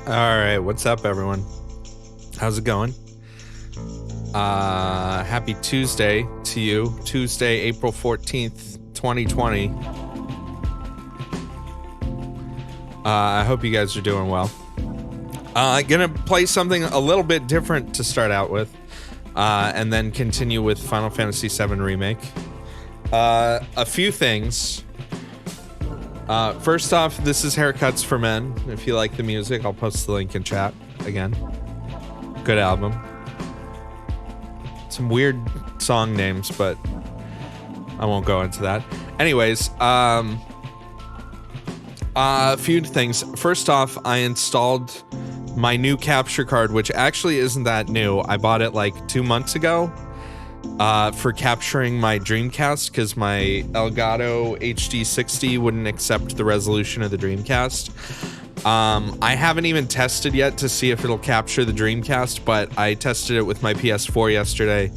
All right, what's up, everyone? How's it going? Happy Tuesday to you. Tuesday, April 14th, 2020. I hope you guys are doing well. Gonna play something a little bit different to start out with, and then continue with Final Fantasy VII Remake. A few things. First off, this is Haircuts for Men. If you like the music, I'll post the link in chat again. Good album. Some weird song names, but I won't go into that. Anyways, a few things. First off, I installed my new capture card, which actually isn't that new. I bought it like 2 months ago for capturing my Dreamcast because my Elgato HD60 wouldn't accept the resolution of the Dreamcast. I haven't even tested yet to see if it'll capture the Dreamcast, but I tested it with my PS4 yesterday,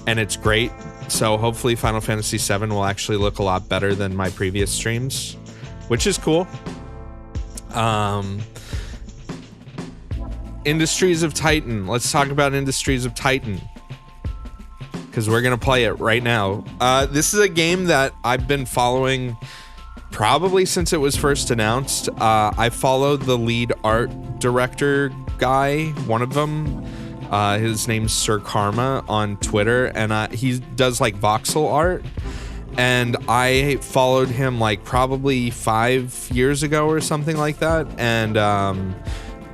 and it's great. So hopefully Final Fantasy VII will actually look a lot better than my previous streams, which is cool. Industries of Titan. Let's talk about Industries of Titan, because we're going to play it right now. This is a game that I've been following probably since it was first announced. I followed the lead art director guy, one of them. His name's Sir Karma on Twitter, and he does like voxel art. And I followed him like probably 5 years ago or something like that. And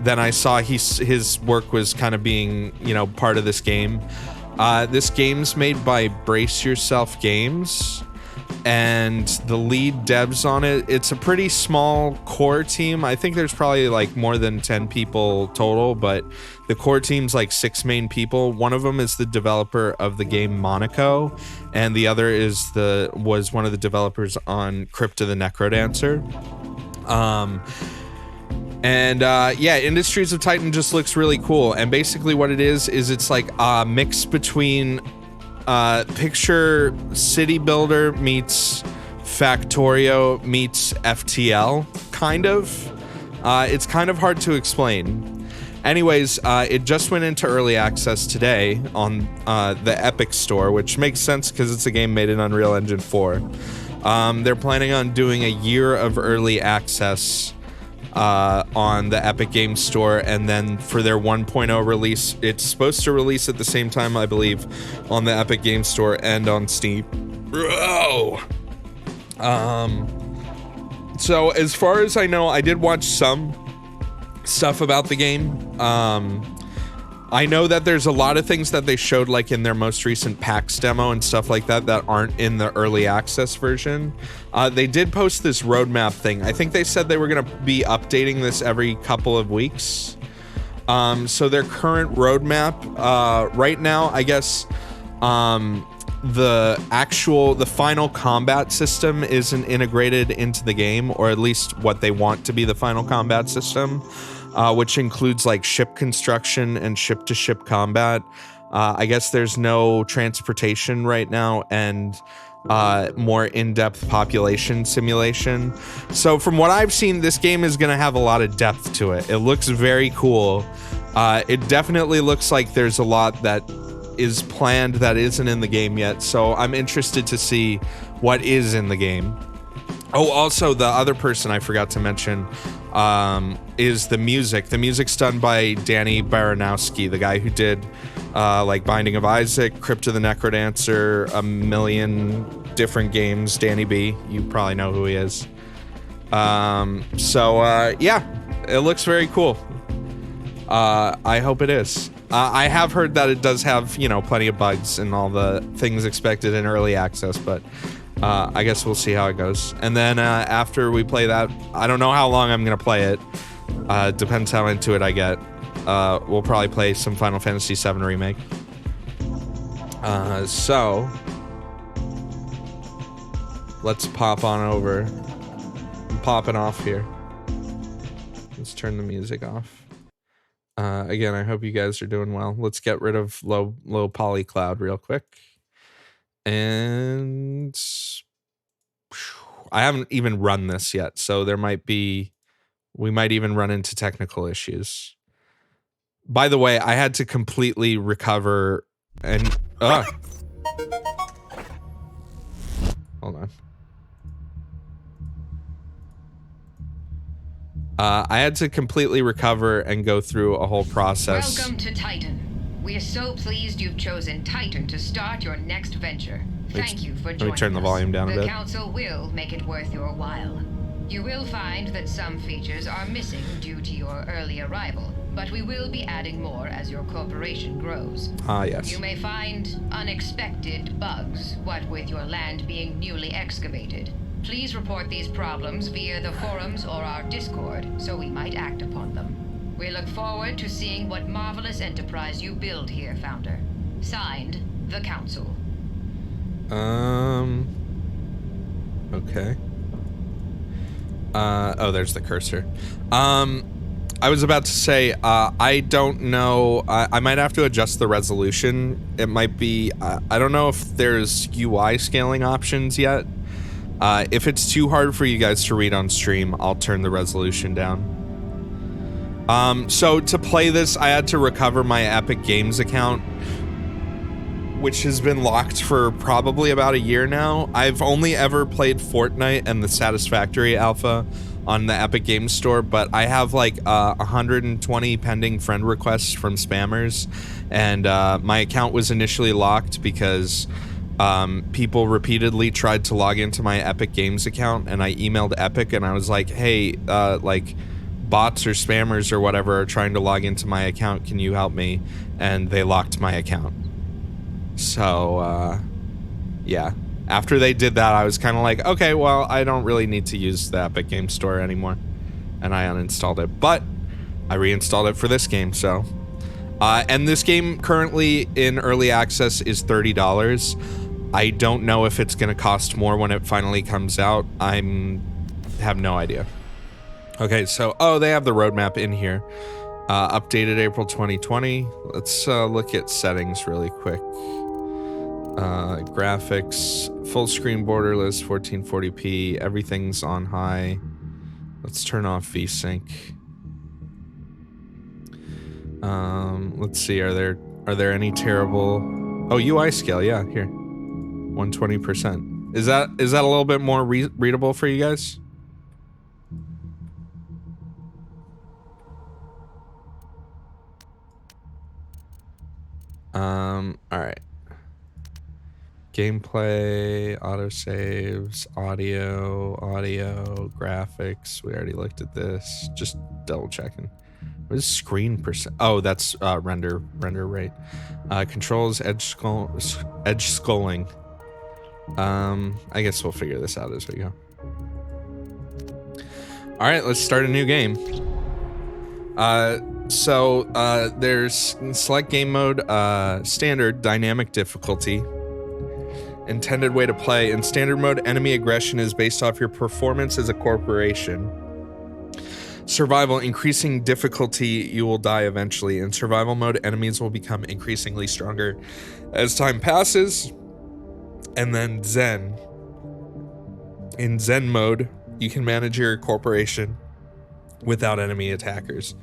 then I saw his work was kind of being, part of this game. This game's made by Brace Yourself Games, and the lead devs on it, it's a pretty small core team. I think there's probably like more than 10 people total, but the core team's like 6 main people. One of them is the developer of the game Monaco, and the other was one of the developers on Crypt of the Necrodancer. Industries of Titan just looks really cool. And basically what it is it's like a mix between picture City Builder meets Factorio meets FTL, kind of. It's kind of hard to explain. Anyways, it just went into early access today on the Epic Store, which makes sense because it's a game made in Unreal Engine 4. They're planning on doing a year of early access on the Epic Games Store, and then for their 1.0 release, it's supposed to release at the same time, I believe, on the Epic Games Store and on Steam. Bro. So as far as I know, I did watch some stuff about the game. I know that there's a lot of things that they showed like in their most recent PAX demo and stuff like that aren't in the early access version. They did post this roadmap thing. I think they said they were going to be updating this every couple of weeks. So their current roadmap right now, I guess, the final combat system isn't integrated into the game, or at least what they want to be the final combat system. Which includes like ship construction and ship-to-ship combat. I guess there's no transportation right now, and more in-depth population simulation. So from what I've seen, this game is going to have a lot of depth to it. It looks very cool. It definitely looks like there's a lot that is planned that isn't in the game yet. So I'm interested to see what is in the game. Oh, also, the other person I forgot to mention is the music. The music's done by Danny Baranowski, the guy who did like Binding of Isaac, Crypt of the Necrodancer, a million different games. Danny B, you probably know who he is. It looks very cool. I hope it is. I have heard that it does have, plenty of bugs and all the things expected in early access, but I guess we'll see how it goes. And then after we play that, I don't know how long I'm going to play it. Depends how into it I get. We'll probably play some Final Fantasy VII Remake. So let's pop on over. I'm popping off here. Let's turn the music off. Again, I hope you guys are doing well. Let's get rid of low poly cloud real quick. And I haven't even run this yet, so there might be We might even run into technical issues. By the way, I had to completely recover and... Hold on. I had to completely recover and go through a whole process. Welcome to Titan. We are so pleased you've chosen Titan to start your next venture. Thank you for joining us. Let me turn the volume down a bit. The council will make it worth your while. You will find that some features are missing due to your early arrival, but we will be adding more as your corporation grows. Ah, yes. You may find unexpected bugs, what with your land being newly excavated. Please report these problems via the forums or our Discord, so we might act upon them. We look forward to seeing what marvelous enterprise you build here, Founder. Signed, the Council. Okay. Oh, there's the cursor. I was about to say, I don't know. I might have to adjust the resolution. It might be, I don't know if there's UI scaling options yet. If it's too hard for you guys to read on stream, I'll turn the resolution down. So to play this, I had to recover my Epic Games account, which has been locked for probably about a year now. I've only ever played Fortnite and the Satisfactory Alpha on the Epic Games Store, but I have like 120 pending friend requests from spammers, and my account was initially locked because people repeatedly tried to log into my Epic Games account, and I emailed Epic and I was like, hey, like bots or spammers or whatever are trying to log into my account, can you help me? And they locked my account. So yeah, after they did that, I was kind of like, okay, well, I don't really need to use the Epic Games Store anymore, and I uninstalled it, but I reinstalled it for this game. So and this game currently in early access is $30. I don't know if it's going to cost more when it finally comes out. Have no idea. Okay, so, oh, they have the roadmap in here. Updated April 2020. Let's look at settings really quick. Graphics, full screen borderless, 1440p, everything's on high. Let's turn off VSync. Let's see, are there any terrible... Oh, UI scale, yeah, here. 120%. Is that a little bit more readable for you guys? Alright. Gameplay, autosaves, audio, graphics. We already looked at this. Just double checking. What is screen percent? Oh, that's render rate. Controls, edge scrolling. I guess we'll figure this out as we go. All right, let's start a new game. So there's select game mode, standard, dynamic difficulty. Intended way to play. In standard mode, enemy aggression is based off your performance as a corporation. Survival, increasing difficulty, you will die eventually. In survival mode, enemies will become increasingly stronger as time passes. And then Zen. In Zen mode, you can manage your corporation without enemy attackers.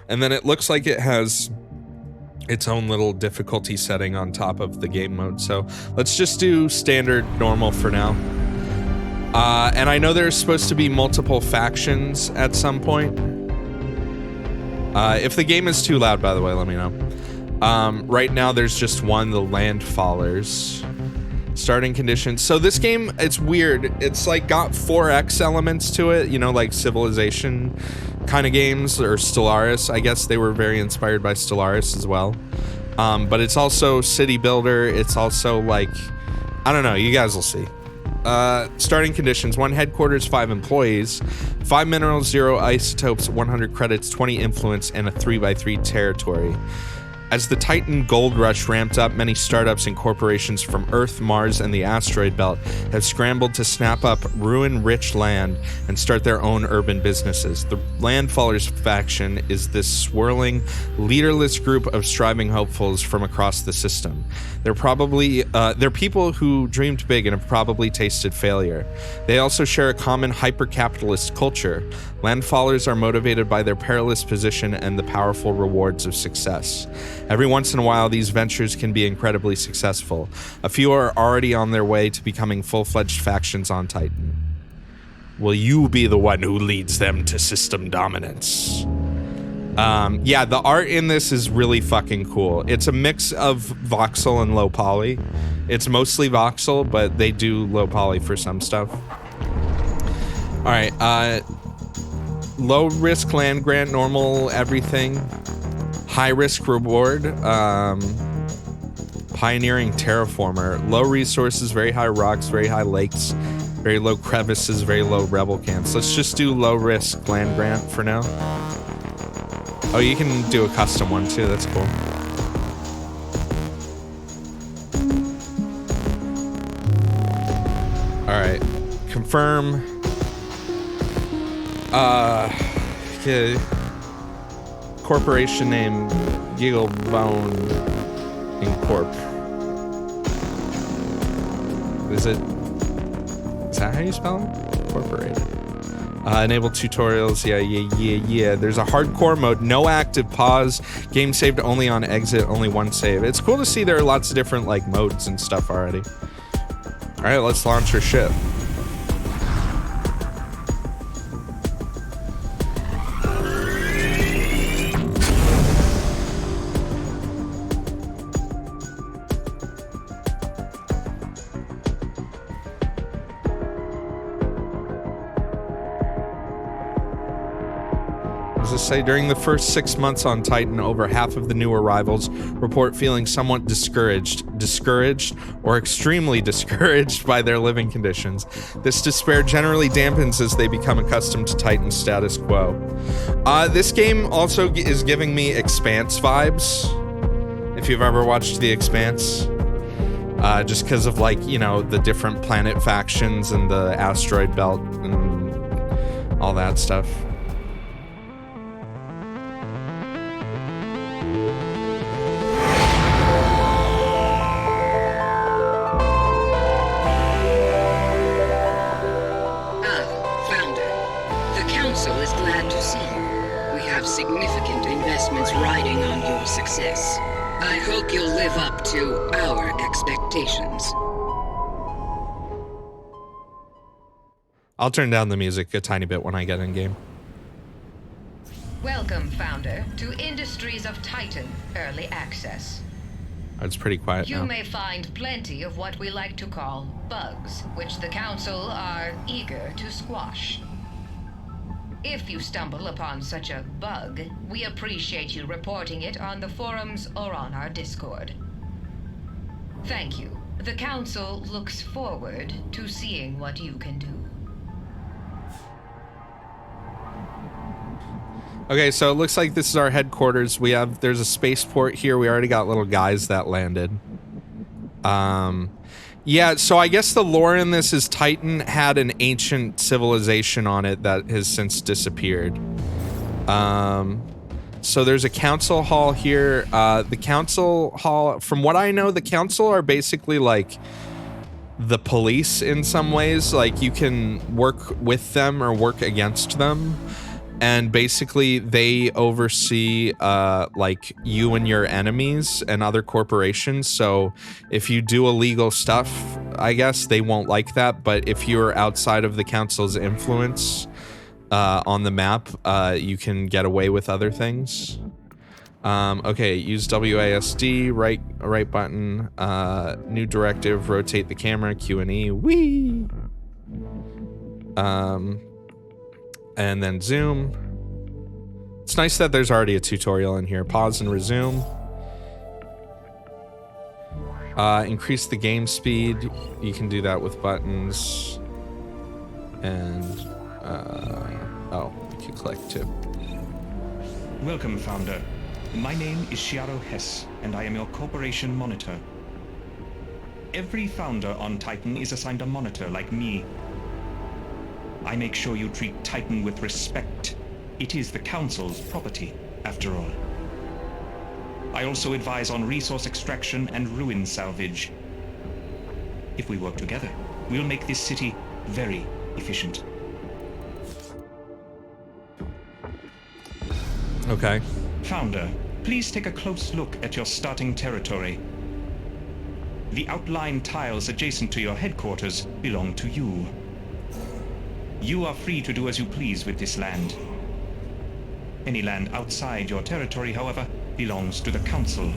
And then it looks like it has its own little difficulty setting on top of the game mode. So let's just do standard normal for now. And I know there's supposed to be multiple factions at some point. If the game is too loud, by the way, let me know. Right now there's just one, the Landfallers. Starting conditions. So this game, it's weird. It's like got 4X elements to it, you know, like Civilization kind of games, or Stellaris. I guess they were very inspired by Stellaris as well. But it's also city builder. It's also like, I don't know, you guys will see. Starting conditions: 1 headquarters, 5 employees, 5 minerals, 0 isotopes, 100 credits, 20 influence, and a 3x3 territory. As the Titan gold rush ramped up, many startups and corporations from Earth, Mars, and the asteroid belt have scrambled to snap up ruin-rich land and start their own urban businesses. The Landfallers faction is this swirling, leaderless group of striving hopefuls from across the system. They're people who dreamed big and have probably tasted failure. They also share a common hyper-capitalist culture. Landfallers are motivated by their perilous position and the powerful rewards of success. Every once in a while, these ventures can be incredibly successful. A few are already on their way to becoming full-fledged factions on Titan. Will you be the one who leads them to system dominance? Yeah, the art in this is really fucking cool. It's a mix of voxel and low poly. It's mostly voxel, but they do low poly for some stuff. All right, low risk land grant, normal everything. High risk reward, pioneering terraformer. Low resources, very high rocks, very high lakes, very low crevices, very low rebel camps. Let's just do low risk land grant for now. Oh, you can do a custom one too, that's cool. Alright, confirm. Okay. Corporation name Gigglebone Incorp. Is that how you spell it? Incorporated. Enable tutorials. Yeah. There's a hardcore mode, no active pause. Game saved only on exit, only one save. It's cool to see there are lots of different like modes and stuff already. All right, let's launch our ship. Say during the first 6 months on Titan, over half of the new arrivals report feeling somewhat discouraged, or extremely discouraged by their living conditions. This despair generally dampens as they become accustomed to Titan's status quo. This game also is giving me Expanse vibes, if you've ever watched The Expanse. Just because of, like, you know, the different planet factions and the asteroid belt and all that stuff. Success. I hope you'll live up to our expectations. I'll turn down the music a tiny bit when I get in game. Welcome, Founder, to Industries of Titan Early Access. It's pretty quiet now. You may find plenty of what we like to call bugs, which the Council are eager to squash. If you stumble upon such a bug, we appreciate you reporting it on the forums or on our Discord. Thank you. The Council looks forward to seeing what you can do. Okay, so it looks like this is our headquarters. There's a spaceport here. We already got little guys that landed. Yeah, so I guess the lore in this is Titan had an ancient civilization on it that has since disappeared. So there's a council hall here. The council hall, from what I know, the council are basically like the police in some ways. Like, you can work with them or work against them. And basically they oversee like you and your enemies and other corporations. So if you do illegal stuff, I guess they won't like that. But if you're outside of the council's influence on the map, you can get away with other things. Okay, use WASD, right button, new directive, rotate the camera, Q and E, whee! And then zoom. It's nice that there's already a tutorial in here. Pause and resume. Increase the game speed. You can do that with buttons. And, oh, you can click too. Welcome, Founder. My name is Shiaro Hess, and I am your corporation monitor. Every founder on Titan is assigned a monitor like me. I make sure you treat Titan with respect. It is the Council's property, after all. I also advise on resource extraction and ruin salvage. If we work together, we'll make this city very efficient. Okay. Founder, please take a close look at your starting territory. The outlined tiles adjacent to your headquarters belong to you. You are free to do as you please with this land. Any land outside your territory, however, belongs to the Council.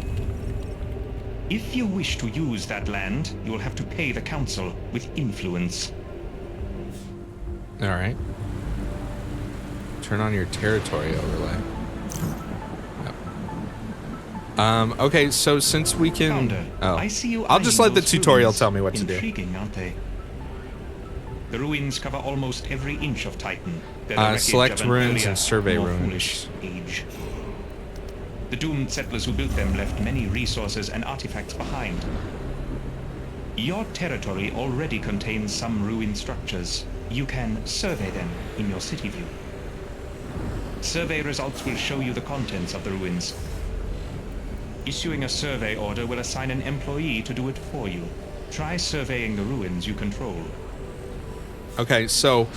If you wish to use that land, you will have to pay the Council with influence. All right. Turn on your territory overlay. Yep. Okay, so since we can... Founder, oh. I see you I'll just eyeing let the those tutorial ruins. tell me what to do. Intriguing, aren't they? The ruins cover almost every inch of Titan. They're the wreckage Select of an ruins earlier, and survey more ruins. foolish age. The doomed settlers who built them left many resources and artifacts behind. Your territory already contains some ruined structures. You can survey them in your city view. Survey results will show you the contents of the ruins. Issuing a survey order will assign an employee to do it for you. Try surveying the ruins you control. Okay, so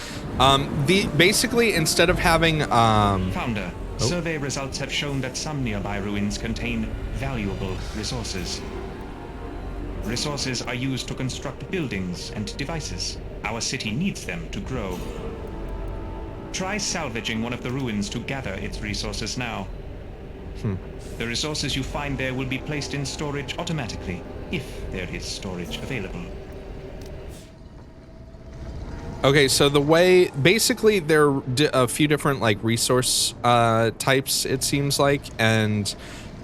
basically instead of having Founder, survey results have shown that some nearby ruins contain valuable resources. Resources are used to construct buildings and devices. Our city needs them to grow. Try salvaging one of the ruins to gather its resources now. The resources you find there will be placed in storage automatically, if there is storage available. Okay, so the way basically there are a few different like resource types, it seems like, and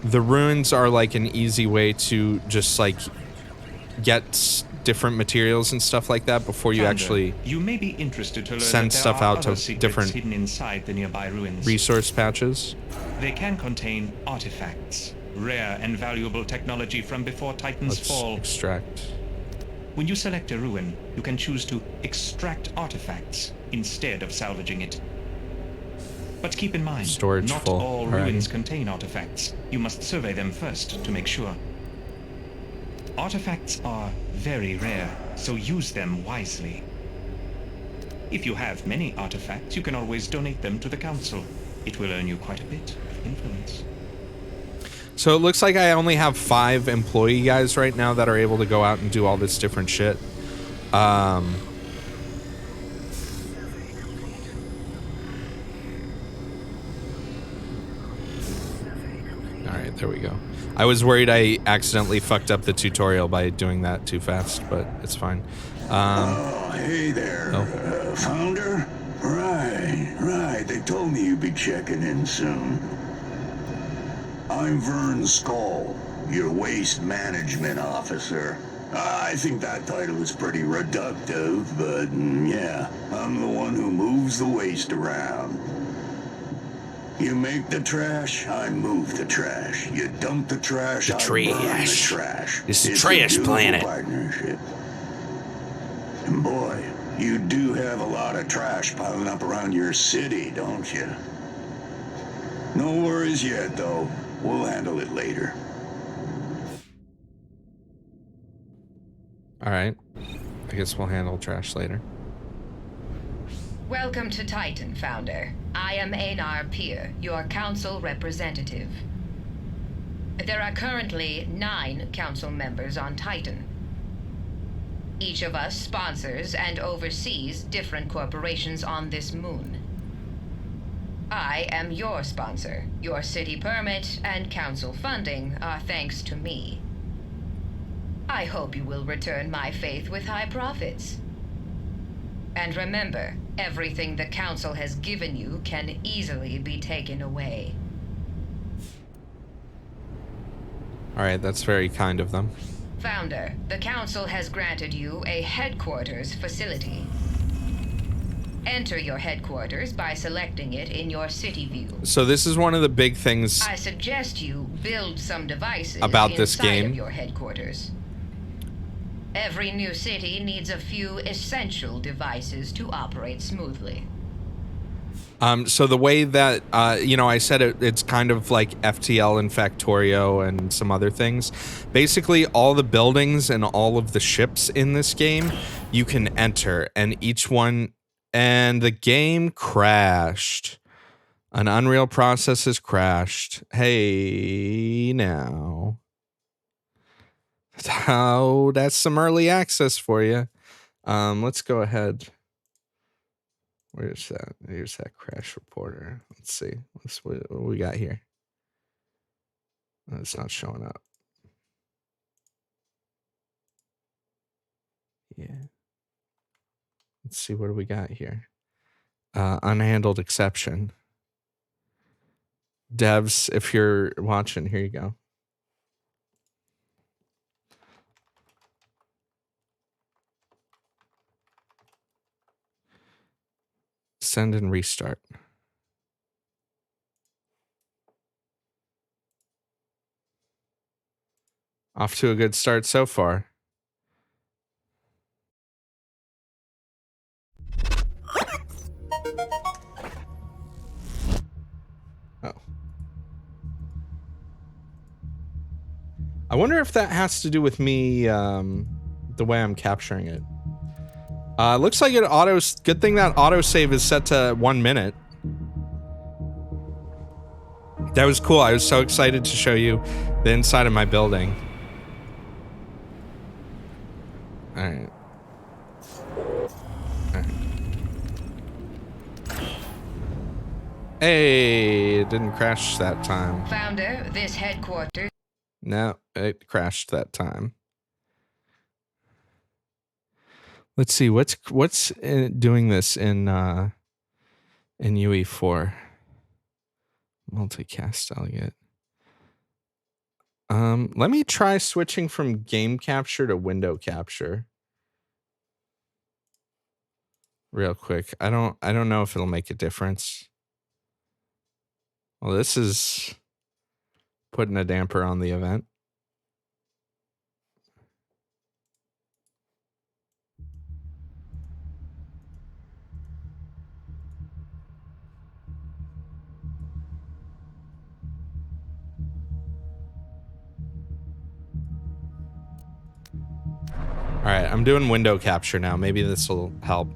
the ruins are like an easy way to just like get different materials and stuff like that before you Founder, actually you may be interested to learn send that there stuff are out to other secrets different hidden inside the nearby ruins. resource patches. They can contain artifacts, rare and valuable technology from before Titan's Let's fall. extract. When you select a ruin, you can choose to extract artifacts instead of salvaging it. But keep in mind, Storage not full. all Alright. ruins contain artifacts. You must survey them first to make sure. Artifacts are very rare, so use them wisely. If you have many artifacts, you can always donate them to the Council. It will earn you quite a bit of influence. So it looks like I only have 5 employee guys right now that are able to go out and do all this different shit. All right, there we go. I was worried I accidentally fucked up the tutorial by doing that too fast, but it's fine. Hey there, Founder? Right. They told me you'd be checking in soon. I'm Vern Skull, your waste management officer. I think that title is pretty reductive, but yeah, I'm the one who moves the waste around. You make the trash, I move the trash. You dump the trash, I burn the trash. It's a a trash beautiful planet. Partnership. And boy, you do have a lot of trash piling up around your city, don't you? No worries yet, though. We'll handle it later. All right. I guess we'll handle trash later. Welcome to Titan, Founder. I am Einar Peer, your council representative. There are currently 9 council members on Titan. Each of us sponsors and oversees different corporations on this moon. I am your sponsor. Your city permit and council funding are thanks to me. I hope you will return my faith with high profits. And remember, everything the council has given you can easily be taken away. All right, that's very kind of them. Founder, the council has granted you a headquarters facility. Enter your headquarters by selecting it in your city view. So this is one of the big things I suggest you build some devices about this inside game. of your headquarters. Every new city needs a few essential devices to operate smoothly. So the way that, I said it's kind of like FTL and Factorio and some other things. Basically, all the buildings and all of the ships in this game, you can enter, and each one, and the game crashed. An Unreal process has crashed. Hey, now. Oh, that's some early access for you. Let's go ahead. Where's that? Here's that crash reporter. Let's see. What we got here. Oh, it's not showing up. Yeah. Let's see. What do we got here? Unhandled exception. Devs, if you're watching, here you go. Send and restart. Off to a good start so far. Oh. I wonder if that has to do with me, the way I'm capturing it. Looks like it autos. Good thing that autosave is set to 1 minute. That was cool. I was so excited to show you the inside of my building. All right. Hey, it didn't crash that time. Founder, this headquarters. No, it crashed that time. Let's see what's doing this in UE4. Multicast delegate. Let me try switching from game capture to window capture. Real quick. I don't know if it'll make a difference. Well, this is putting a damper on the event. All right, I'm doing window capture now. Maybe this will help.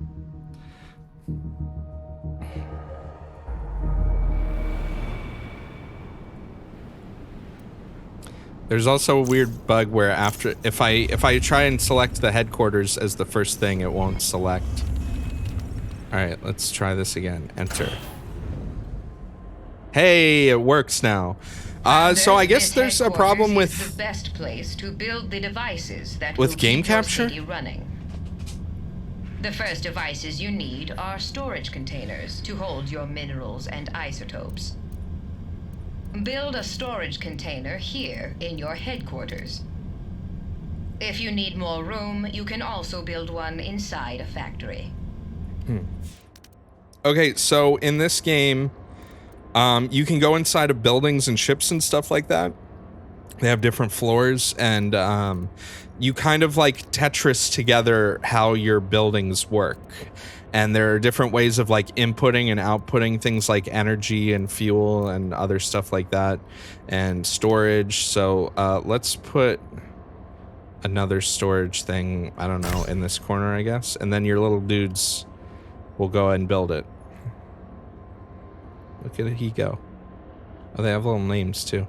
There's also a weird bug where if I try and select the headquarters as the first thing, it won't select. All right, let's try this again. Enter. Hey, it works now. So I guess there's a problem with the best place to build the devices that with will game keep your capture city running. The first devices you need are storage containers to hold your minerals and isotopes. Build a storage container here in your headquarters. If you need more room, you can also build one inside a factory. Okay, so in this game, you can go inside of buildings and ships and stuff like that. They have different floors, and you kind of like Tetris together how your buildings work. And there are different ways of like inputting and outputting things like energy and fuel and other stuff like that, and storage. So let's put another storage thing, I don't know, in this corner, I guess. And then your little dudes will go and build it. Look at he go. Oh, they have little names too.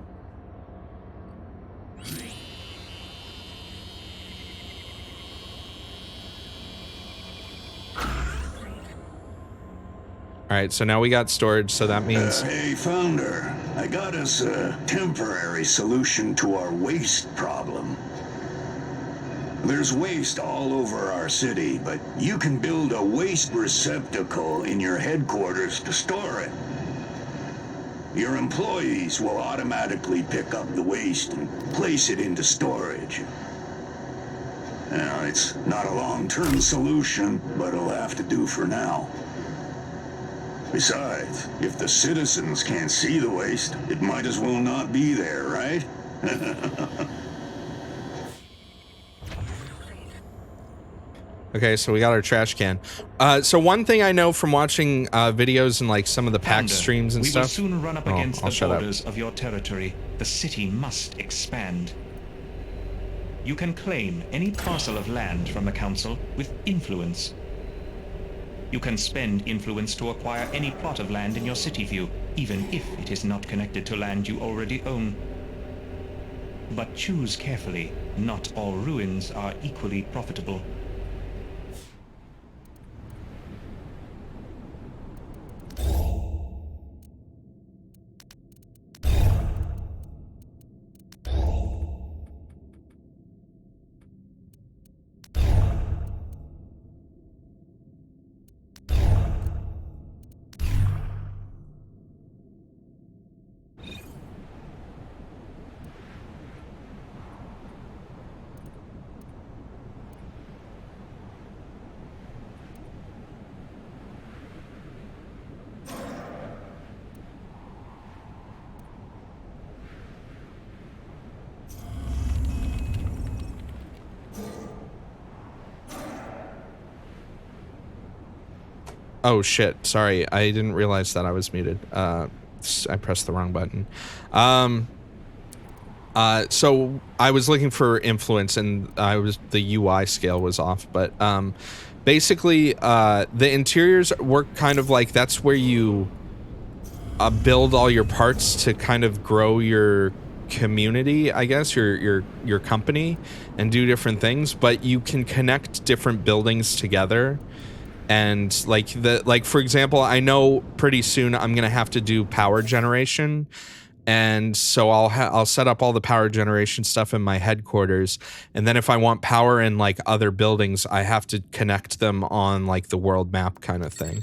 All right, so now we got storage, so that means... Hey, Founder, I got us a temporary solution to our waste problem. There's waste all over our city, but you can build a waste receptacle in your headquarters to store it. Your employees will automatically pick up the waste and place it into storage. Now, it's not a long-term solution, but it'll have to do for now. Besides, if the citizens can't see the waste, it might as well not be there, right? Okay, so we got our trash can. So one thing I know from watching videos and like some of the PAX streams and we stuff. will soon run up Oh, against I'll the shut up. borders of your territory. The city must expand. You can claim any parcel of land from the council with influence. You can spend influence to acquire any plot of land in your city view, even if it is not connected to land you already own. But choose carefully. Not all ruins are equally profitable. Oh shit, sorry, I didn't realize that I was muted. I pressed the wrong button. So I was looking for influence and the UI scale was off, but basically the interiors work kind of like that's where you build all your parts to kind of grow your community, I guess, your company, and do different things, but you can connect different buildings together. And like for example, I know pretty soon I'm gonna have to do power generation, and so I'll set up all the power generation stuff in my headquarters, and then if I want power in like other buildings, I have to connect them on like the world map kind of thing.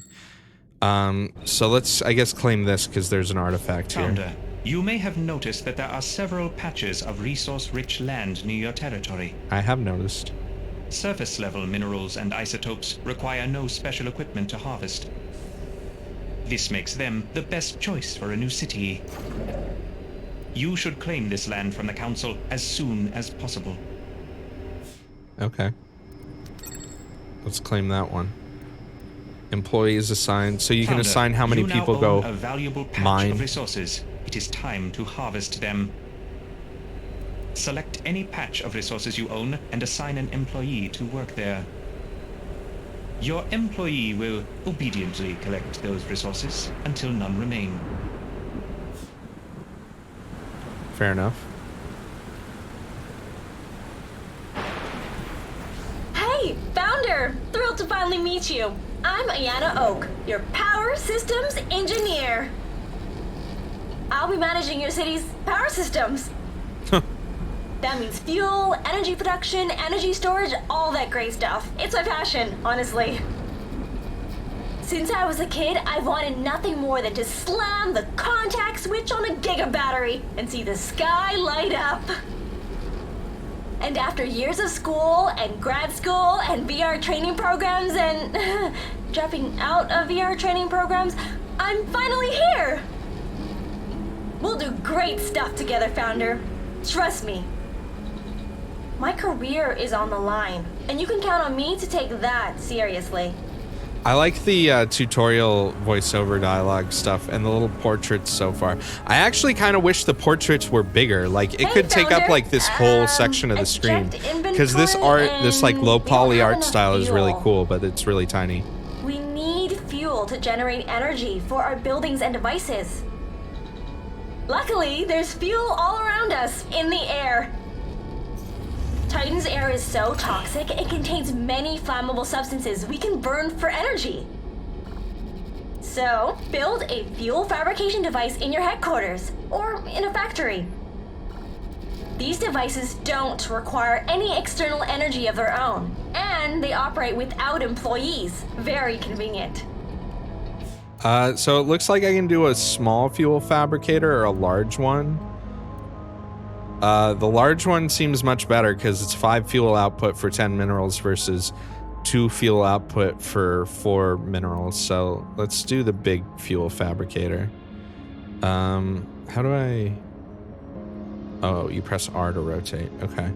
So let's, I guess, claim this because there's an artifact here. Founder, you may have noticed that there are several patches of resource-rich land near your territory. I have noticed. Surface-level minerals and isotopes require no special equipment to harvest. This makes them the best choice for a new city. You should claim this land from the council as soon as possible. Okay. Let's claim that one. Employees assigned. So you can Founder, assign how many you now people own go a valuable patch mine. of resources. It is time to harvest them. Select any patch of resources you own and assign an employee to work there. Your employee will obediently collect those resources until none remain. Fair enough. Hey, Founder! Thrilled to finally meet you. I'm Ayana Oak, your power systems engineer. I'll be managing your city's power systems. That means fuel, energy production, energy storage, all that great stuff. It's my passion, honestly. Since I was a kid, I've wanted nothing more than to slam the contact switch on a giga battery and see the sky light up. And after years of school and grad school and VR training programs and dropping out of VR training programs, I'm finally here. We'll do great stuff together, Founder. Trust me. My career is on the line, and you can count on me to take that seriously. I like the tutorial voiceover dialogue stuff and the little portraits so far. I actually kind of wish the portraits were bigger. Like it Hey, could take up Founder. like this whole section of the screen. Eject Because this inventory art, this like and low we don't poly have art enough style is really fuel. cool, but it's really tiny. We need fuel to generate energy for our buildings and devices. Luckily, there's fuel all around us, in the air. Titan's air is so toxic, it contains many flammable substances we can burn for energy. So, build a fuel fabrication device in your headquarters, or in a factory. These devices don't require any external energy of their own, and they operate without employees. Very convenient. So it looks like I can do a small fuel fabricator or a large one. The large one seems much better because it's 5 fuel output for 10 minerals versus 2 fuel output for 4 minerals. So let's do the big fuel fabricator. How do I... Oh, you press R to rotate. Okay.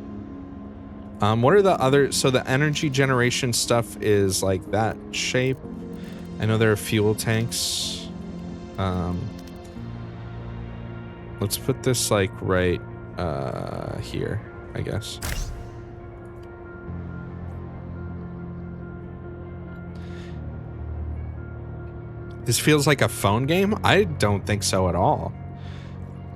What are the other... So the energy generation stuff is like that shape. I know there are fuel tanks. Let's put this like right here, I guess. This feels like a phone game? I don't think so at all.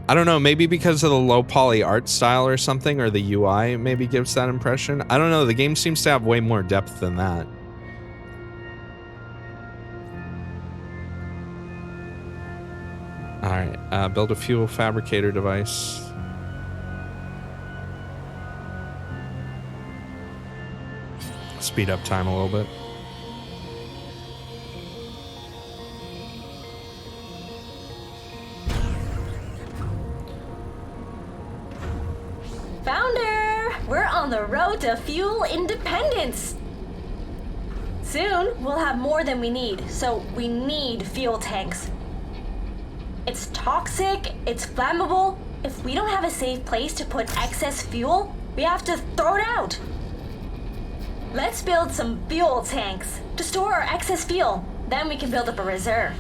I don't know, maybe because of the low poly art style or something, or the UI maybe gives that impression. I don't know, the game seems to have way more depth than that. Alright, build a fuel fabricator device. Speed up time a little bit. Founder! We're on the road to fuel independence! Soon, we'll have more than we need, so we need fuel tanks. It's toxic, it's flammable. If we don't have a safe place to put excess fuel, we have to throw it out. Let's build some fuel tanks to store our excess fuel. Then we can build up a reserve.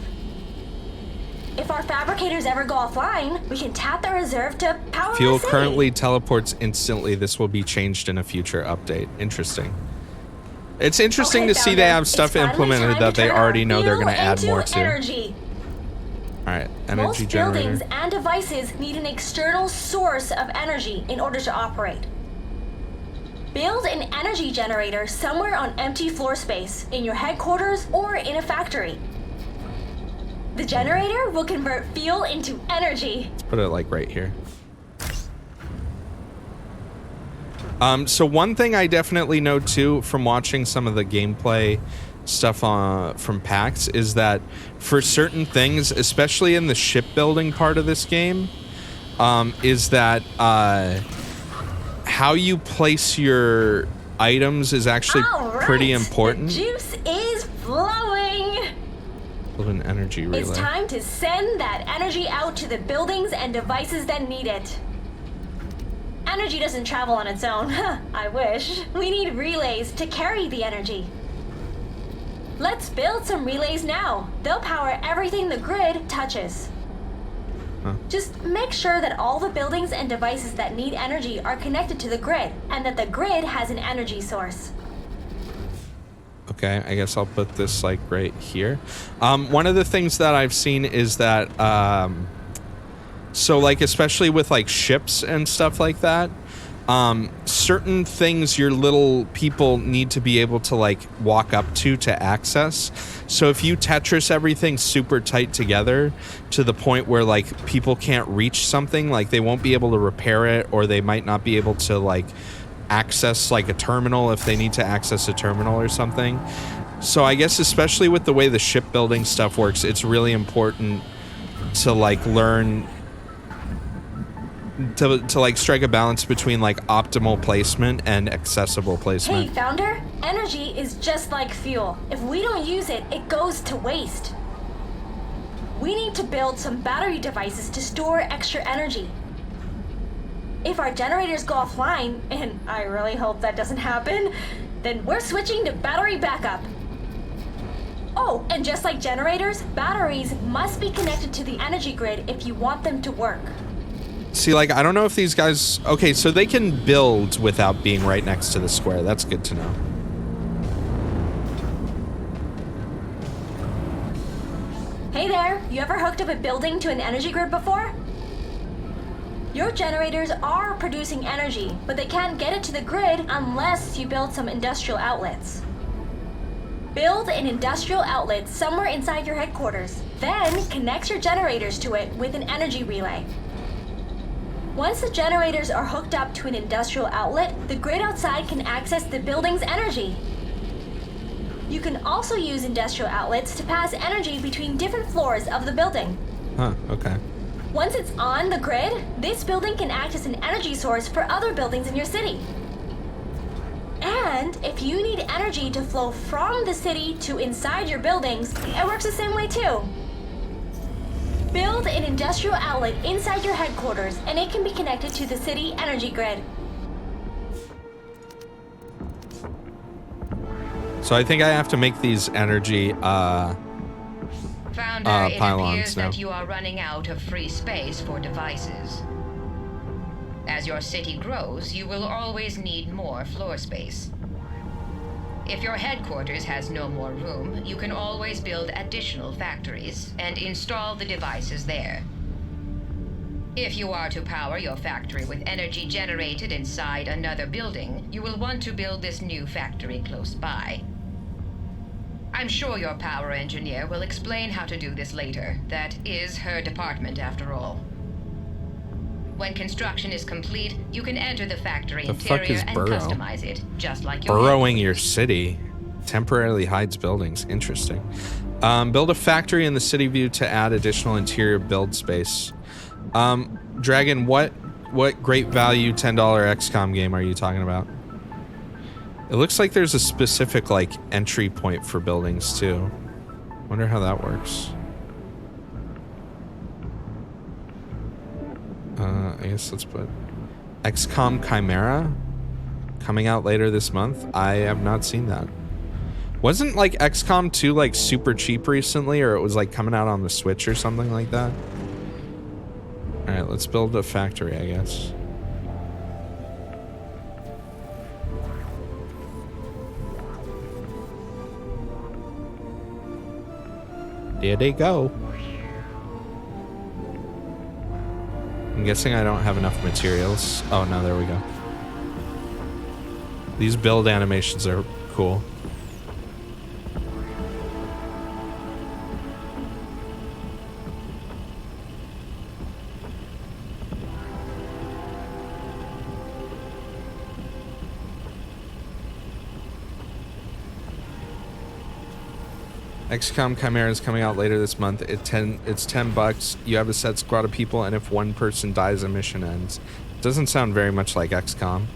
If our fabricators ever go offline, we can tap the reserve to power Fuel our city. currently teleports instantly. This will be changed in a future update. Interesting. It's interesting to see they have stuff implemented that they already know they're going to add more to. Energy. All right, energy Most generator. buildings and devices need an external source of energy in order to operate. Build an energy generator somewhere on empty floor space, in your headquarters or in a factory. The generator will convert fuel into energy. Let's put it like right here. So one thing I definitely know too from watching some of the gameplay stuff from PAX is that for certain things, especially in the shipbuilding part of this game, is that how you place your items is actually pretty important. The juice is flowing. Build an energy relay. It's time to send that energy out to the buildings and devices that need it. Energy doesn't travel on its own. I wish. We need relays to carry the energy. Let's build some relays now. They'll power everything the grid touches. Huh. Just make sure that all the buildings and devices that need energy are connected to the grid, and that the grid has an energy source. Okay, I guess I'll put this like right here. One of the things that I've seen is that, so like especially with like ships and stuff like that, certain things your little people need to be able to like walk up to access. So if you Tetris everything super tight together to the point where like people can't reach something, like they won't be able to repair it, or they might not be able to like access like a terminal if they need to access a terminal or something. So I guess especially with the way the shipbuilding stuff works, it's really important to like learn to like strike a balance between like optimal placement and accessible placement. Hey, Founder, energy is just like fuel. If we don't use it, it goes to waste. We need to build some battery devices to store extra energy. If our generators go offline, and I really hope that doesn't happen, then we're switching to battery backup. Oh, and just like generators, batteries must be connected to the energy grid if you want them to work. See, like, I don't know if these guys... Okay, so they can build without being right next to the square. That's good to know. Hey there, you ever hooked up a building to an energy grid before? Your generators are producing energy, but they can't get it to the grid unless you build some industrial outlets. Build an industrial outlet somewhere inside your headquarters, then connect your generators to it with an energy relay. Once the generators are hooked up to an industrial outlet, the grid outside can access the building's energy. You can also use industrial outlets to pass energy between different floors of the building. Huh, okay. Once it's on the grid, this building can act as an energy source for other buildings in your city. And And if you need energy to flow from the city to inside your buildings, it works the same way too. Build an industrial outlet inside your headquarters, and it can be connected to the city energy grid. So I think I have to make these energy Founder, it pylons appears now. that you are running out of free space for devices. As your city grows, you will always need more floor space. If your headquarters has no more room, you can always build additional factories and install the devices there. If you are to power your factory with energy generated inside another building, you will want to build this new factory close by. I'm sure your power engineer will explain how to do this later. That is her department, after all. When construction is complete, you can enter the factory The fuck interior is and burrow? customize it, just like your Burrowing your headquarters. city temporarily hides buildings. Interesting. Build a factory in the city view to add additional interior build space. Dragon, what great value $10 XCOM game are you talking about? It looks like there's a specific like entry point for buildings too. Wonder how that works. I guess let's put XCOM Chimera coming out later this month. I have not seen that. Wasn't like XCOM 2 like super cheap recently, or it was like coming out on the Switch or something like that? All right, let's build a factory, I guess. There they go. I'm guessing I don't have enough materials. Oh, no, there we go. These build animations are cool. XCOM Chimera is coming out later this month. It's $10. You have a set squad of people, and if one person dies, a mission ends. Doesn't sound very much like XCOM.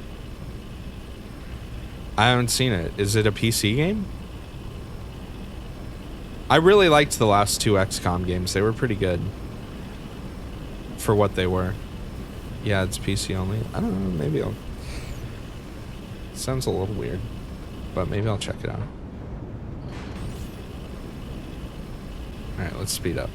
I haven't seen it. Is it a PC game? I really liked the last two XCOM games. They were pretty good for what they were. Yeah, it's PC only. I don't know. Maybe I'll... Sounds a little weird, but maybe I'll check it out. Alright, let's speed up.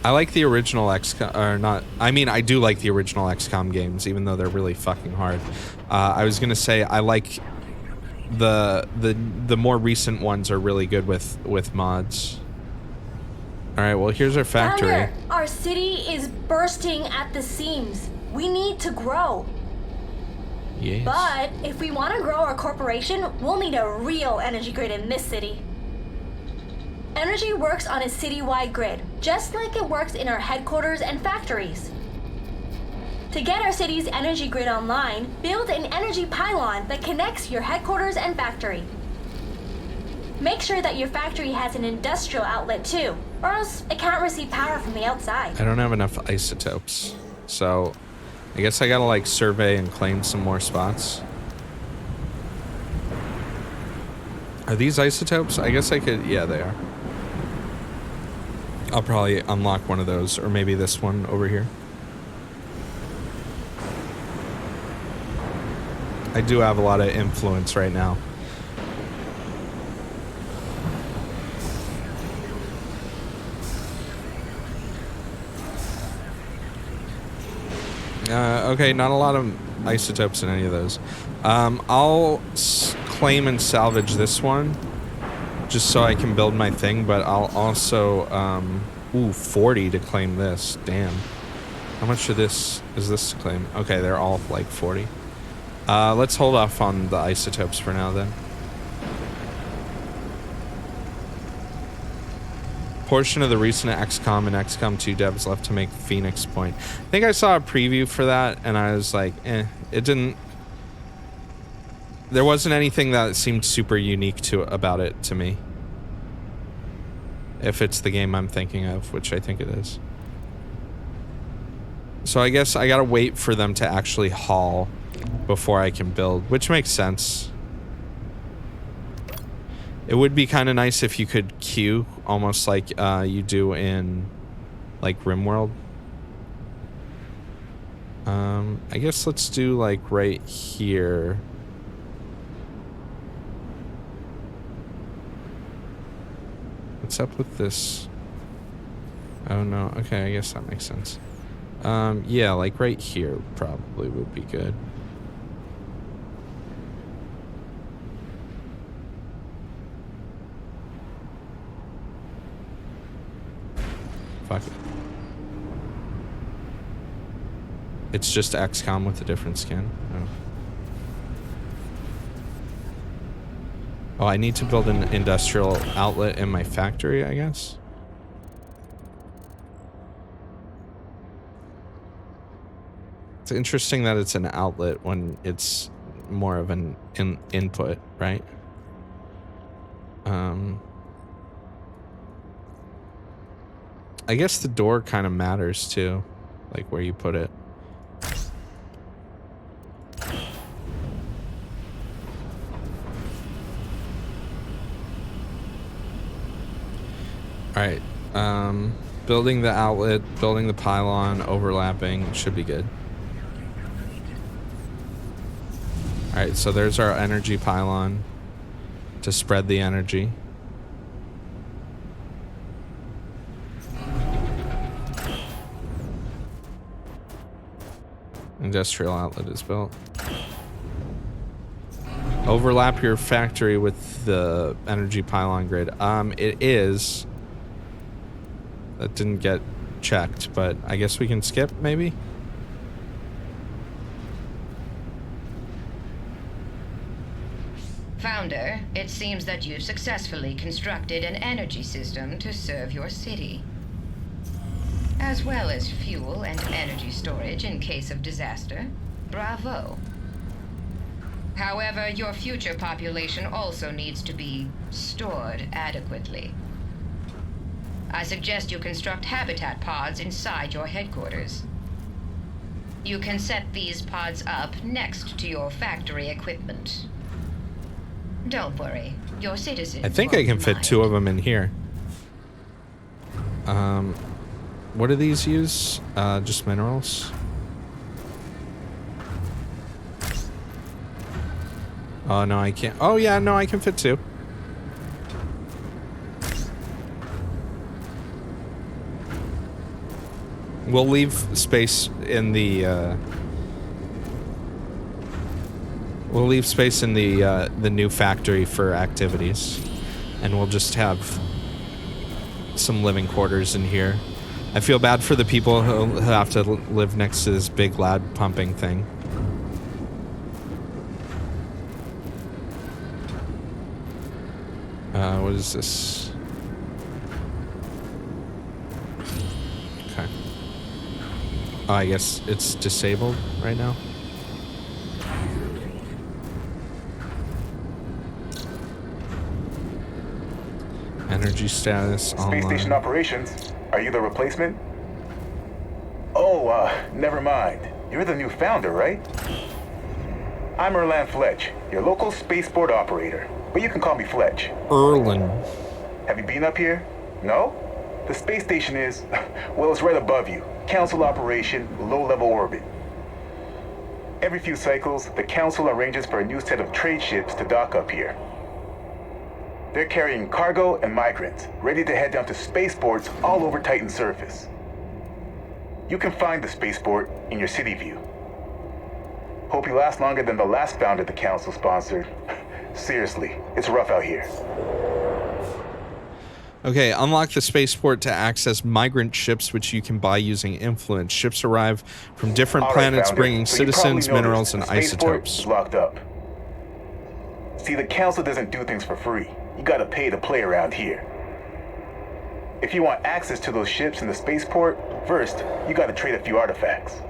I like the original XCOM, or not, I mean, I do like the original XCOM games, even though they're really fucking hard. I was gonna say, I like the more recent ones are really good with mods. Alright, well, here's our factory. Founder, our city is bursting at the seams. We need to grow. Yes. But if we want to grow our corporation, we'll need a real energy grid in this city. Energy works on a city-wide grid, just like it works in our headquarters and factories. To get our city's energy grid online, build an energy pylon that connects your headquarters and factory. Make sure that your factory has an industrial outlet too, or else it can't receive power from the outside. I don't have enough isotopes, so I guess I gotta like survey and claim some more spots. Are these isotopes? I guess I could, yeah, they are. I'll probably unlock one of those, or maybe this one over here. I do have a lot of influence right now. Okay, not a lot of isotopes in any of those. I'll claim and salvage this one, just so I can build my thing, but I'll also, ooh, 40 to claim this. Damn. How much of this is this to claim? Okay, they're all like 40. Let's hold off on the isotopes for now then. Portion of the recent XCOM and XCOM 2 devs left to make Phoenix Point. I think I saw a preview for that and I was like, it didn't... There wasn't anything that seemed super unique about it to me. If it's the game I'm thinking of, which I think it is. So I guess I gotta wait for them to actually haul before I can build, which makes sense. It would be kind of nice if you could queue, almost like you do in, like, RimWorld. I guess let's do, like, right here. What's up with this? Oh, no. Okay, I guess that makes sense. Yeah, like right here probably would be good. Fuck it. It's just XCOM with a different skin. Oh. Oh, I need to build an industrial outlet in my factory, I guess. It's interesting that it's an outlet when it's more of an input, right? I guess the door kind of matters too, like where you put it. All right, building the outlet, building the pylon, overlapping, should be good. All right, so there's our energy pylon to spread the energy. Industrial outlet is built. Overlap your factory with the energy pylon grid. It is. That didn't get checked, but I guess we can skip, maybe? Founder, it seems that you've successfully constructed an energy system to serve your city, as well as fuel and energy storage in case of disaster. Bravo. However, your future population also needs to be stored adequately. I suggest you construct habitat pods inside your headquarters. You can set these pods up next to your factory equipment. Don't worry, your citizens I think I can fit 2 of them in here. What do these use? Just minerals? Oh, no, I can't. Oh, yeah, no, I can fit 2. We'll leave space in the, we'll leave space in the new factory for activities. And we'll just have some living quarters in here. I feel bad for the people who have to live next to this big loud pumping thing. What is this? Okay. Oh, I guess it's disabled right now. Energy status online. Space station operations. Are you the replacement? Oh, never mind. You're the new founder, right? I'm Erlan Fletch, your local spaceport operator. But you can call me Fletch. Erlan. Have you been up here? No? The space station is, well, it's right above you. Council operation, low-level orbit. Every few cycles, the Council arranges for a new set of trade ships to dock up here. They're carrying cargo and migrants, ready to head down to spaceports all over Titan's surface. You can find the spaceport in your city view. Hope you last longer than the last founder the Council sponsored. Seriously, it's rough out here. Okay, unlock the spaceport to access migrant ships, which you can buy using influence. Ships arrive from different planets, Founder. bringing So you citizens, probably minerals, and noticed the spaceport isotopes. is locked up. See, the Council doesn't do things for free. You gotta pay to play around here. If you want access to those ships in the spaceport, first, you gotta trade a few artifacts.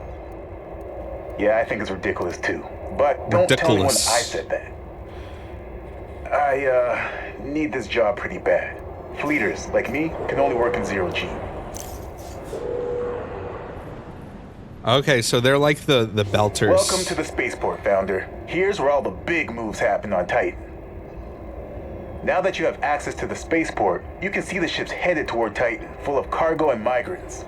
Yeah, I think it's ridiculous too. But don't tell anyone I said that. I need this job pretty bad. Fleeters, like me, can only work in 0G. Okay, so they're like the belters. Welcome to the spaceport, Founder. Here's where all the big moves happen on Titan. Now that you have access to the spaceport, you can see the ships headed toward Titan, full of cargo and migrants.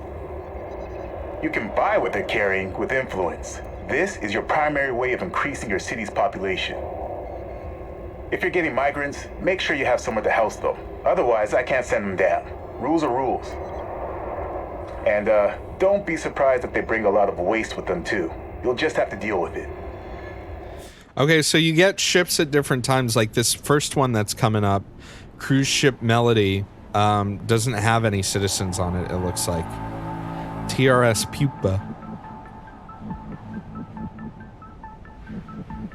You can buy what they're carrying with influence. This is your primary way of increasing your city's population. If you're getting migrants, make sure you have somewhere to house them. Otherwise, I can't send them down. Rules are rules. And don't be surprised if they bring a lot of waste with them too. You'll just have to deal with it. Okay, so you get ships at different times. Like this first one that's coming up, cruise ship Melody, doesn't have any citizens on it, it looks like. TRS Pupa.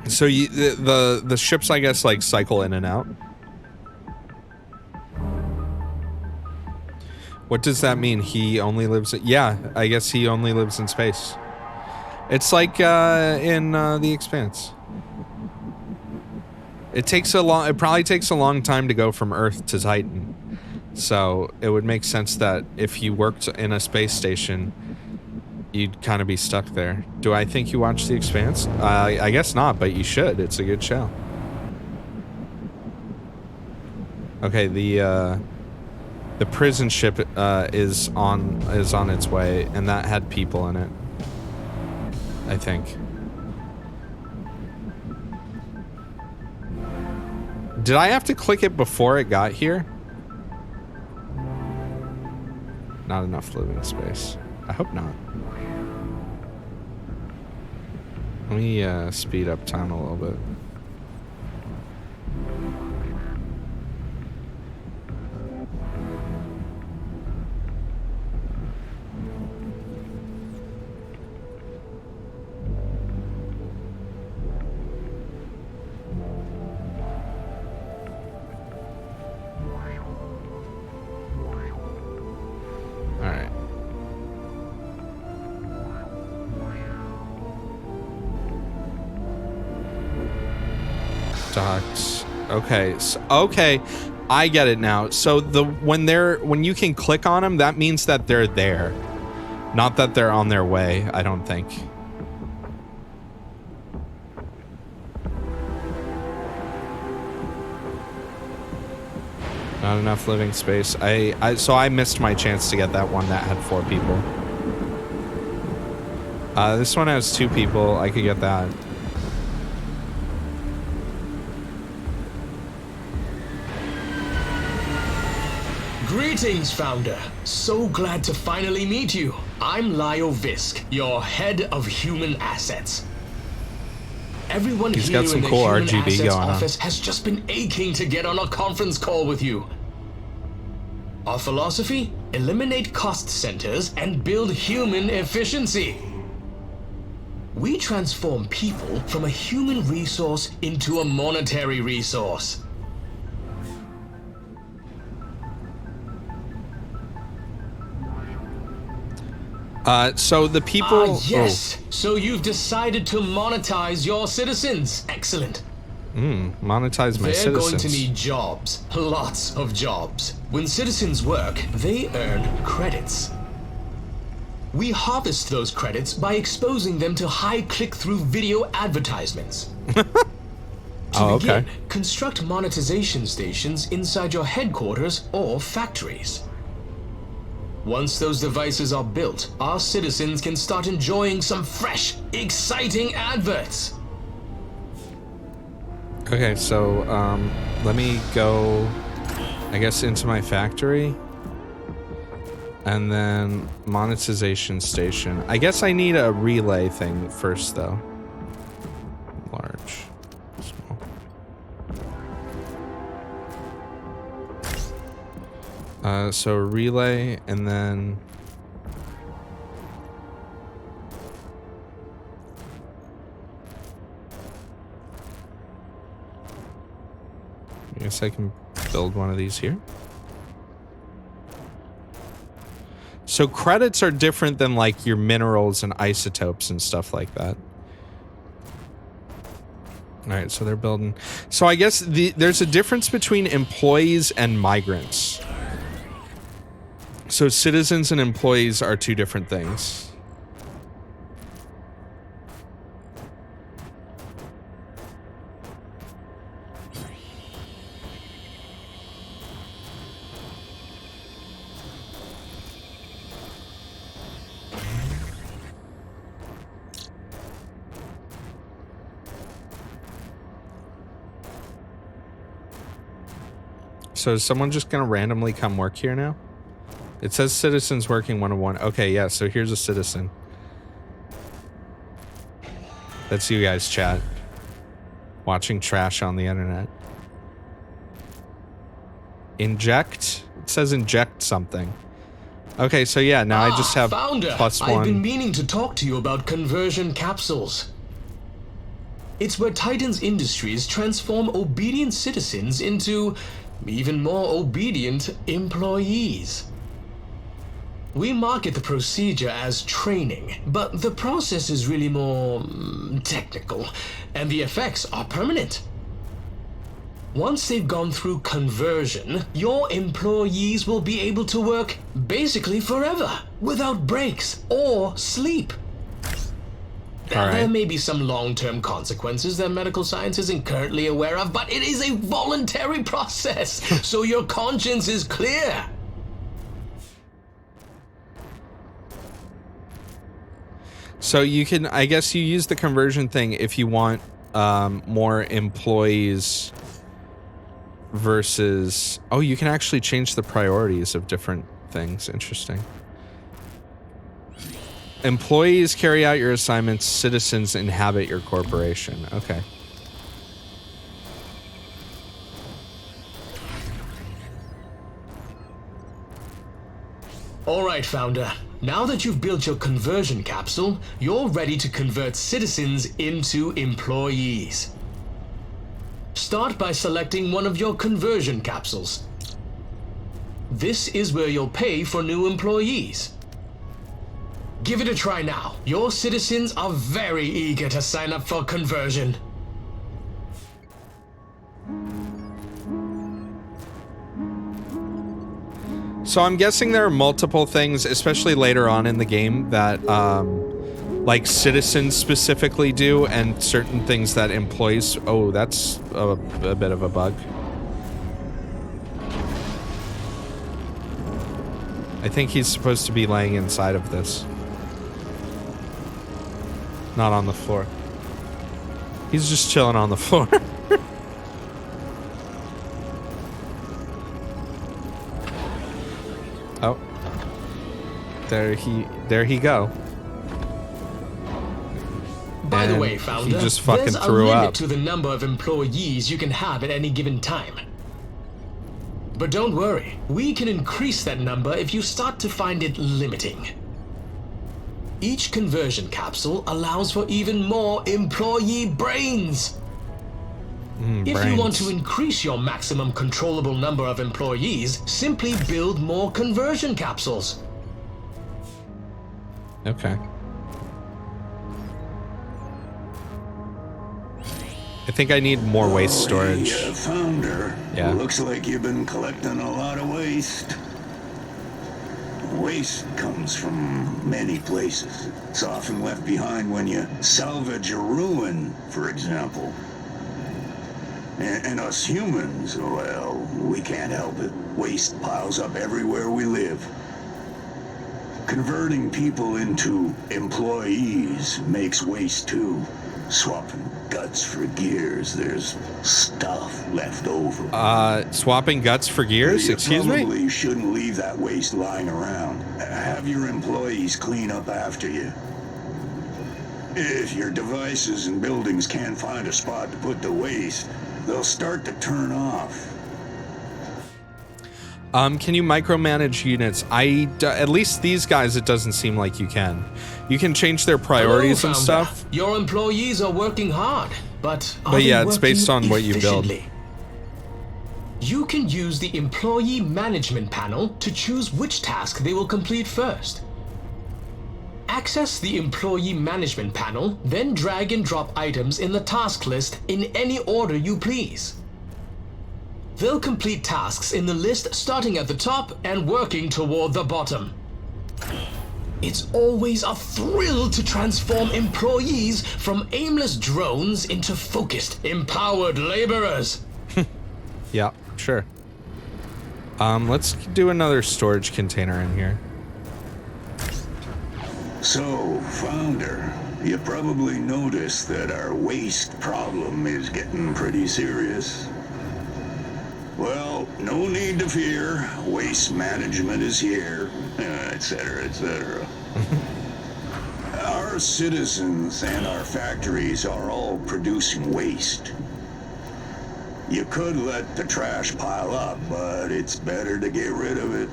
So the ships, I guess, like cycle in and out. What does that mean? He only lives at... Yeah, I guess he only lives in space. It's like in The Expanse. It probably takes a long time to go from Earth to Titan. So it would make sense that if you worked in a space station, you'd kind of be stuck there. Do I think you watch The Expanse? I guess not, but you should. It's a good show. Okay, the prison ship is on its way, and that had people in it, I think. Did I have to click it before it got here? Not enough living space. I hope not. Let me speed up time a little bit. Docks. Okay. Okay, I get it now. So when you can click on them, that means that they're there, not that they're on their way. I don't think. Not enough living space. So I missed my chance to get that one that had 4 people. This one has 2 people. I could get that. Greetings, Founder. So glad to finally meet you. I'm Lyle Visk, your head of human assets. Everyone He's here got some in the cool human RGB assets going on. office has just been aching to get on a conference call with you. Our philosophy? Eliminate cost centers and build human efficiency. We transform people from a human resource into a monetary resource. So the people... Yes. So you've decided to monetize your citizens. Excellent. Monetize my citizens. They're going to need jobs. Lots of jobs. When citizens work, they earn credits. We harvest those credits by exposing them to high click-through video advertisements. To begin, construct monetization stations inside your headquarters or factories. Once those devices are built, our citizens can start enjoying some fresh, exciting adverts. Okay, so let me go, I guess, into my factory. And then monetization station. I guess I need a relay thing first, though. Large. Small. So relay, and then... I guess I can build one of these here. So credits are different than like your minerals and isotopes and stuff like that. All right, so they're building. So I guess there's a difference between employees and migrants. So citizens and employees are two different things. So is someone just gonna randomly come work here now? It says citizens working 101. Okay, yeah, so here's a citizen. That's you guys, chat. Watching trash on the internet. Inject? It says inject something. Okay, so yeah, now I just have Founder, +1. I've been meaning to talk to you about conversion capsules. It's where Titan's Industries transform obedient citizens into even more obedient employees. We market the procedure as training, but the process is really more technical, and the effects are permanent. Once they've gone through conversion, your employees will be able to work basically forever, without breaks or sleep. There may be some long-term consequences that medical science isn't currently aware of, but it is a voluntary process, so your conscience is clear. So you can, I guess you use the conversion thing if you want more employees versus... Oh, you can actually change the priorities of different things. Interesting. Employees carry out your assignments. Citizens inhabit your corporation. Okay. All right, Founder. Now that you've built your conversion capsule, you're ready to convert citizens into employees. Start by selecting one of your conversion capsules. This is where you'll pay for new employees. Give it a try now. Your citizens are very eager to sign up for conversion. So I'm guessing there are multiple things, especially later on in the game, that like citizens specifically do, and certain things that employees... Oh, that's a bit of a bug. I think he's supposed to be laying inside of this. Not on the floor. He's just chilling on the floor. Oh. There he go. By the way, Founder, he just fucking there's threw a limit up. to the number of employees you can have at any given time. But don't worry, we can increase that number if you start to find it limiting. Each conversion capsule allows for even more employee brains. If you want to increase your maximum controllable number of employees, simply build more conversion capsules. Okay. I think I need more waste storage. Hey, Founder. Yeah. Looks like you've been collecting a lot of waste. Waste comes from many places. It's often left behind when you salvage a ruin, for example. And us humans, well, we can't help it. Waste piles up everywhere we live. Converting people into employees makes waste too. Swapping guts for gears, there's stuff left over. Swapping guts for gears? Excuse me? You probably shouldn't leave that waste lying around. Have your employees clean up after you. If your devices and buildings can't find a spot to put the waste, they'll start to turn off. Can you micromanage units? At least these guys, it doesn't seem like you can. You can change their priorities and stuff. Your employees are working hard, but yeah, it's based on what you build. You can use the employee management panel to choose which task they will complete first. Access the employee management panel, then drag and drop items in the task list in any order you please. They'll complete tasks in the list starting at the top and working toward the bottom. It's always a thrill to transform employees from aimless drones into focused, empowered laborers. Yeah, sure. Let's do another storage container in here. So, Founder, you probably noticed that our waste problem is getting pretty serious. Well, no need to fear. Waste management is here, etc., etc. Our citizens and our factories are all producing waste. You could let the trash pile up, but it's better to get rid of it.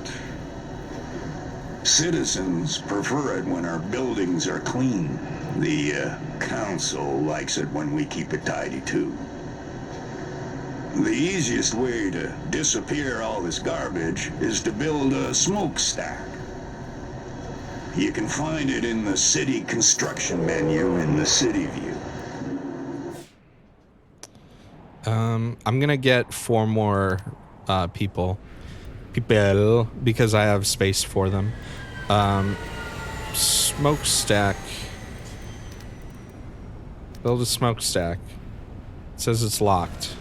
Citizens prefer it when our buildings are clean. The council likes it when we keep it tidy, too. The easiest way to disappear all this garbage is to build a smokestack. You can find it in the city construction menu in the city view. I'm gonna get 4 more people because I have space for them. Smokestack. Build a smokestack. It says it's locked.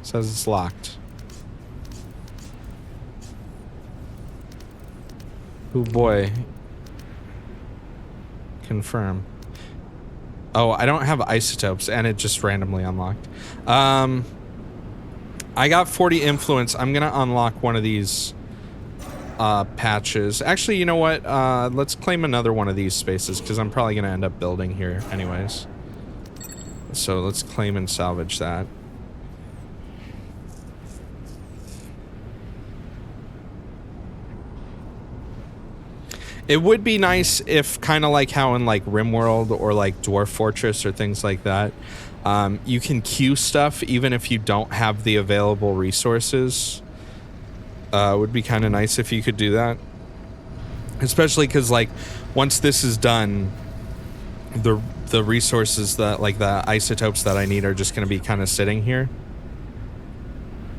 It says it's locked. Oh boy. Confirm. Oh, I don't have isotopes, and it just randomly unlocked. I got 40 influence. I'm gonna unlock one of these patches. Actually, you know what? Let's claim another one of these spaces, because I'm probably gonna end up building here anyways. So let's claim and salvage that. It would be nice if, kind of like how in like RimWorld or like Dwarf Fortress or things like that, you can queue stuff even if you don't have the available resources. It would be kind of nice if you could do that. Especially because like once this is done, the resources that like the isotopes that I need are just going to be kind of sitting here.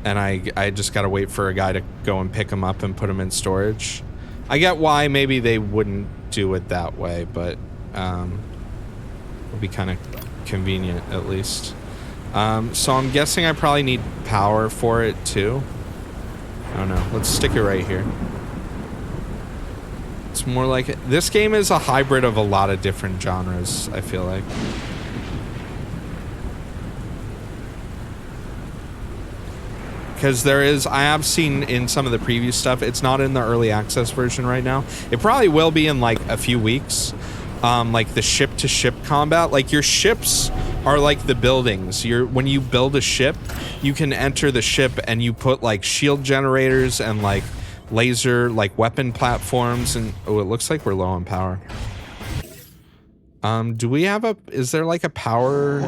And I just got to wait for a guy to go and pick them up and put them in storage. I get why maybe they wouldn't do it that way, but it would be kind of convenient at least. So I'm guessing I probably need power for it too. I don't know. Let's stick it right here. It's more like this game is a hybrid of a lot of different genres, I feel like. Because I have seen in some of the preview stuff, it's not in the early access version right now. It probably will be in like a few weeks. Like the ship-to-ship combat, like your ships are like the buildings. When you build a ship, you can enter the ship and you put like shield generators and like laser, like weapon platforms. And oh, it looks like we're low on power. Do we have is there like a power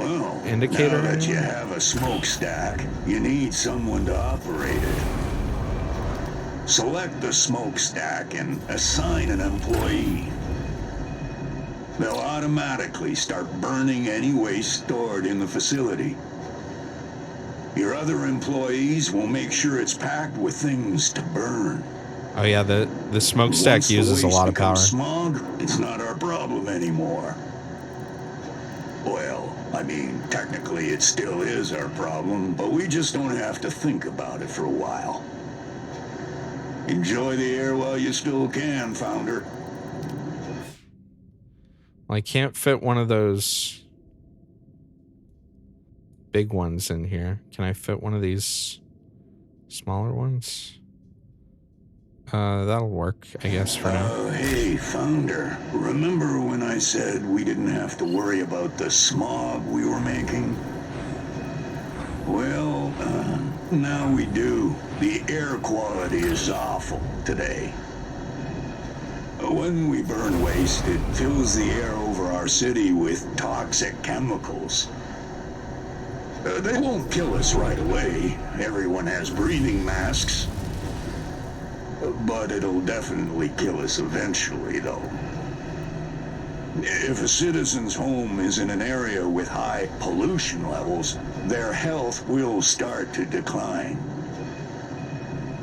indicator? Now that you have a smokestack, you need someone to operate it. Select the smokestack and assign an employee. They'll automatically start burning any waste stored in the facility. Your other employees will make sure it's packed with things to burn. Oh yeah, the smokestack uses a lot of power. Smog, it's not our problem anymore. Well, I mean, technically it still is our problem, but we just don't have to think about it for a while. Enjoy the air while you still can, Founder. Well, I can't fit one of those big ones in here. Can I fit one of these smaller ones? That'll work, I guess, for now. Hey, Founder. Remember when I said we didn't have to worry about the smog we were making? Well, now we do. The air quality is awful today. When we burn waste, it fills the air over our city with toxic chemicals. They won't kill us right away. Everyone has breathing masks. But it'll definitely kill us eventually, though. If a citizen's home is in an area with high pollution levels, their health will start to decline.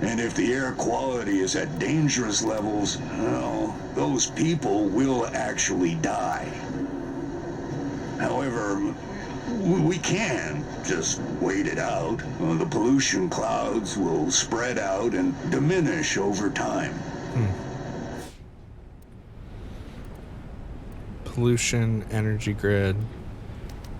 And if the air quality is at dangerous levels, well, those people will actually die. However, we can just wait it out. The pollution clouds will spread out and diminish over time. Pollution, energy grid.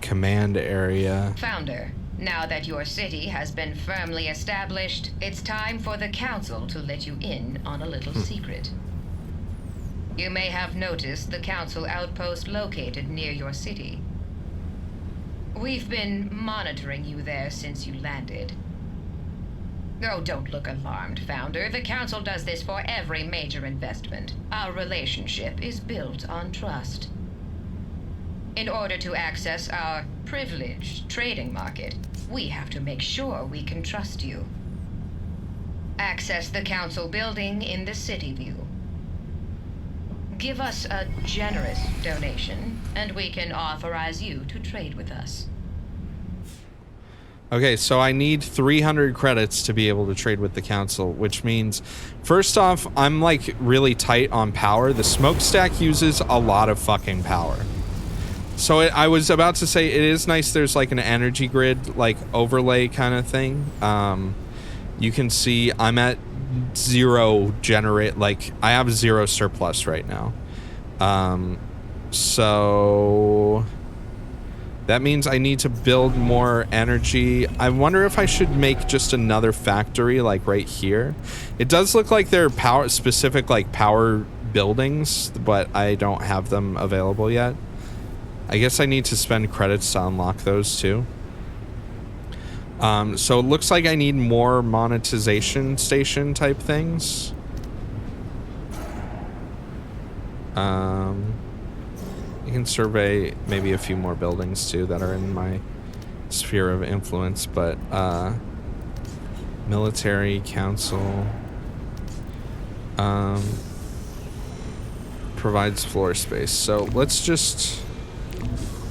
command area. Founder, now that your city has been firmly established, it's time for the Council to let you in on a little secret. You may have noticed the Council outpost located near your city. We've been monitoring you there since you landed. Oh, don't look alarmed, Founder. The Council does this for every major investment. Our relationship is built on trust. In order to access our privileged trading market, we have to make sure we can trust you. Access the Council building in the City View. Give us a generous donation, and we can authorize you to trade with us. Okay, so I need 300 credits to be able to trade with the Council, which means, first off, I'm like really tight on power. The smokestack uses a lot of fucking power. So I was about to say, it is nice there's like an energy grid, like overlay kind of thing. You can see I'm at 0 like I have 0 surplus right now. So that means I need to build more energy. I wonder if I should make just another factory like right here. It does look like there are specific like power buildings, but I don't have them available yet. I guess I need to spend credits to unlock those too. So it looks like I need more monetization station type things. You can survey maybe a few more buildings too that are in my sphere of influence, but military council provides floor space. So let's just,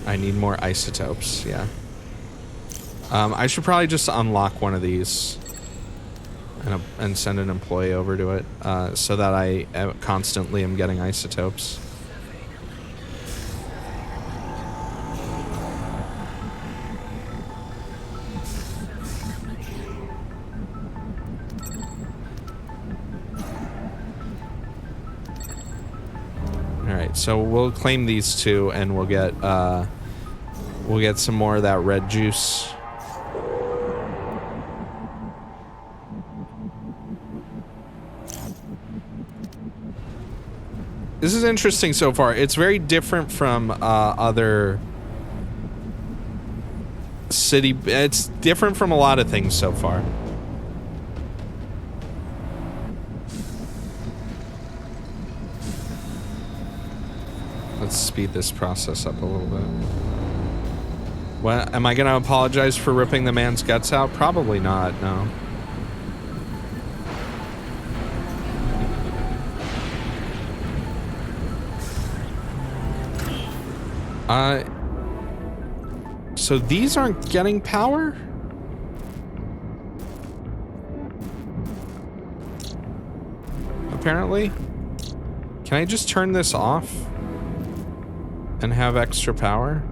I need more isotopes, yeah. I should probably just unlock one of these and send an employee over to it so that I constantly am getting isotopes. Alright, so we'll claim these two and we'll get some more of that red juice. This is interesting so far. It's very different from other city. It's different from a lot of things so far. Let's speed this process up a little bit. What, am I going to apologize for ripping the man's guts out? Probably not, no. So these aren't getting power? Apparently. Can I just turn this off and have extra power?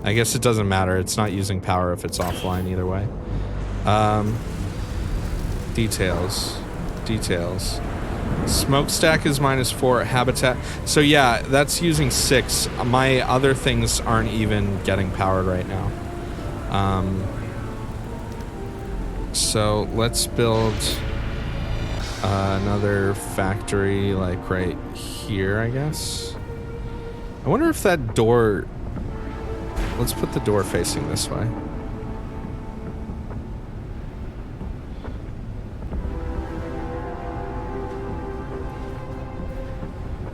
I guess it doesn't matter. It's not using power if it's offline either way. Details. Details. Smokestack is -4. Habitat. So yeah, that's using 6. My other things aren't even getting powered right now. So let's build another factory like right here, I guess. I wonder if that door... Let's put the door facing this way.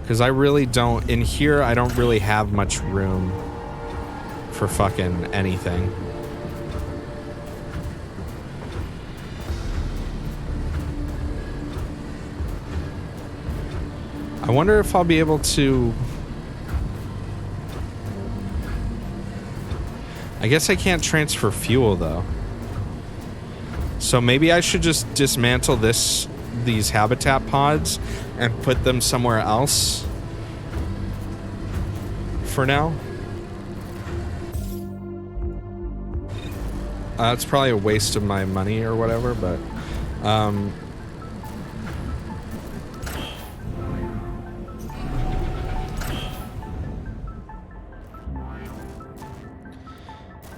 Because I really don't... In here, I don't really have much room for fucking anything. I wonder if I'll be able to... I guess I can't transfer fuel, though. So maybe I should just dismantle these habitat pods and put them somewhere else for now. It's probably a waste of my money or whatever, but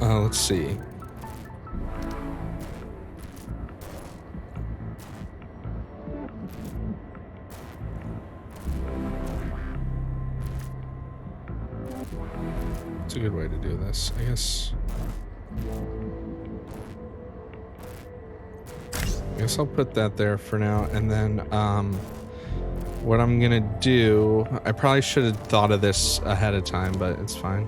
Let's see. It's a good way to do this, I guess. I guess I'll put that there for now, and then what I'm gonna do, I probably should have thought of this ahead of time, but it's fine.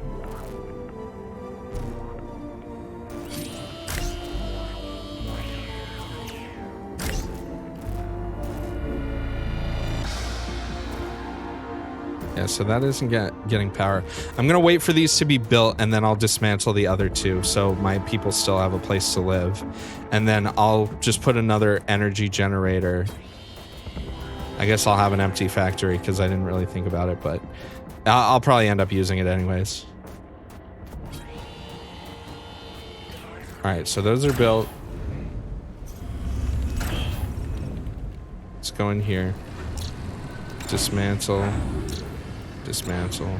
Yeah, so that isn't getting power. I'm gonna wait for these to be built, and then I'll dismantle the other two, so my people still have a place to live. And then I'll just put another energy generator. I guess I'll have an empty factory, because I didn't really think about it, but I'll probably end up using it anyways. Alright, so those are built. Let's go in here. Dismantle. Dismantle.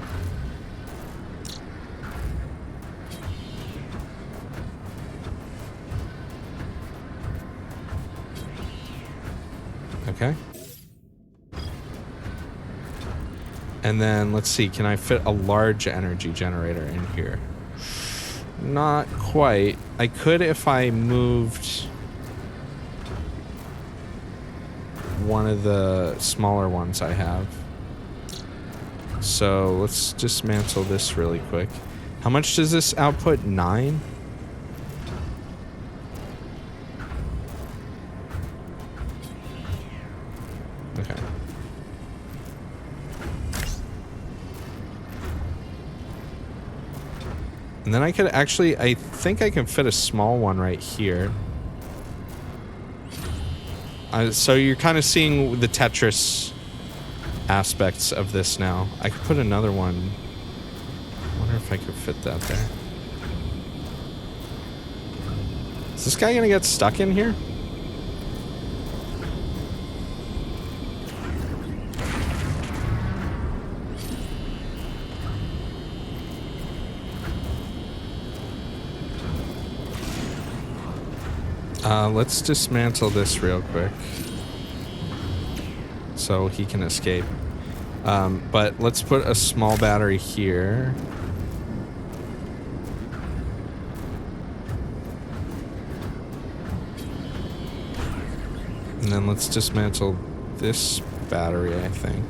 Okay. And then let's see, can I fit a large energy generator in here? Not quite. I could if I moved one of the smaller ones I have. So let's dismantle this really quick. How much does this output? 9? Okay. And then I could actually, I think I can fit a small one right here. So you're kind of seeing the Tetris aspects of this now. I could put another one. I wonder if I could fit that there. Is this guy gonna get stuck in here? Let's dismantle this real quick so he can escape. But let's put a small battery here. And then let's dismantle this battery, I think.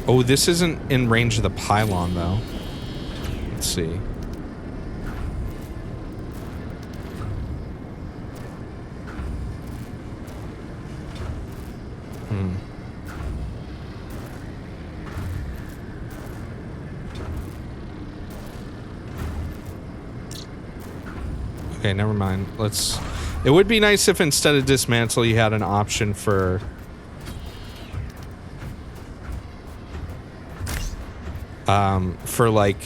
Oh, this isn't in range of the pylon, though. Let's see. Okay, never mind. Let's... It would be nice if instead of dismantle you had an option for... like,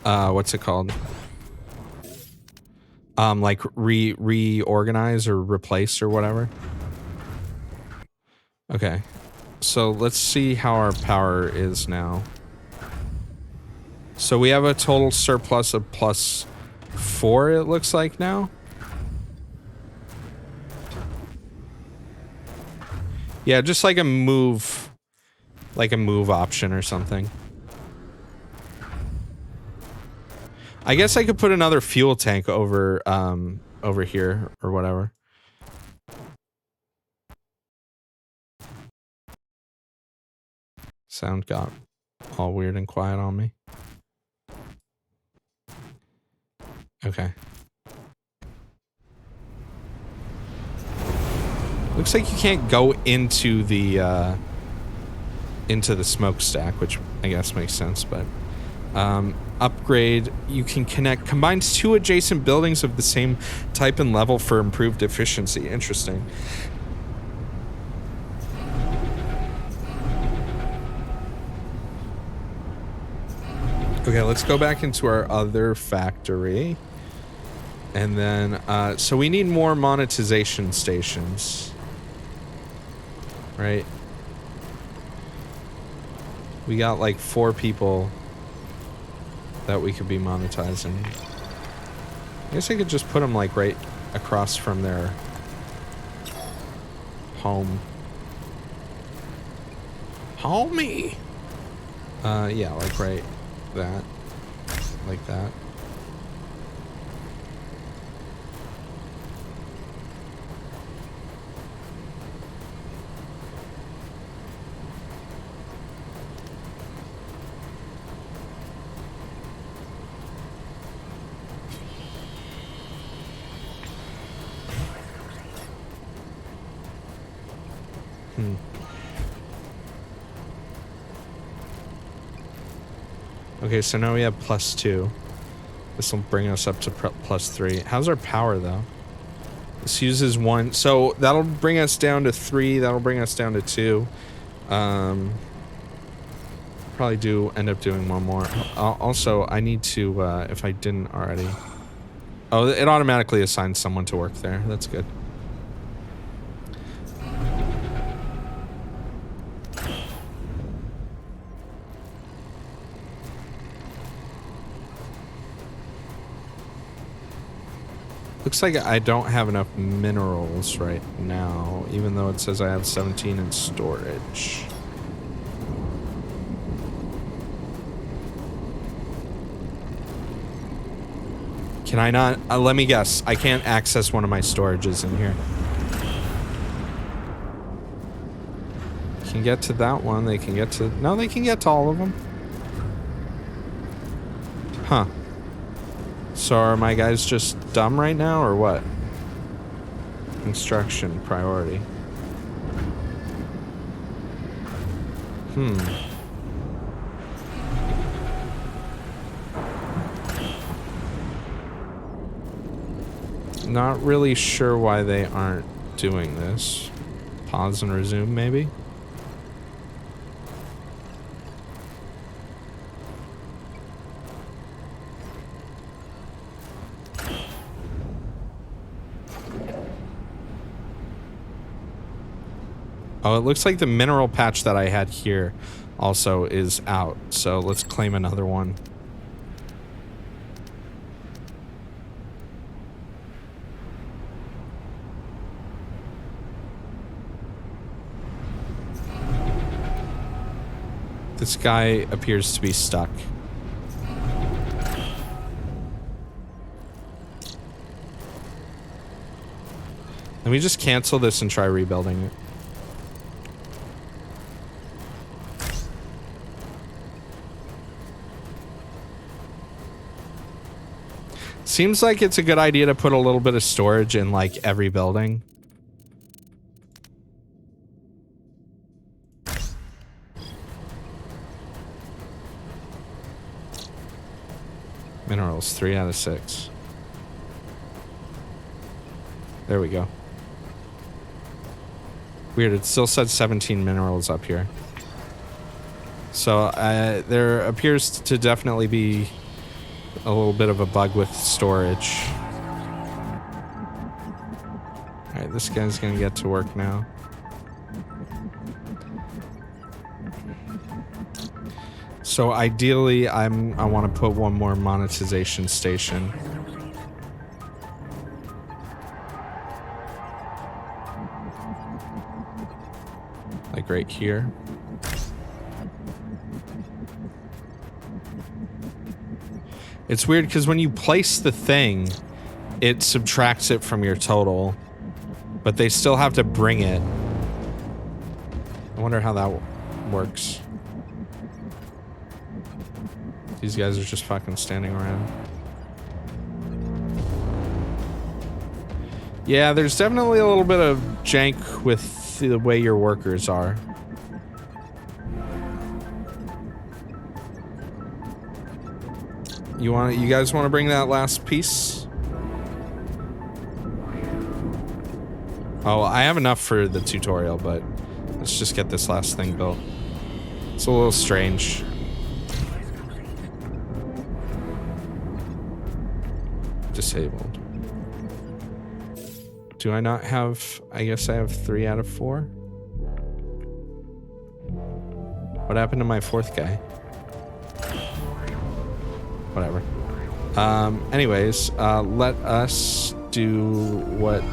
what's it called? Like reorganize or replace or whatever. Okay. So let's see how our power is now. So we have a total surplus of +4, it looks like now. Yeah, just like a move option or something. I guess I could put another fuel tank over here or whatever. Sound got all weird and quiet on me. Okay. Looks like you can't go into the smokestack, which I guess makes sense, but upgrade, you can combines 2 adjacent buildings of the same type and level for improved efficiency. Interesting. Okay, let's go back into our other factory. And then, so we need more monetization stations. Right? We got like 4 people that we could be monetizing. I guess I could just put them like right across from their home. Homie! Yeah, like right that. Like that. Okay, so now we have +2. This will bring us up to +3. How's our power, though? This uses 1. So that'll bring us down to 3. That'll bring us down to 2. Probably end up doing one more. Also, I need to, if I didn't already... Oh, it automatically assigns someone to work there. That's good. Looks like I don't have enough minerals right now, even though it says I have 17 in storage. Can I not? Let me guess. I can't access one of my storages in here. Can get to that one. They can get to... No, they can get to all of them. Huh. So are my guys just dumb right now, or what? Construction priority. Not really sure why they aren't doing this. Pause and resume, maybe? Oh, it looks like the mineral patch that I had here also is out. So let's claim another one. This guy appears to be stuck. Let me just cancel this and try rebuilding it. Seems like it's a good idea to put a little bit of storage in like every building. Minerals, 3 out of 6. There we go. Weird, it still said 17 minerals up here. So there appears to definitely be a little bit of a bug with storage. Alright, this guy's gonna get to work now. So ideally, I want to put one more monetization station. Like right here. It's weird because when you place the thing, it subtracts it from your total, but they still have to bring it. I wonder how that works. These guys are just fucking standing around. Yeah, there's definitely a little bit of jank with the way your workers are. You guys want to bring that last piece? Oh, I have enough for the tutorial, but let's just get this last thing built. It's a little strange. Disabled. Do I not have... I guess I have 3 out of 4? What happened to my fourth guy? Whatever. Anyways, let us do what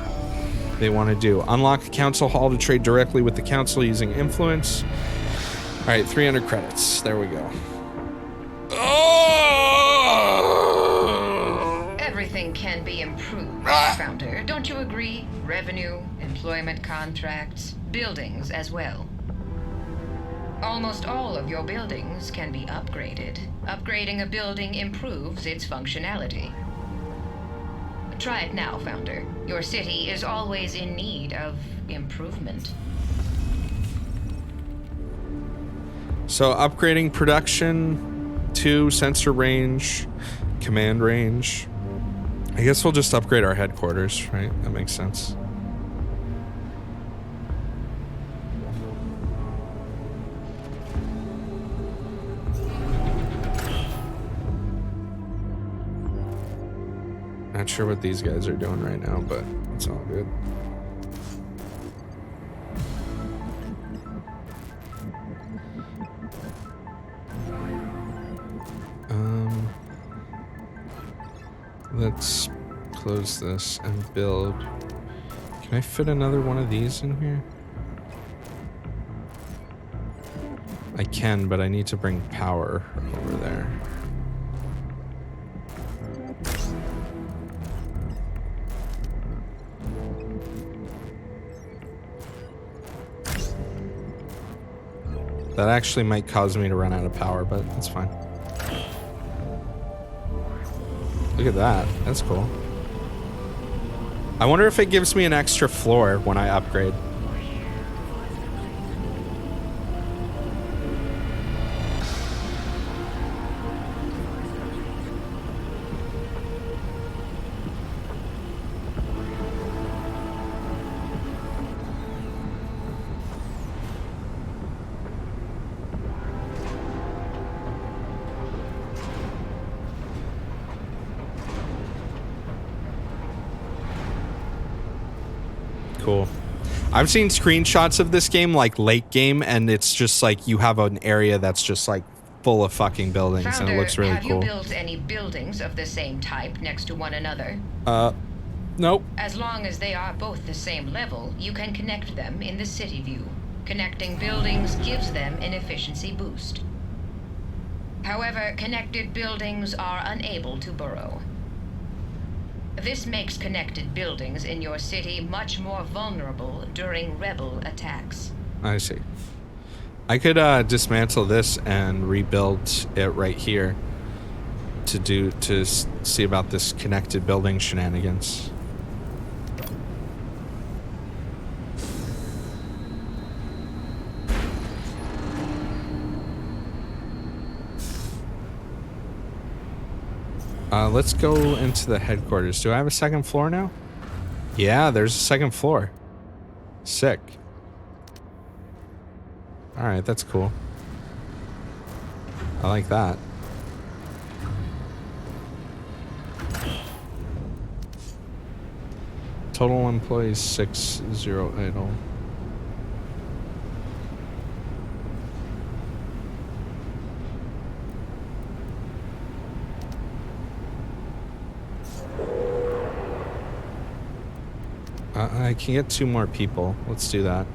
they want to do. Unlock a council hall to trade directly with the council using influence. All right, 300 credits. There we go. Everything can be improved, Founder. Don't you agree? Revenue, employment contracts, buildings as well. Almost all of your buildings can be upgraded. Upgrading a building improves its functionality. Try it now, Founder. Your city is always in need of improvement. So upgrading production, 2 sensor range, command range. I guess we'll just upgrade our headquarters, right? That makes sense. Not sure what these guys are doing right now, but it's all good. Let's close this and build. Can I fit another one of these in here? I can, but I need to bring power over there. That actually might cause me to run out of power, but that's fine. Look at that. That's cool. I wonder if it gives me an extra floor when I upgrade. Cool. I've seen screenshots of this game, like late game, and it's just like you have an area that's just like full of fucking buildings, Founder, and it looks really have cool. you built any buildings of the same type next to one another? Nope. As long as they are both the same level, you can connect them in the city view. Connecting buildings gives them an efficiency boost. However, connected buildings are unable to burrow. This makes connected buildings in your city much more vulnerable during rebel attacks. I see. I could dismantle this and rebuild it right here to see about this connected building shenanigans. Let's go into the headquarters. Do I have a second floor now? Yeah, there's a second floor. Sick. Alright, that's cool. I like that. Total employees 6, 0 idle. I can get 2 more people. Let's do that.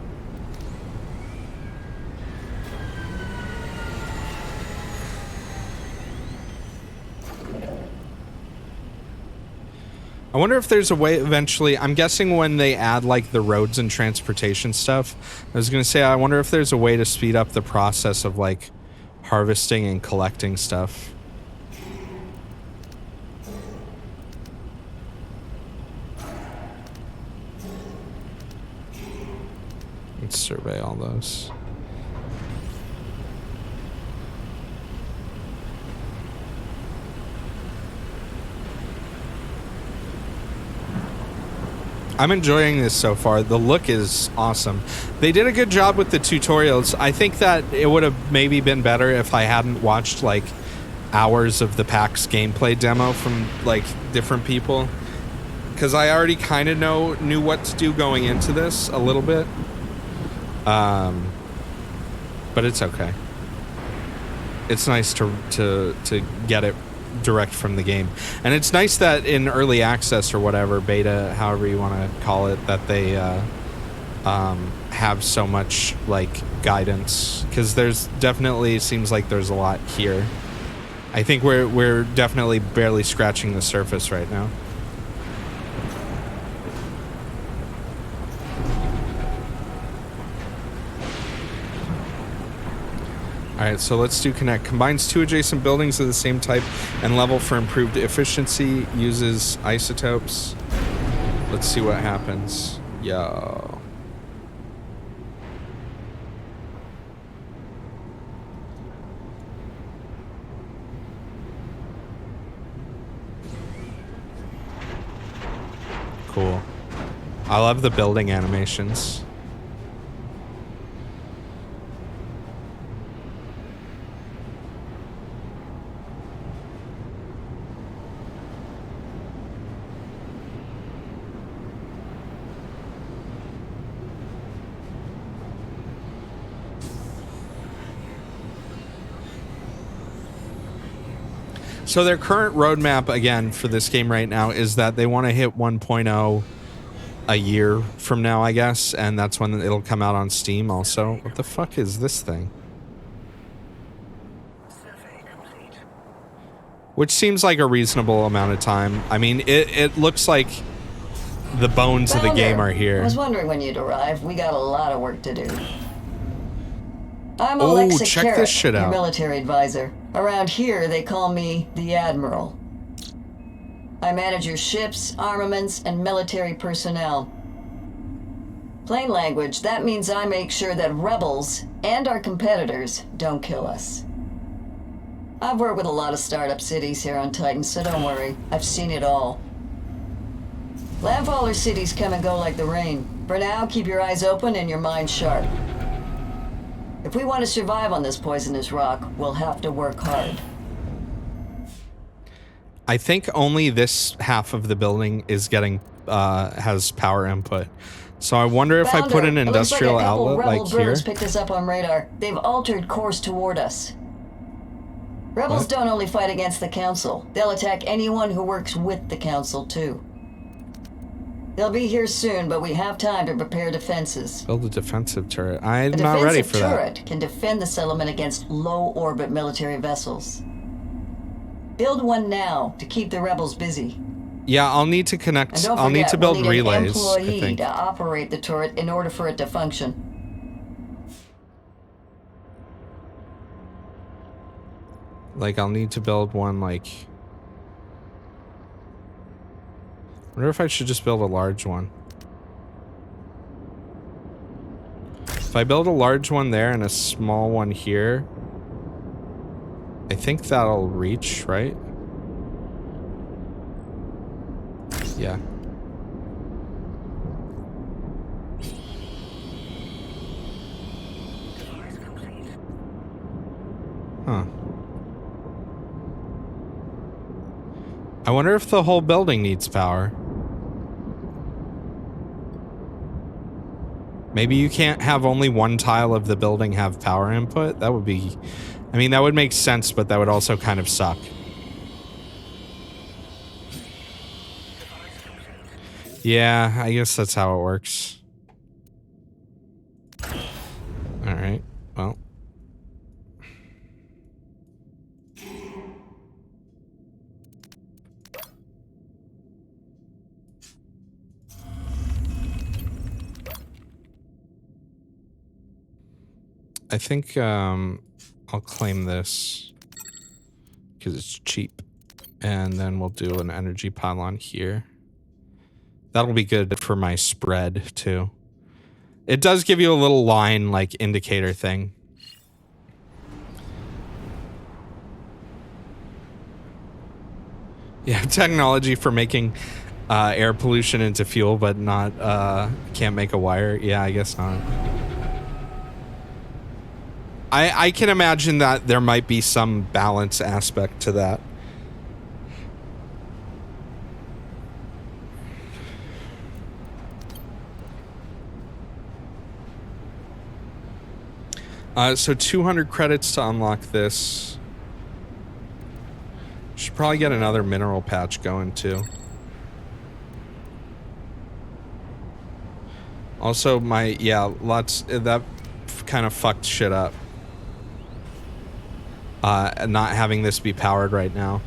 I wonder if there's a way eventually. I'm guessing when they add like the roads and transportation stuff, I was gonna say I wonder if there's a way to speed up the process of like harvesting and collecting stuff. Let's survey all those. I'm enjoying this so far. The look is awesome. They did a good job with the tutorials. I think that it would have maybe been better if I hadn't watched like hours of the PAX gameplay demo from like different people, because I already kind of knew what to do going into this a little bit. But it's okay. it's nice to get it direct from the game. And it's nice that in early access or whatever, beta, however you want to call it, that they have so much like guidance, because there's definitely seems like there's a lot here. I think we're definitely barely scratching the surface right now. Alright, so let's do connect. Combines 2 adjacent buildings of the same type and level for improved efficiency. Uses isotopes. Let's see what happens. Yo. Cool. I love the building animations. So their current roadmap, again, for this game right now is that they want to hit 1.0 a year from now, I guess, and that's when it'll come out on Steam also. What the fuck is this thing? Which seems like a reasonable amount of time. I mean, it looks like the bones of the game are here. I was wondering when you'd arrive. We got a lot of work to do. I'm Oh, Alexa check Carrot, this shit your out. military advisor. Around here, they call me the Admiral. I manage your ships, armaments, and military personnel. Plain language, that means I make sure that rebels and our competitors don't kill us. I've worked with a lot of startup cities here on Titan, so don't worry. I've seen it all. Landfaller cities come and go like the rain. For now, keep your eyes open and your mind sharp. If we want to survive on this poisonous rock, we'll have to work hard. I think only this half of the building is getting has power input. So I wonder if I put an industrial outlet like here. Rebels picked us up on radar. They've altered course toward us. Rebels don't only fight against the Council. They'll attack anyone who works with the Council, too. They'll be here soon, but we have time to prepare defenses. Build a defensive turret. I'm A not ready defensive for that. turret can defend the settlement against low-orbit military vessels. Build one now to keep the rebels busy. Yeah, I'll need to And connect. don't I'll need forget, to build we'll need an relays, I employee think. to operate the turret in order for it to function. Like, I'll need to build one, like... I wonder if I should just build a large one. If I build a large one there and a small one here, I think that'll reach, right? Yeah. Huh. I wonder if the whole building needs power. Maybe you can't have only one tile of the building have power input? That would be... I mean, that would make sense, but that would also kind of suck. Yeah, I guess that's how it works. Alright, well... I think I'll claim this because it's cheap, and then we'll do an energy pylon here. That'll be good for my spread too. It does give you a little line like indicator thing. Yeah, technology for making air pollution into fuel, but not can't make a wire. Yeah, I guess not. I can imagine that there might be some balance aspect to that. So 200 credits to unlock this. Should probably get another mineral patch going too. Also, that kind of fucked shit up. Not having this be powered right now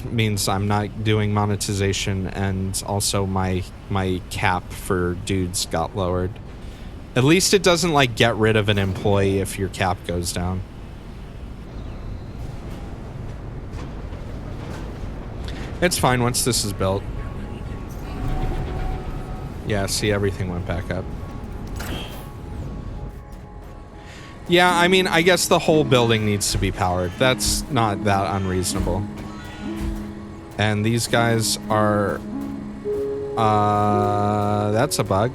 means I'm not doing monetization, and also my cap for dudes got lowered. At least it doesn't like get rid of an employee if your cap goes down. It's fine once this is built. Yeah, see, everything went back up. Yeah, I mean, I guess the whole building needs to be powered. That's not that unreasonable. And these guys are... that's a bug.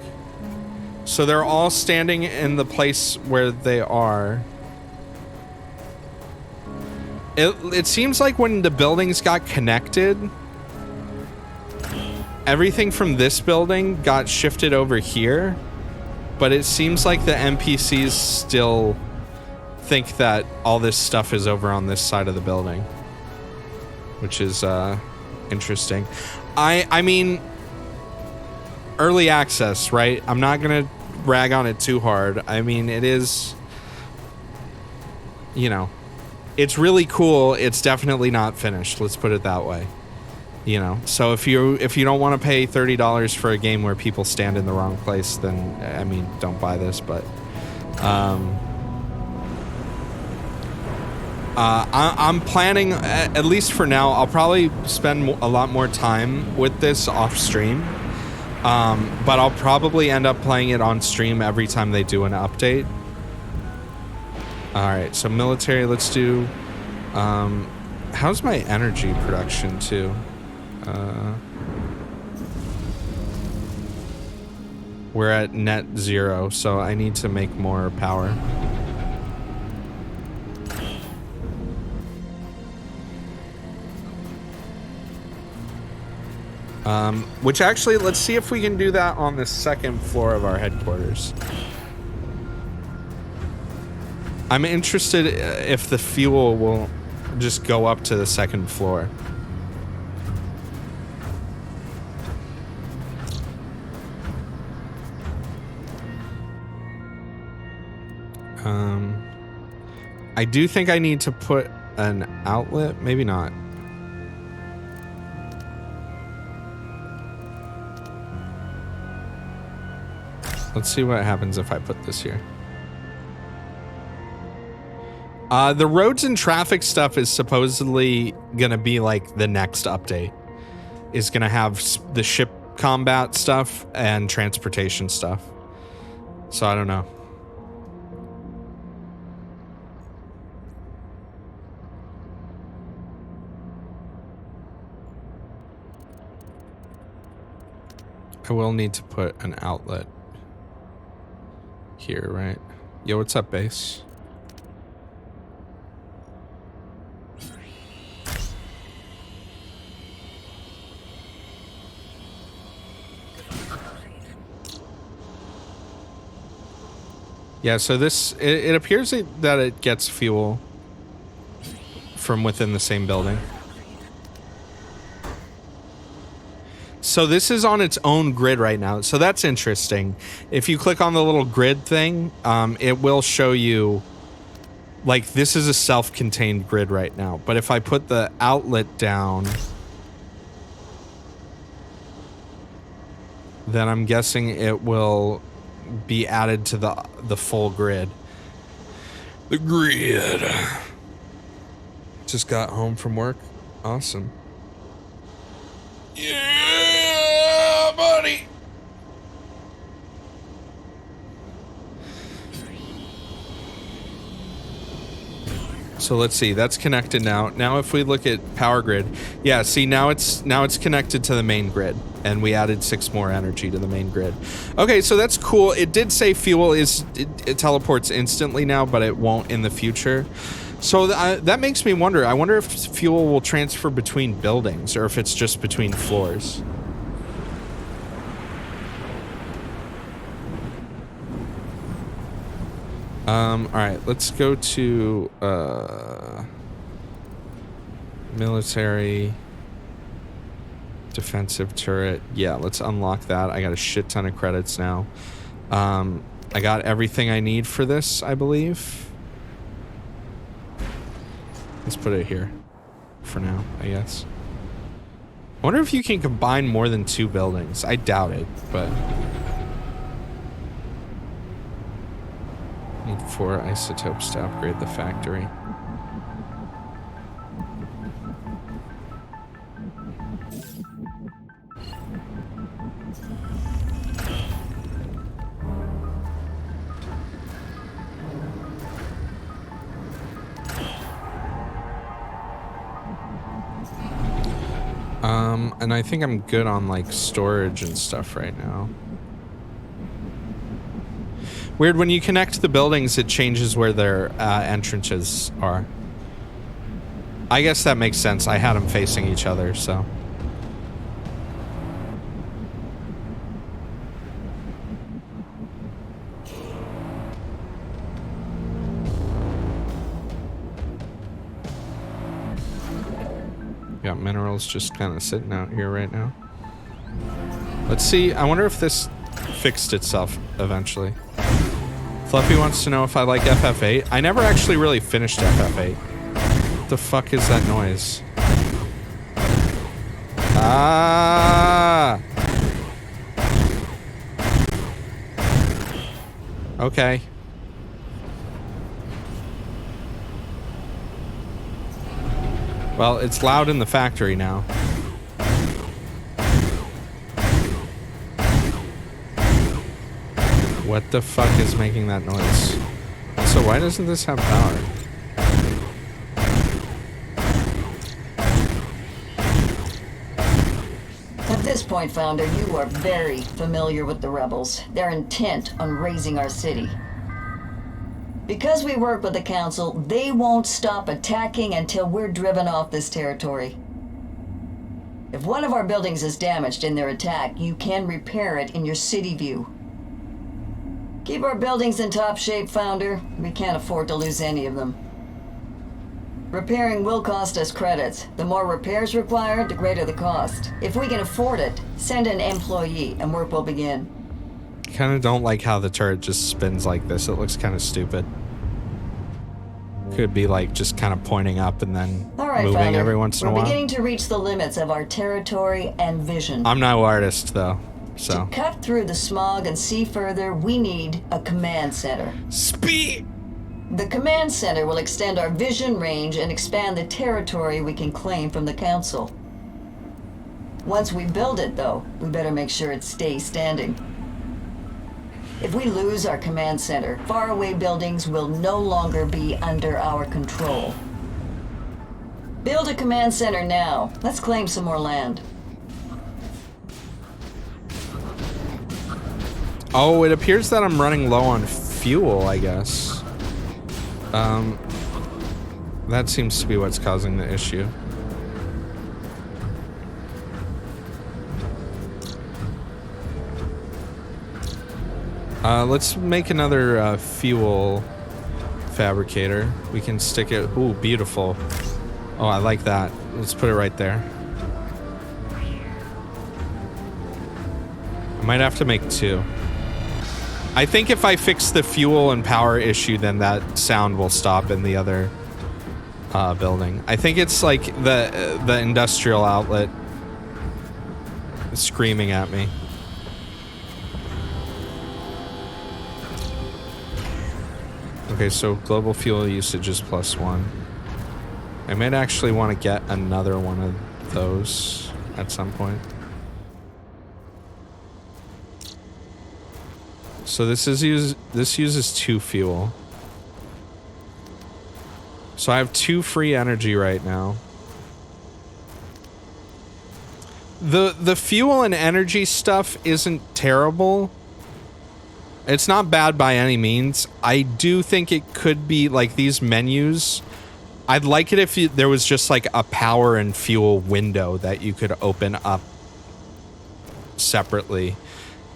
So they're all standing in the place where they are. It seems like when the buildings got connected, everything from this building got shifted over here, but it seems like the NPCs still think that all this stuff is over on this side of the building, which is interesting. I mean, early access, right? I'm not gonna rag on it too hard. I mean, it is, you know, it's really cool. It's definitely not finished. Let's put it that way. You know, so if you don't want to pay $30 for a game where people stand in the wrong place, then I mean, don't buy this. But I'm planning, at least for now, I'll probably spend a lot more time with this off stream. But I'll probably end up playing it on stream every time they do an update. All right, so military, let's do. How's my energy production too? We're at net 0, so I need to make more power. Which actually, let's see if we can do that on the second floor of our headquarters. I'm interested if the fuel will just go up to the second floor. I do think I need to put an outlet, maybe not. Let's see what happens if I put this here. The roads and traffic stuff is supposedly gonna be like the next update. Is gonna have the ship combat stuff and transportation stuff. So I don't know. I will need to put an outlet here, right? Yo, what's up, base? Yeah, so this, it appears that it gets fuel from within the same building. So this is on its own grid right now. So that's interesting. If you click on the little grid thing, it will show you, like, this is a self-contained grid right now. But if I put the outlet down, then I'm guessing it will be added to the full grid. The grid. Just got home from work. Awesome. Yeah, buddy. So let's see, that's connected now. Now if we look at power grid, yeah, see now it's connected to the main grid, and we added 6 more energy to the main grid. Okay, so that's cool. It did say fuel it teleports instantly now, but it won't in the future. So that makes me wonder. I wonder if fuel will transfer between buildings or if it's just between floors. All right, let's go to military defensive turret. Yeah, let's unlock that. I got a shit ton of credits now. I got everything I need for this, I believe. Let's put it here for now, I guess. I wonder if you can combine more than 2 buildings. I doubt it, but... Need 4 isotopes to upgrade the factory. And I think I'm good on like storage and stuff right now. Weird, when you connect the buildings, it changes where their entrances are. I guess that makes sense. I had them facing each other, so. Got minerals just kind of sitting out here right now. Let's see. I wonder if this fixed itself eventually. Fluffy wants to know if I like FF8. I never actually really finished FF8. What the fuck is that noise? Ah! Okay. Well, it's loud in the factory now. What the fuck is making that noise? So why doesn't this have power? At this point, Founder, you are very familiar with the rebels. They're intent on razing our city. Because we work with the Council, they won't stop attacking until we're driven off this territory. If one of our buildings is damaged in their attack, you can repair it in your city view. Keep our buildings in top shape, Founder. We can't afford to lose any of them. Repairing will cost us credits. The more repairs required, the greater the cost. If we can afford it, send an employee and work will begin. Kind of don't like how the turret just spins like this. It looks kind of stupid. Could be like just kind of pointing up and then moving Founder. every once in a while. We're beginning to reach the limits of our territory and vision. I'm no artist though, so. To cut through the smog and see further, we need a command center. Speed! The command center will extend our vision range and expand the territory we can claim from the Council. Once we build it, though, we better make sure it stays standing. If we lose our command center, faraway buildings will no longer be under our control. Build a command center now. Let's claim some more land. Oh, it appears that I'm running low on fuel, I guess. That seems to be what's causing the issue. Let's make another fuel fabricator. We can stick it. Ooh, beautiful. Oh, I like that. Let's put it right there. I might have to make 2. I think if I fix the fuel and power issue, then that sound will stop in the other building. I think it's like the industrial outlet screaming at me. Okay, so global fuel usage is +1. I might actually want to get another one of those at some point. So this uses 2 fuel. So I have 2 free energy right now. The fuel and energy stuff isn't terrible. It's not bad by any means. I do think it could be like these menus. I'd like it if there was just like a power and fuel window that you could open up separately.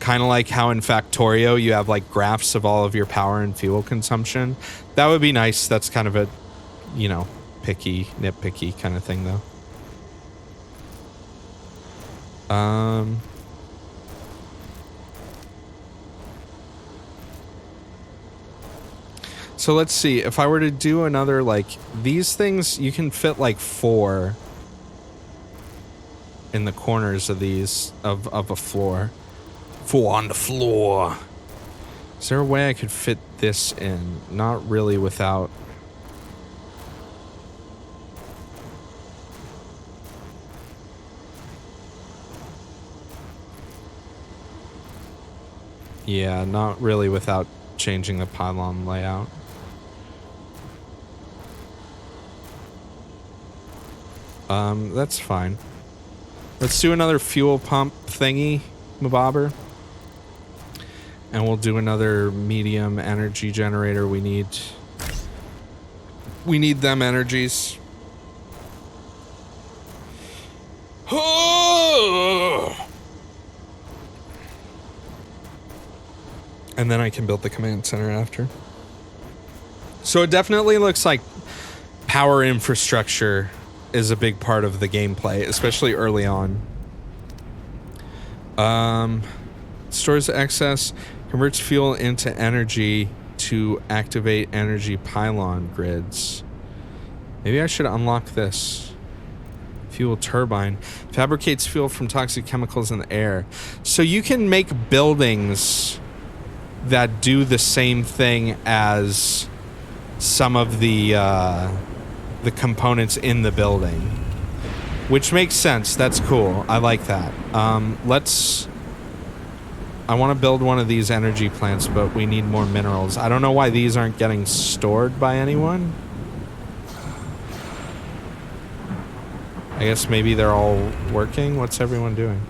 kind of like how in Factorio you have like graphs of all of your power and fuel consumption. That would be nice. That's kind of a, you know, nitpicky kind of thing though. So let's see, if I were to do another, like, these things, you can fit like 4 in the corners of these, of a floor. 4 on the floor. Is there a way I could fit this in? Not really without... Yeah, not really without changing the pylon layout. That's fine. Let's do another fuel pump thingy, mabobber. And we'll do another medium energy generator. We need them energies. And then I can build the command center after. So it definitely looks like power infrastructure is a big part of the gameplay, especially early on. Stores excess, converts fuel into energy to activate energy pylon grids. Maybe I should unlock this. Fuel turbine. Fabricates fuel from toxic chemicals in the air. So you can make buildings that do the same thing as some of the components in the building, which makes sense. That's cool. I like that. I want to build one of these energy plants, but we need more minerals. I don't know why these aren't getting stored by anyone. I guess maybe they're all working. What's everyone doing?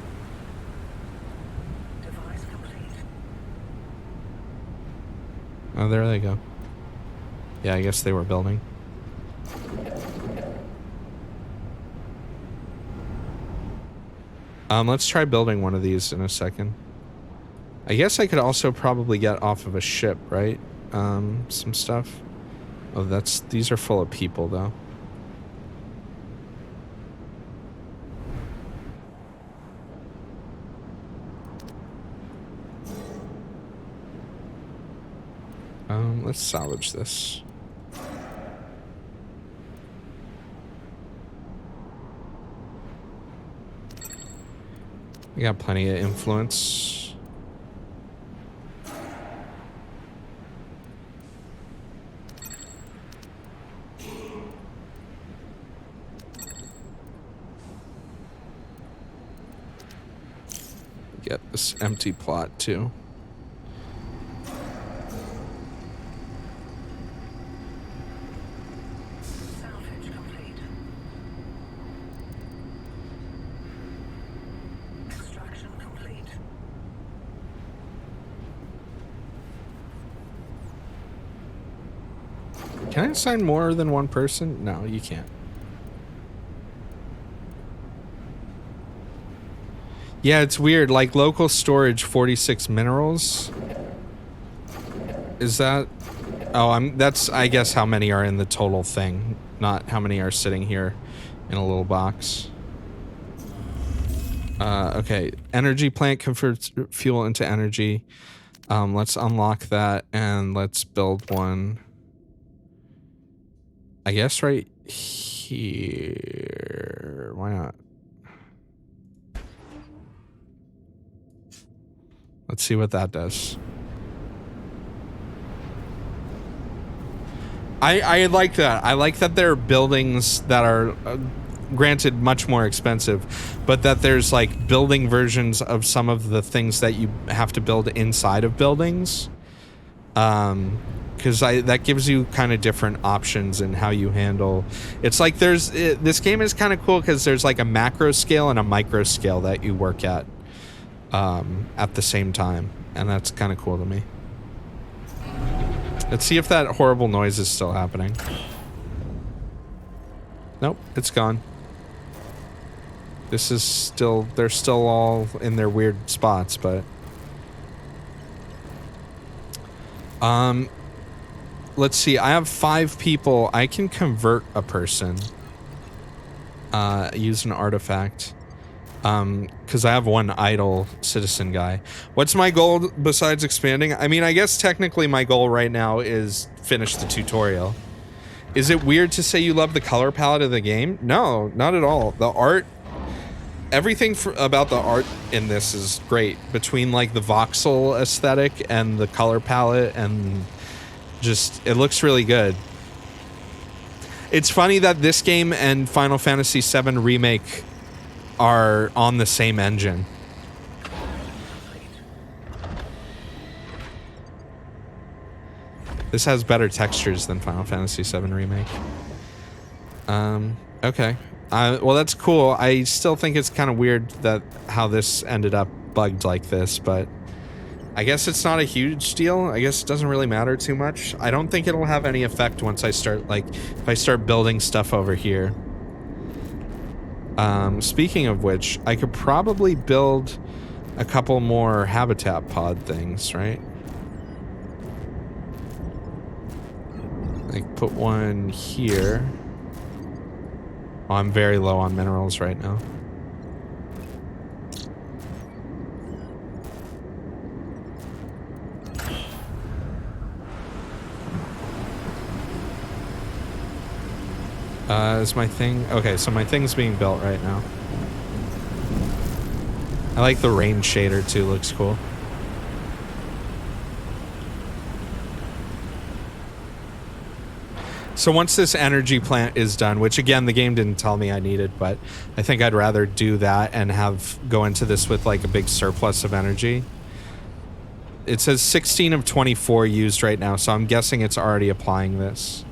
Oh, there they go. Yeah, I guess they were building. Let's try building one of these in a second. I guess I could also probably get off of a ship, right? Some stuff. Oh, these are full of people, though. Let's salvage this. We got plenty of influence. Get this empty plot too. Can I assign more than one person? No, you can't. Yeah, it's weird. Like local storage, 46 minerals. Is that? Oh, that's I guess how many are in the total thing, not how many are sitting here in a little box. Okay, energy plant converts fuel into energy. Let's unlock that and let's build one. I guess right here. Why not? Let's see what that does. I like that. I like that there are buildings that are granted much more expensive, but that there's like building versions of some of the things that you have to build inside of buildings. Because that gives you kind of different options in how you handle. It's like this game is kind of cool because there's like a macro scale and a micro scale that you work at the same time, and that's kind of cool to me. Let's see if that horrible noise is still happening. Nope, it's gone. This is still, they're still all in their weird spots, but Let's see. I have 5 people. I can convert a person. Use an artifact. Because I have 1 idle citizen guy. What's my goal besides expanding? I mean, I guess technically my goal right now is finish the tutorial. Is it weird to say you love the color palette of the game? No, not at all. The art, everything about the art in this is great. Between like the voxel aesthetic and the color palette, and just, it looks really good. It's funny that this game and Final Fantasy VII Remake are on the same engine. This has better textures than Final Fantasy VII Remake. Okay. Well, that's cool. I still think it's kind of weird that how this ended up bugged like this, but I guess it's not a huge deal. I guess it doesn't really matter too much. I don't think it'll have any effect once I start, like, if I start building stuff over here. Speaking of which, I could probably build a couple more habitat pod things, right? Like, put one here. Oh, I'm very low on minerals right now. Is my thing... Okay, so my thing's being built right now. I like the rain shader too, looks cool. So once this energy plant is done, which again, the game didn't tell me I needed, but I think I'd rather do that and go into this with like a big surplus of energy. It says 16 of 24 used right now, so I'm guessing it's already applying this.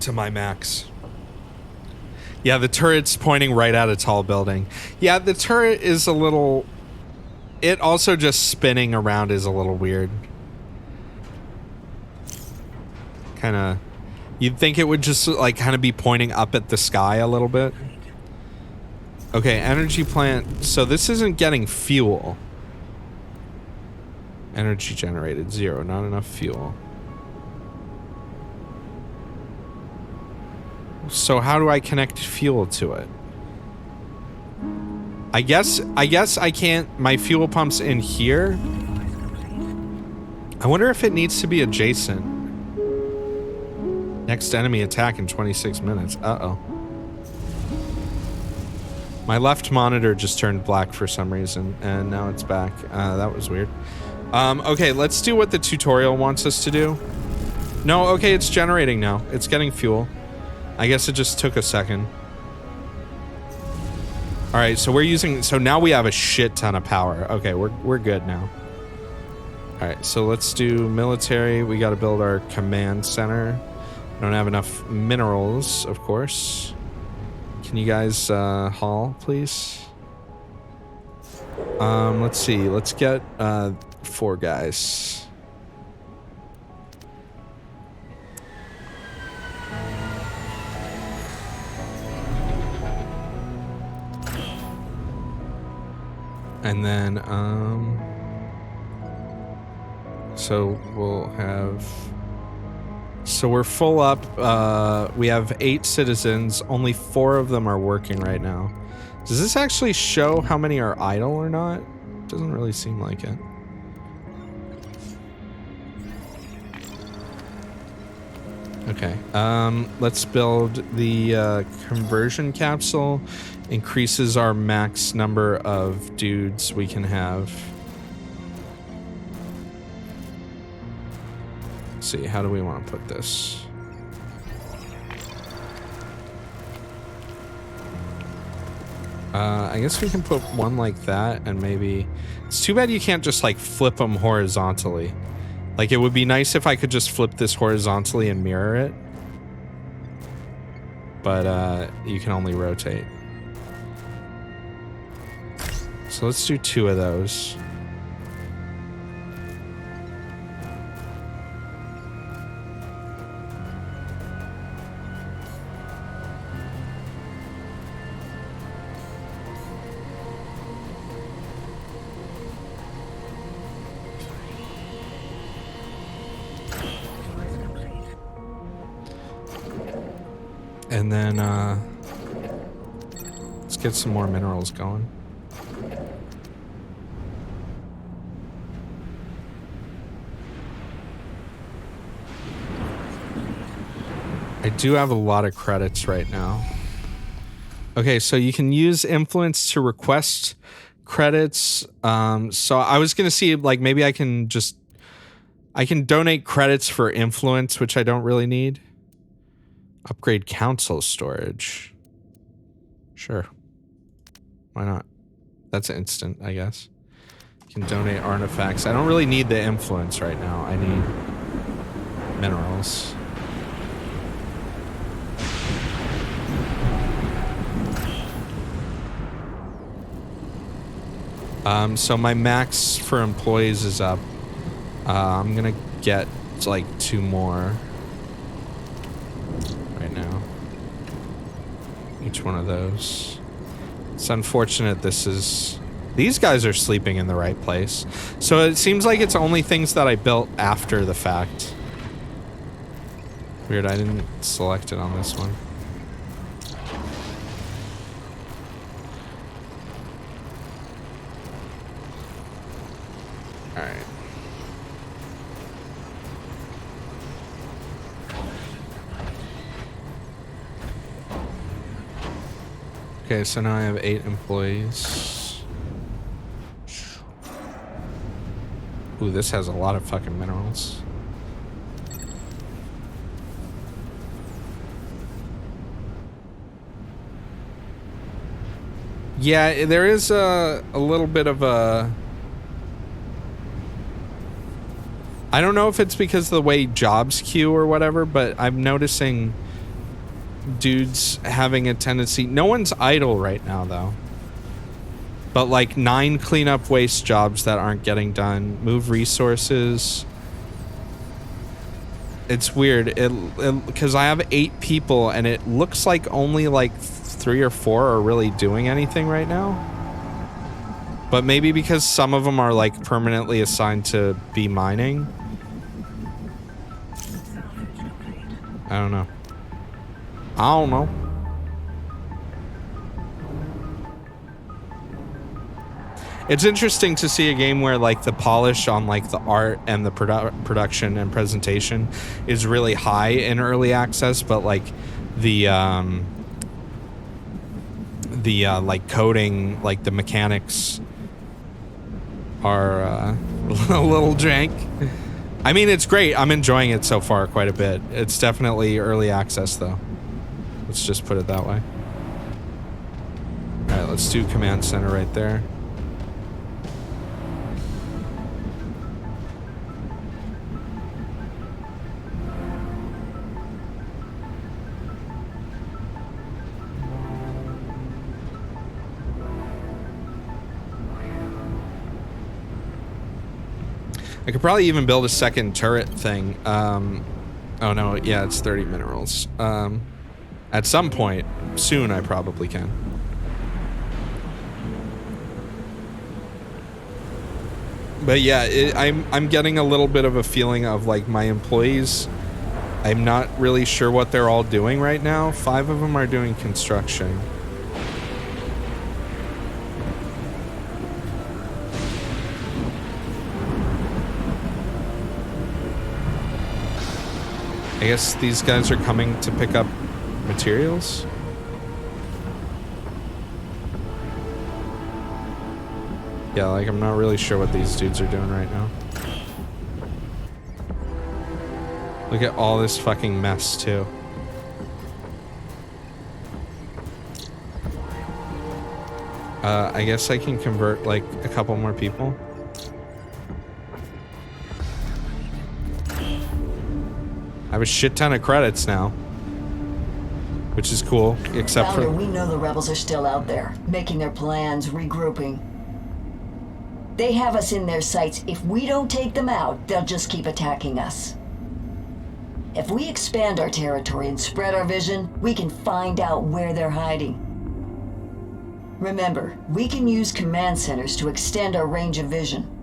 To my max. Yeah, the turret's pointing right at a tall building. Yeah, the turret is a little... It also just spinning around is a little weird. Kind of... You'd think it would just like kind of be pointing up at the sky a little bit. Okay, energy plant. So this isn't getting fuel. Energy generated, 0. Not enough fuel. So how do I connect fuel to it? I guess I can't. My fuel pump's in here. I wonder if it needs to be adjacent. Next enemy attack in 26 minutes. Uh-oh. My left monitor just turned black for some reason, and now it's back. That was weird. Okay, let's do what the tutorial wants us to do. No, okay, it's generating now. It's getting fuel. I guess it just took a second. All right, so we're using... So now we have a shit ton of power. Okay, we're good now. All right, so let's do military. We got to build our command center. Don't have enough minerals, of course. Can you guys haul, please? Let's see. Let's get 4 guys. And then, so we'll have, so we're full up. We have 8 citizens. Only 4 of them are working right now. Does this actually show how many are idle or not? Doesn't really seem like it. Okay, let's build the conversion capsule. Increases our max number of dudes we can have. Let's see, how do we want to put this? I guess we can put one like that, and maybe... It's too bad you can't just like flip them horizontally. Like, it would be nice if I could just flip this horizontally and mirror it. But you can only rotate. So let's do 2 of those. And then, let's get some more minerals going. I do have a lot of credits right now. Okay, so you can use influence to request credits. So I was gonna see, like, maybe I can donate credits for influence, which I don't really need. Upgrade council storage. Sure. Why not? That's instant, I guess. You can donate artifacts. I don't really need the influence right now. I need minerals. So my max for employees is up. I'm gonna get like 2 more right now. Each one of those. It's unfortunate these guys are sleeping in the right place. So it seems like it's only things that I built after the fact. Weird, I didn't select it on this one. Alright. Okay, so now I have 8 employees. Ooh, this has a lot of fucking minerals. Yeah, there is a little bit of a... I don't know if it's because of the way jobs queue or whatever, but I'm noticing dudes having a tendency... No one's idle right now, though. But like 9 cleanup waste jobs that aren't getting done. Move resources. It's weird. Because I have 8 people and it looks like only like 3 or 4 are really doing anything right now. But maybe because some of them are like permanently assigned to be mining. I don't know. I don't know. It's interesting to see a game where like the polish on like the art and the production and presentation is really high in early access, but like the like coding, like the mechanics are a little jank. I mean, it's great. I'm enjoying it so far quite a bit. It's definitely early access though. Let's just put it that way. All right, let's do command center right there. I could probably even build a second turret thing. Oh no, yeah, it's 30 minerals. At some point, soon I probably can. But yeah, I'm getting a little bit of a feeling of like my employees. I'm not really sure what they're all doing right now. 5 of them are doing construction. I guess these guys are coming to pick up materials. Yeah, like I'm not really sure what these dudes are doing right now. Look at all this fucking mess too. I guess I can convert like a couple more people. I have a shit ton of credits now, which is cool, except Founder, for... we know the rebels are still out there, making their plans, regrouping. They have us in their sights. If we don't take them out, they'll just keep attacking us. If we expand our territory and spread our vision, we can find out where they're hiding. Remember, we can use command centers to extend our range of vision.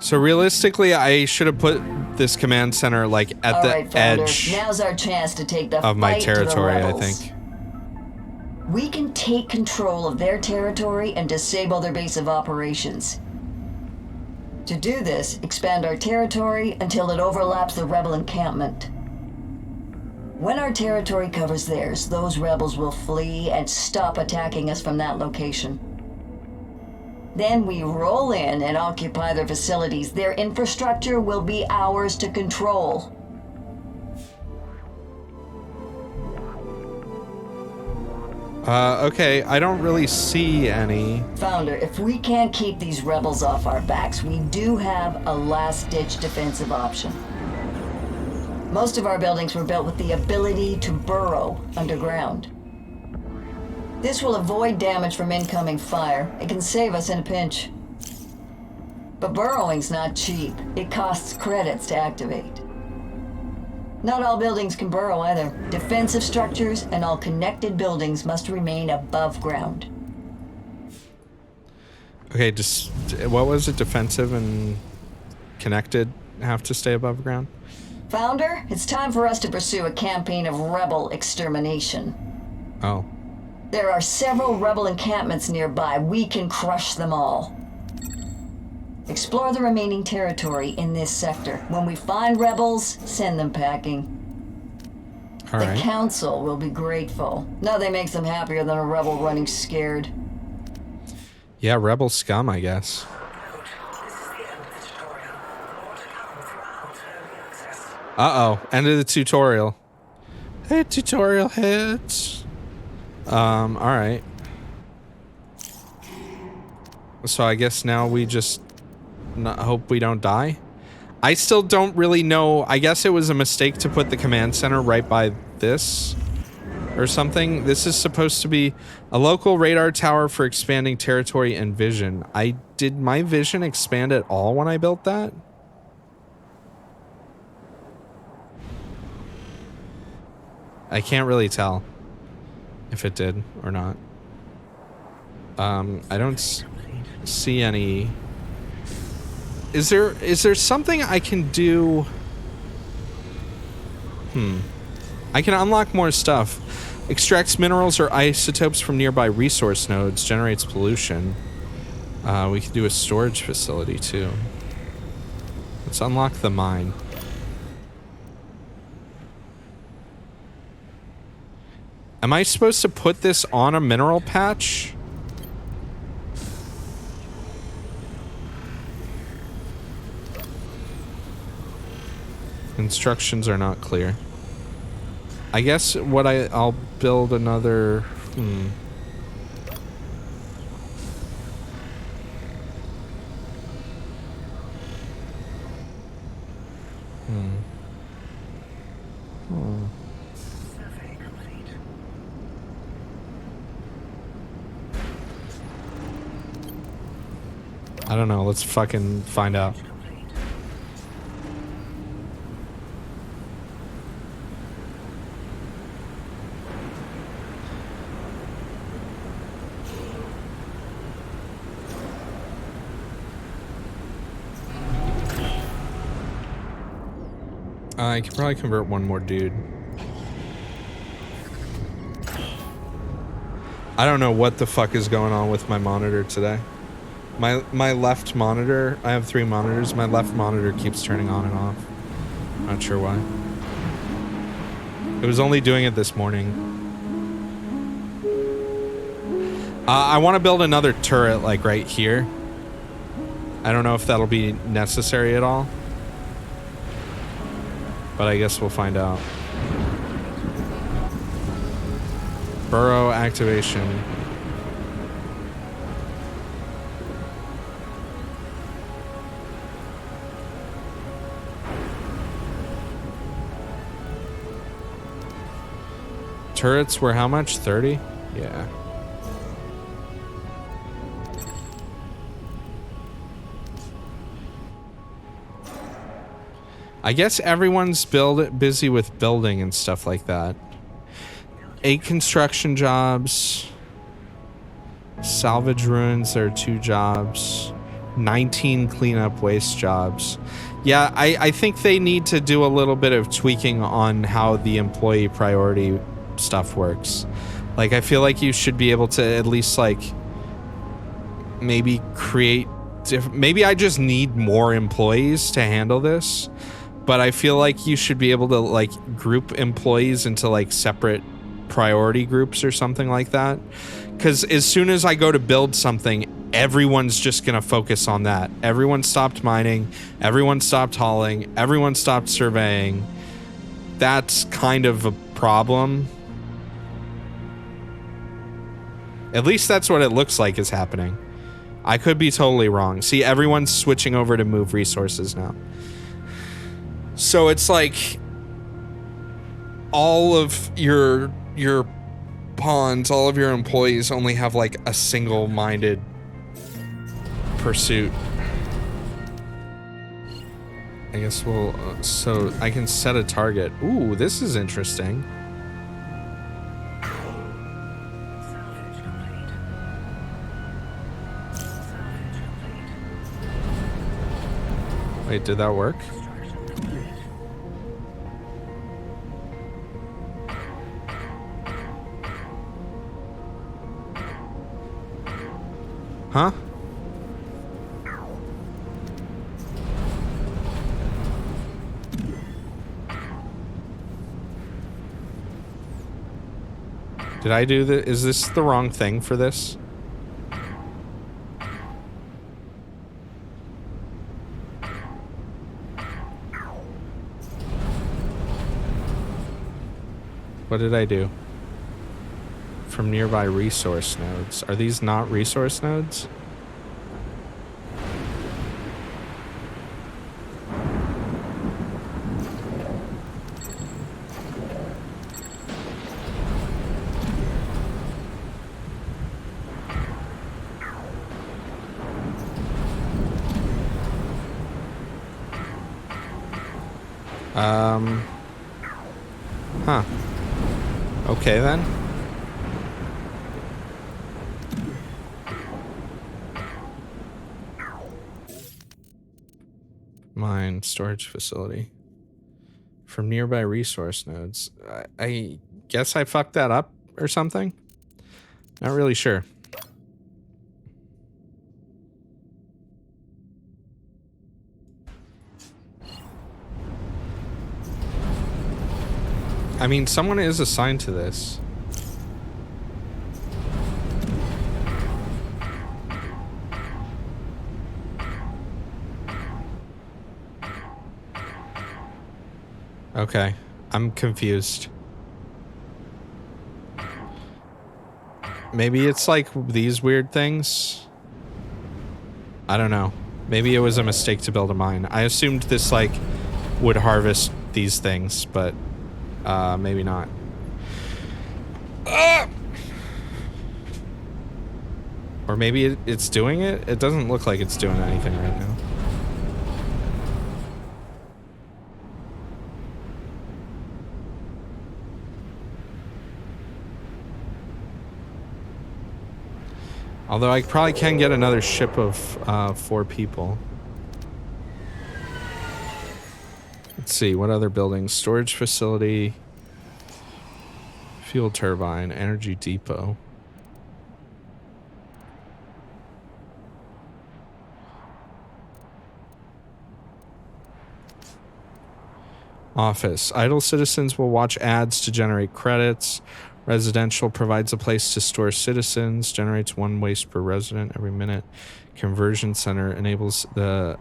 So realistically, I should have put this command center like at All the right, Founder. edge Now's our chance to take the of my fight to the territory, I rebels. think. We can take control of their territory and disable their base of operations. To do this, expand our territory until it overlaps the rebel encampment. When our territory covers theirs, those rebels will flee and stop attacking us from that location. Then we roll in and occupy their facilities. Their infrastructure will be ours to control. Okay, I don't really see any. Founder, if we can't keep these rebels off our backs, we do have a last-ditch defensive option. Most of our buildings were built with the ability to burrow underground. This will avoid damage from incoming fire. It can save us in a pinch. But burrowing's not cheap. It costs credits to activate. Not all buildings can burrow either. Defensive structures and all connected buildings must remain above ground. Okay, just what was it? Defensive and connected have to stay above ground? Founder, it's time for us to pursue a campaign of rebel extermination. Oh. There are several rebel encampments nearby. We can crush them all. Explore the remaining territory in this sector. When we find rebels, send them packing. All The right. council will be grateful. Nothing makes them happier than a rebel running scared. Yeah, rebel scum, I guess. Uh-oh, end of the tutorial. Hey, tutorial hits. All right. So I guess now we just hope we don't die. I still don't really know. I guess it was a mistake to put the command center right by this or something. This is supposed to be a local radar tower for expanding territory and vision. Did my vision expand at all when I built that? I can't really tell if it did or not. I don't see any. Is there something I can do? I can unlock more stuff. Extracts minerals or isotopes from nearby resource nodes. Generates pollution. We can do a storage facility too. Let's unlock the mine. Am I supposed to put this on a mineral patch? Instructions are not clear. I guess what I'll build another. I don't know. Let's fucking find out. I could probably convert one more dude. I don't know what the fuck is going on with my monitor today. My left monitor, I have 3 monitors. My left monitor keeps turning on and off. Not sure why. It was only doing it this morning. I want to build another turret like right here. I don't know if that'll be necessary at all. But I guess we'll find out. Burrow activation. Turrets were how much? 30? Yeah. I guess everyone's busy with building and stuff like that. 8 construction jobs. Salvage ruins, there are 2 jobs. 19 cleanup waste jobs. Yeah, I think they need to do a little bit of tweaking on how the employee priority stuff works. Like, I feel like you should be able to at least, like, maybe create maybe I just need more employees to handle this, but I feel like you should be able to, like, group employees into, like, separate priority groups or something like that. Because as soon as I go to build something, everyone's just gonna focus on that. Everyone stopped mining, everyone stopped hauling, everyone stopped surveying. That's kind of a problem. At least that's what it looks like is happening. I could be totally wrong. See, everyone's switching over to move resources now. So it's like all of your pawns, all of your employees only have like a single-minded pursuit. I guess we'll so I can set a target. Ooh, this is interesting. Wait, did that work? Huh? Did I do the? Is this the wrong thing for this? What did I do? From nearby resource nodes. Are these not resource nodes? Huh. Okay then. Mine storage facility. From nearby resource nodes. I guess I fucked that up or something? Not really sure. I mean, someone is assigned to this. Okay, I'm confused. Maybe it's like these weird things. I don't know. Maybe it was a mistake to build a mine. I assumed this like would harvest these things, but maybe not. Or maybe it's doing it? It doesn't look like it's doing anything right now. Although I probably can get another ship of 4 people. Let's see, what other buildings? Storage facility, fuel turbine, energy depot. Office. Idle citizens will watch ads to generate credits. Residential provides a place to store citizens, generates 1 waste per resident every minute. Conversion center enables the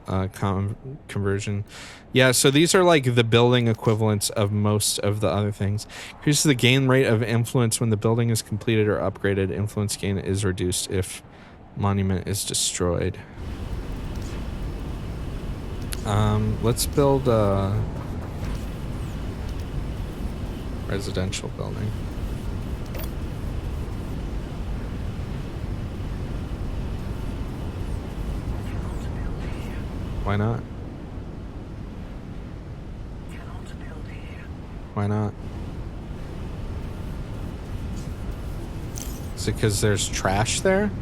conversion. Yeah, so these are like the building equivalents of most of the other things. Here's the gain rate of influence when the building is completed or upgraded. Influence gain is reduced if monument is destroyed. Let's build a residential building. Why not? Why not? Is it because there's trash there?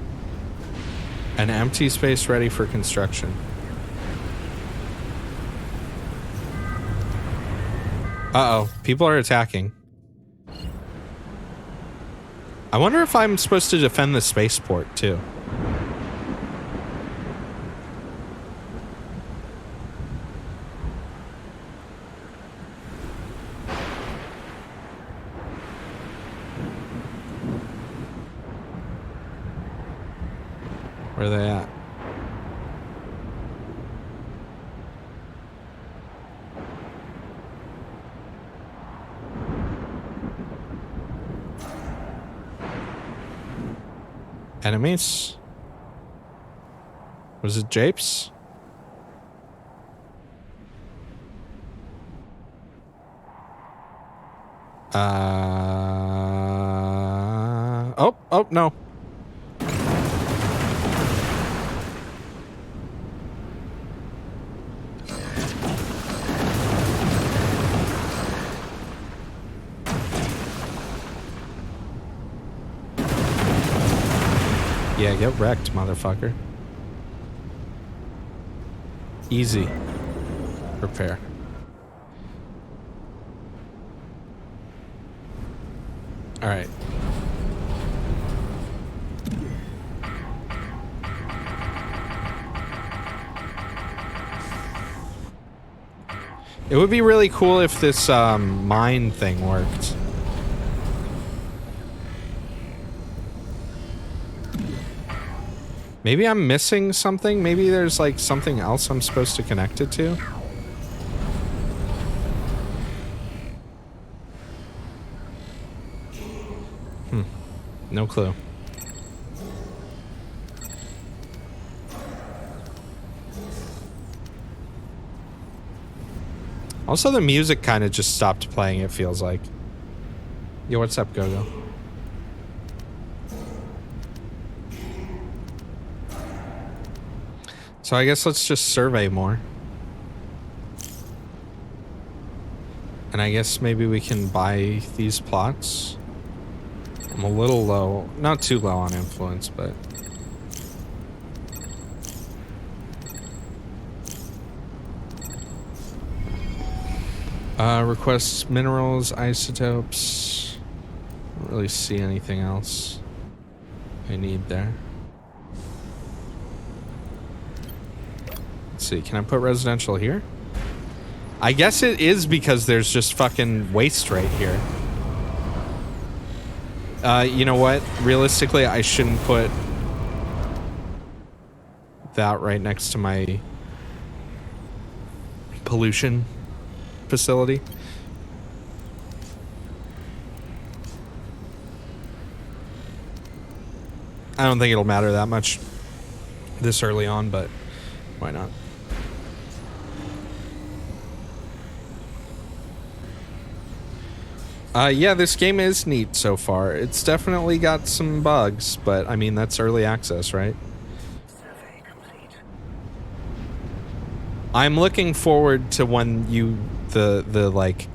An empty space ready for construction. Uh-oh, people are attacking. I wonder if I'm supposed to defend the spaceport, too. Where are they at? Enemies? Was it Japes? Oh, no. Yeah, get wrecked, motherfucker. Easy. Repair. Alright. It would be really cool if this mine thing worked. Maybe I'm missing something. Maybe there's like something else I'm supposed to connect it to. No clue. Also, the music kind of just stopped playing, it feels like. Yo, what's up, Gogo? So I guess let's just survey more. And I guess maybe we can buy these plots. I'm a little low. Not too low on influence, but... request minerals, isotopes. Don't really see anything else I need there. Let's see, can I put residential here? I guess it is because there's just fucking waste right here. You know what? Realistically, I shouldn't put that right next to my pollution facility. I don't think it'll matter that much this early on, but why not? Yeah, this game is neat so far. It's definitely got some bugs, but I mean, that's early access, right? I'm looking forward to when the like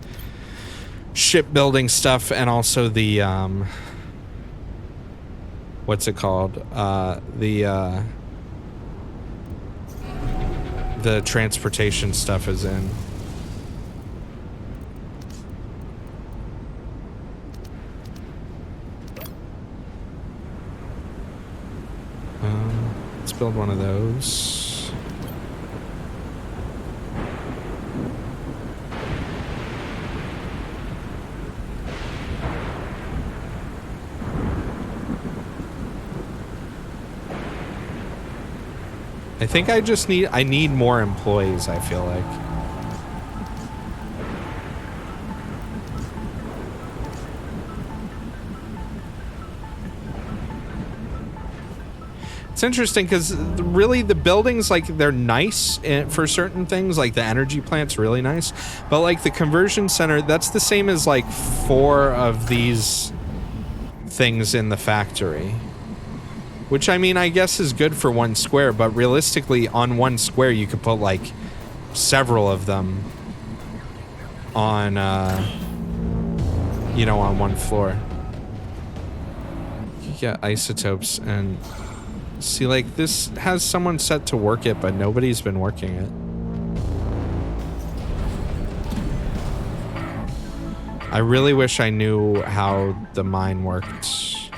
shipbuilding stuff and also the what's it called? The transportation stuff is in. Let's build one of those. I think I need more employees, I feel like. It's interesting because really the buildings, like, they're nice for certain things, like the energy plant's really nice, but like the conversion center, that's the same as like 4 of these things in the factory. Which, I mean, I guess is good for 1 square, but realistically on 1 square you could put like several of them on, you know, on 1 floor. You get isotopes and... See, like, this has someone set to work it, but nobody's been working it. I really wish I knew how the mine worked.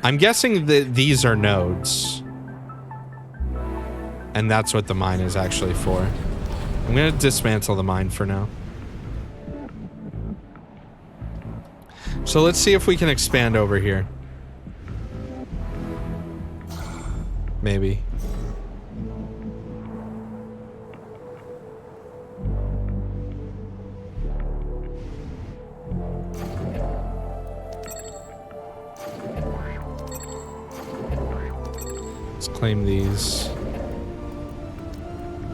I'm guessing that these are nodes. And that's what the mine is actually for. I'm gonna dismantle the mine for now. So let's see if we can expand over here. Maybe. Let's claim these.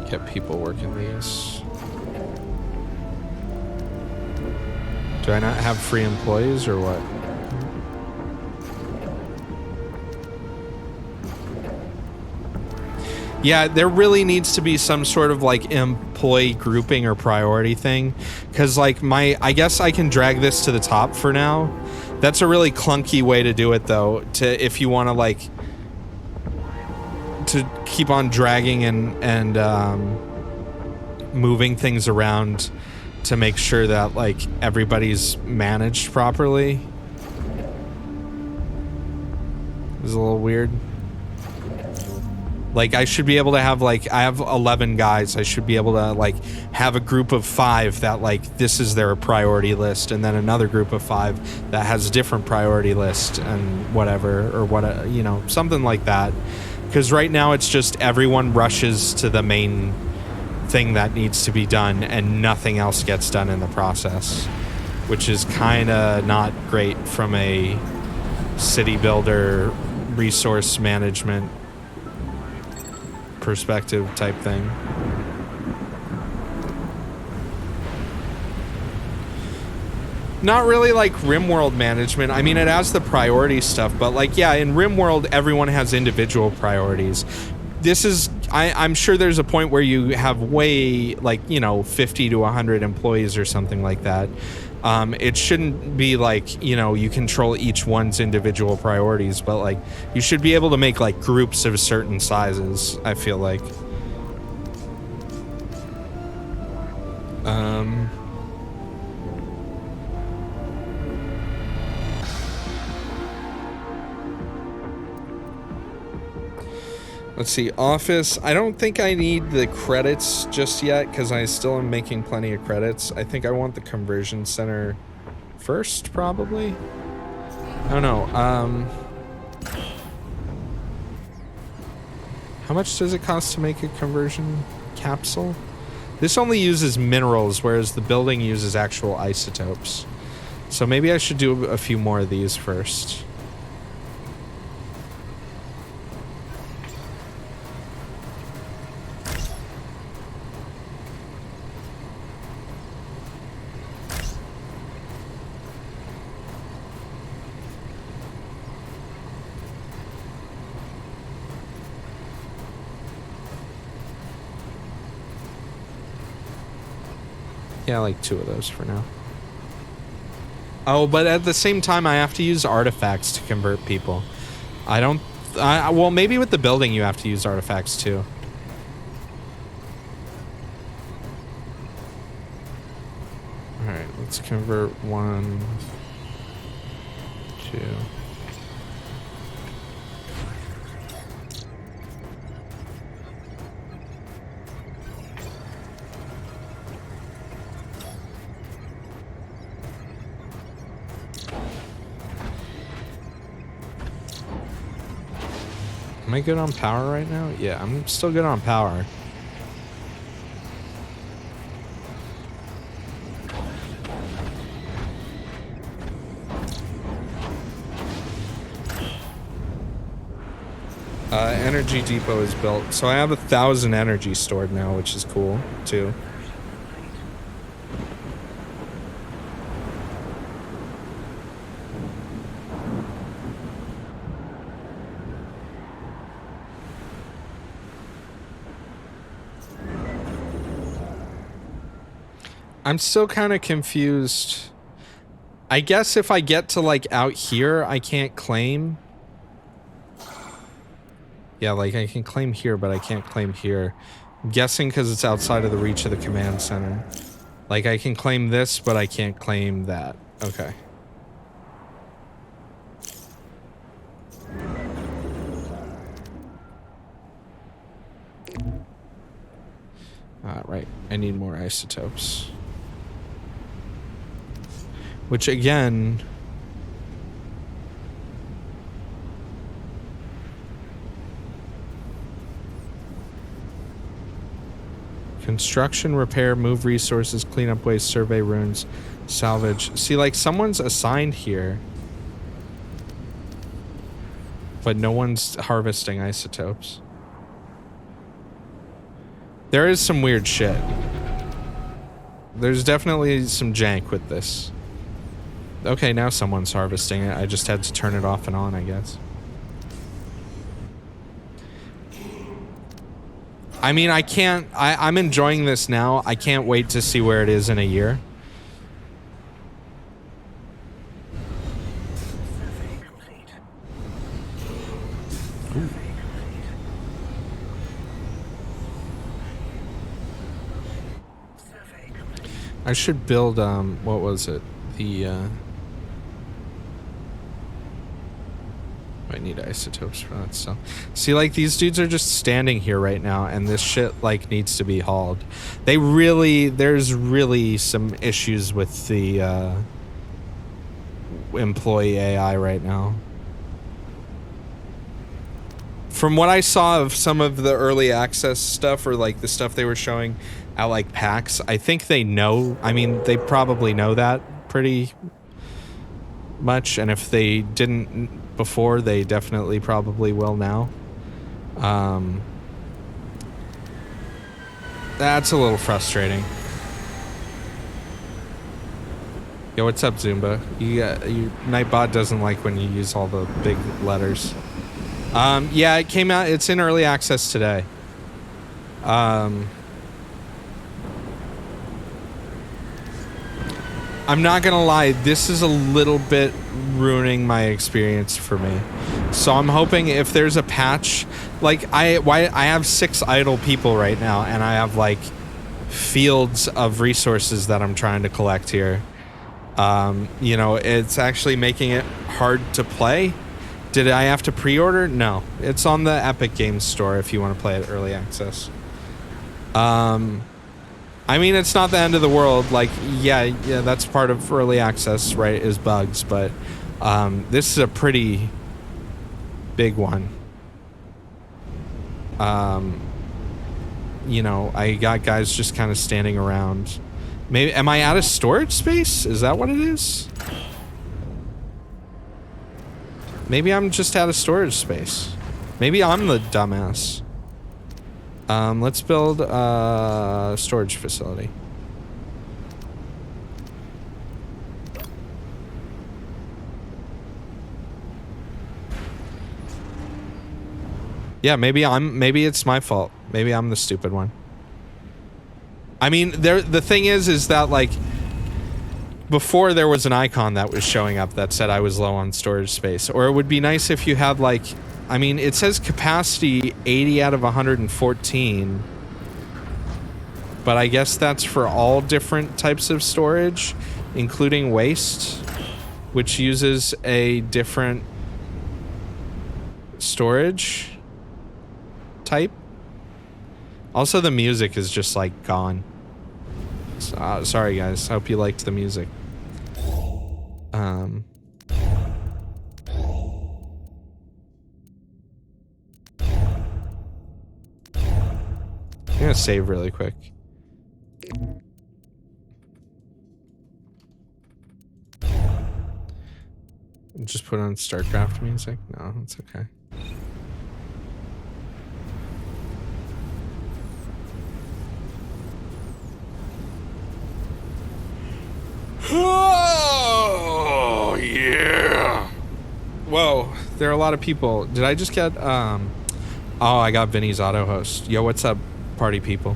Get people working these. Do I not have free employees or what? Yeah, there really needs to be some sort of like employee grouping or priority thing. Cause like I guess I can drag this to the top for now. That's a really clunky way to do it though. If you want to like, to keep on dragging and moving things around to make sure that like everybody's managed properly. It's a little weird. Like I should be able to have like, I have 11 guys. I should be able to like have a group of 5 that like this is their priority list, and then another group of 5 that has a different priority list and whatever, or what, you know, something like that. Because right now it's just everyone rushes to the main thing that needs to be done and nothing else gets done in the process, which is kind of not great from a city builder resource management perspective type thing. Not really like RimWorld management. I mean, it has the priority stuff, but like, yeah, in RimWorld, everyone has individual priorities. This is, I'm sure there's a point where you have way, like, you know, 50 to 100 employees or something like that. It shouldn't be like, you know, you control each one's individual priorities, but like, you should be able to make like groups of certain sizes, I feel like. Let's see, office. I don't think I need the credits just yet because I still am making plenty of credits. I think I want the conversion center first, probably. I don't know. How much does it cost to make a conversion capsule? This only uses minerals, whereas the building uses actual isotopes. So maybe I should do a few more of these first. Yeah, like 2 of those for now. Oh, but at the same time, I have to use artifacts to convert people. Well, maybe with the building you have to use artifacts too. Alright, let's convert 1, 2... Am I good on power right now? Yeah, I'm still good on power. Energy depot is built. So I have 1,000 energy stored now, which is cool, too. I'm still kind of confused I guess if I get to like out here, I can't claim. Yeah, like I can claim here, but I can't claim here. I'm guessing because it's outside of the reach of the command center. Like I can claim this, but I can't claim that. Okay. Right. I need more isotopes. Which again... Construction, repair, move resources, clean up waste, survey ruins, salvage. See, like, someone's assigned here. But no one's harvesting isotopes. There is some weird shit. There's definitely some jank with this. Okay, now someone's harvesting it. I just had to turn it off and on, I guess. I mean, I can't... I'm enjoying this now. I can't wait to see where it is in a year. Ooh. I should build, what was it? The, I need isotopes for that stuff. See, like, these dudes are just standing here right now, and this shit, like, needs to be hauled. They really... There's really some issues with the, employee AI right now. From what I saw of some of the early access stuff, or, like, the stuff they were showing at, like, PAX, I think they know... I mean, they probably know that pretty much, and if they didn't before, they definitely probably will now. That's a little frustrating. Yo, what's up, Zumba? Nightbot doesn't like when you use all the big letters. Yeah, it came out. It's in early access today. I'm not gonna lie, this is a little bit ruining my experience for me. So I'm hoping if there's a patch, like I have 6 idle people right now, and I have like fields of resources that I'm trying to collect here. You know, it's actually making it hard to play. Did I have to pre-order? No, it's on the Epic Games Store if you want to play it early access. I mean, it's not the end of the world. Like, yeah, that's part of early access, right, is bugs, but this is a pretty big one. You know, I got guys just kind of standing around. Maybe, am I out of storage space? Is that what it is? Maybe I'm just out of storage space. Maybe I'm the dumbass. Let's build a storage facility. Yeah, maybe it's my fault. Maybe I'm the stupid one. I mean, the thing is that, like, before there was an icon that was showing up that said I was low on storage space. Or it would be nice if you had, like, I mean, it says capacity 80 out of 114. But I guess that's for all different types of storage, including waste, which uses a different storage type. Also, the music is just, like, gone. Sorry, guys. Hope you liked the music. I'm gonna save really quick. Just put on StarCraft music? No, it's okay. Oh, yeah. Whoa, there are a lot of people. Did I just get, oh, I got Vinny's auto host. Yo, what's up, party people?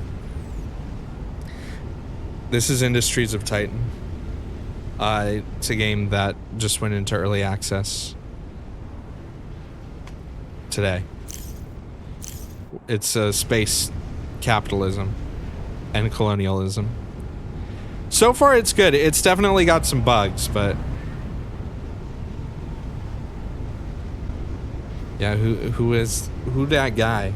This is Industries of Titan. It's a game that just went into early access today. It's space capitalism and colonialism. So far, it's good. It's definitely got some bugs, but yeah, who that guy?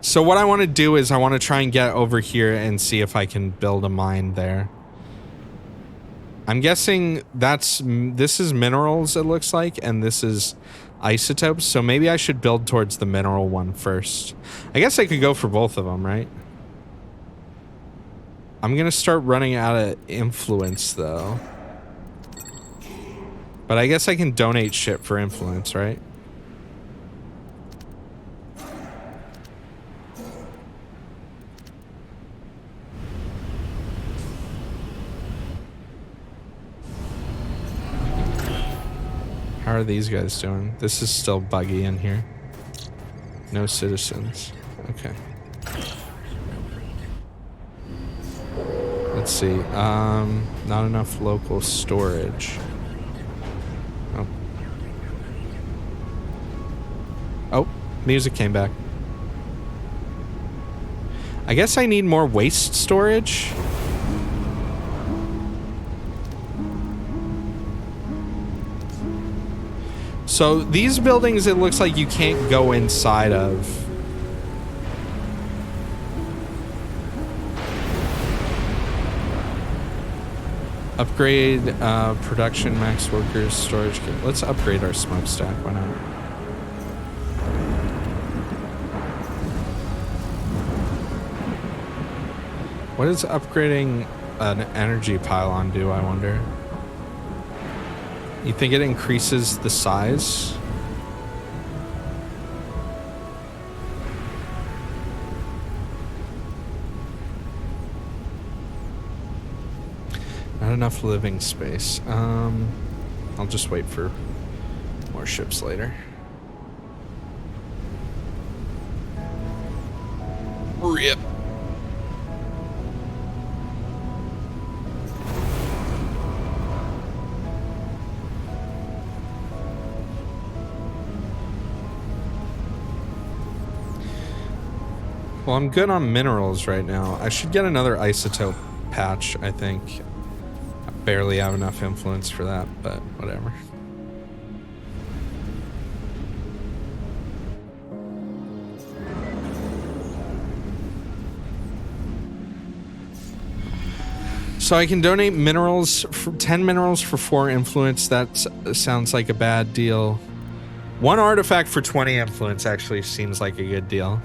So what I want to do is I want to try and get over here and see if I can build a mine there. I'm guessing this is minerals, it looks like, and this is isotopes, so maybe I should build towards the mineral one first. I guess I could go for both of them, right? I'm gonna start running out of influence, though. But I guess I can donate shit for influence, right? How are these guys doing? This is still buggy in here. No citizens. Okay. Let's see. Not enough local storage. Oh. Oh, music came back. I guess I need more waste storage. So these buildings, it looks like you can't go inside of. Upgrade production, max workers, storage. Let's upgrade our smokestack. Why not? What does upgrading an energy pylon do, I wonder? You think it increases the size? Not enough living space. I'll just wait for more ships later. Rip. Well, I'm good on minerals right now. I should get another isotope patch, I think. I barely have enough influence for that, but whatever. So I can donate minerals, for 10 minerals for 4 influence. That sounds like a bad deal. 1 artifact for 20 influence actually seems like a good deal.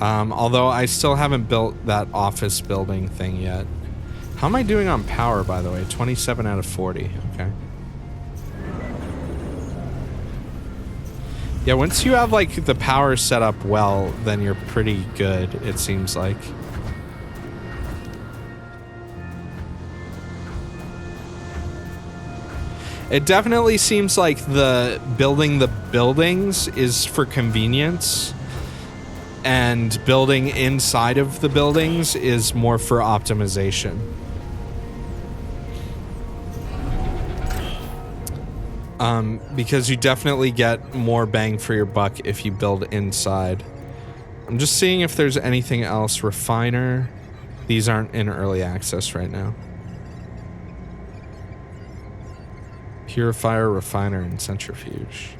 Although I still haven't built that office building thing yet. How am I doing on power, by the way? 27 out of 40. Okay. Yeah, once you have, like, the power set up well, then you're pretty good, it seems like. It definitely seems like building the buildings is for convenience, and building inside of the buildings is more for optimization. Because you definitely get more bang for your buck if you build inside. I'm just seeing if there's anything else. Refiner. These aren't in early access right now. Purifier, refiner, and centrifuge.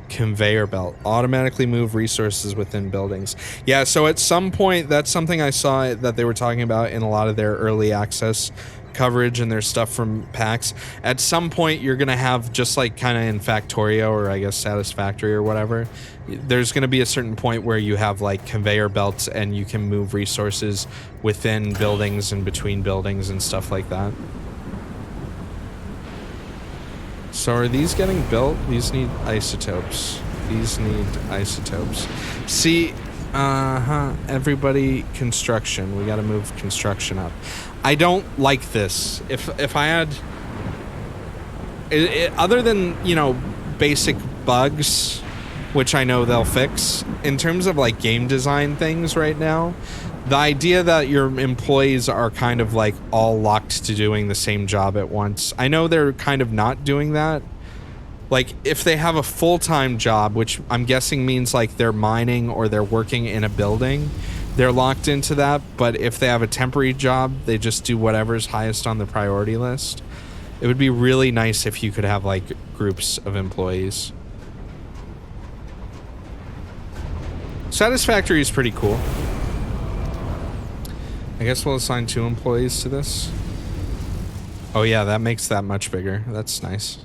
Conveyor belt. Automatically move resources within buildings. Yeah, so at some point, that's something I saw that they were talking about in a lot of their early access coverage and their stuff from PAX. At some point, you're going to have, just like kind of in Factorio, or I guess Satisfactory or whatever, there's going to be a certain point where you have like conveyor belts and you can move resources within buildings and between buildings and stuff like that. So are these getting built? These need isotopes. These need isotopes. See, everybody construction. We gotta move construction up. I don't like this. If I had... other than, you know, basic bugs, which I know they'll fix. In terms of like game design things right now, the idea that your employees are kind of like all locked to doing the same job at once, I know they're kind of not doing that. Like if they have a full-time job, which I'm guessing means like they're mining or they're working in a building, they're locked into that. But if they have a temporary job, they just do whatever's highest on the priority list. It would be really nice if you could have like groups of employees. Satisfactory is pretty cool. I guess we'll assign 2 employees to this. Oh yeah, that makes that much bigger. That's nice.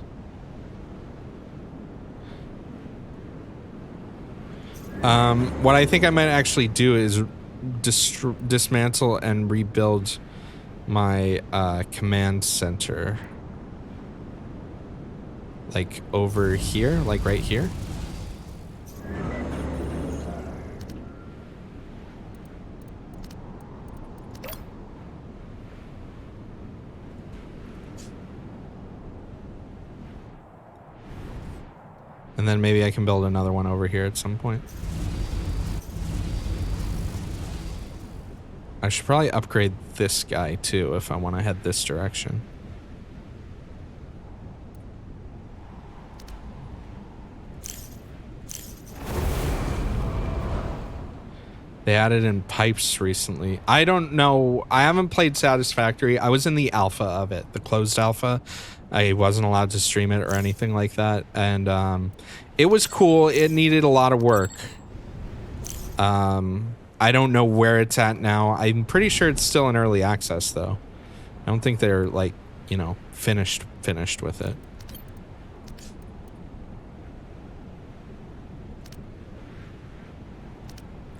What I think I might actually do is dismantle and rebuild my command center. Like over here, like right here. And then maybe I can build another one over here at some point. I should probably upgrade this guy too if I want to head this direction. They added in pipes recently. I don't know. I haven't played Satisfactory. I was in the alpha of it, the closed alpha. I wasn't allowed to stream it or anything like that. And it was cool. It needed a lot of work. I don't know where it's at now. I'm pretty sure it's still in early access, though. I don't think they're, like, you know, finished with it.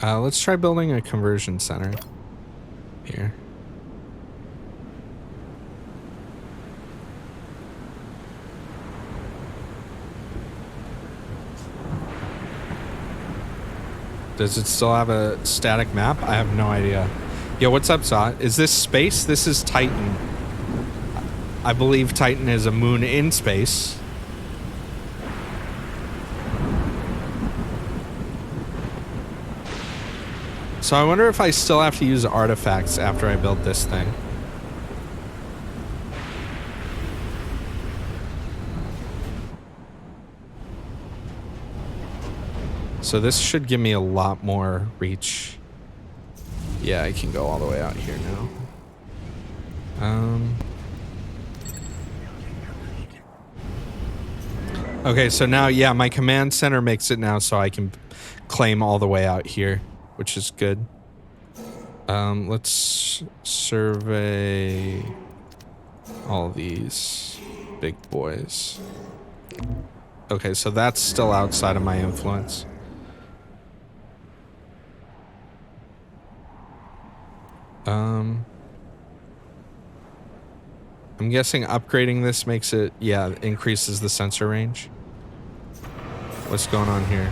Let's try building a conversion center here. Does it still have a static map? I have no idea. Yo, what's up, Zot? Is this space? This is Titan. I believe Titan is a moon in space. So I wonder if I still have to use artifacts after I build this thing. So this should give me a lot more reach. Yeah, I can go all the way out here now. Okay, so now, yeah, my command center makes it now so I can claim all the way out here, which is good. Let's survey all these big boys. Okay, so that's still outside of my influence. I'm guessing upgrading this makes it, yeah, increases the sensor range. What's going on here?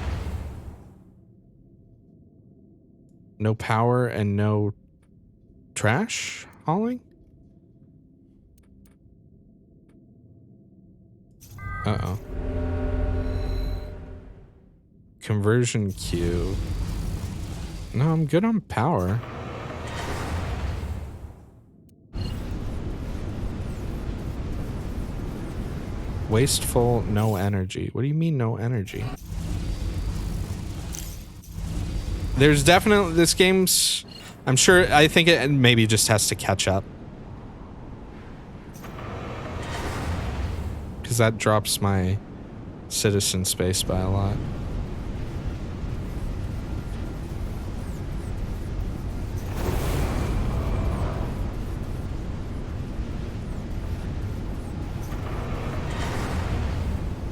No power and no trash hauling? Uh-oh. Conversion queue. No, I'm good on power. Wasteful, no energy. What do you mean no energy? There's definitely, this game's, I'm sure, I think it maybe just has to catch up. Because that drops my citizen space by a lot.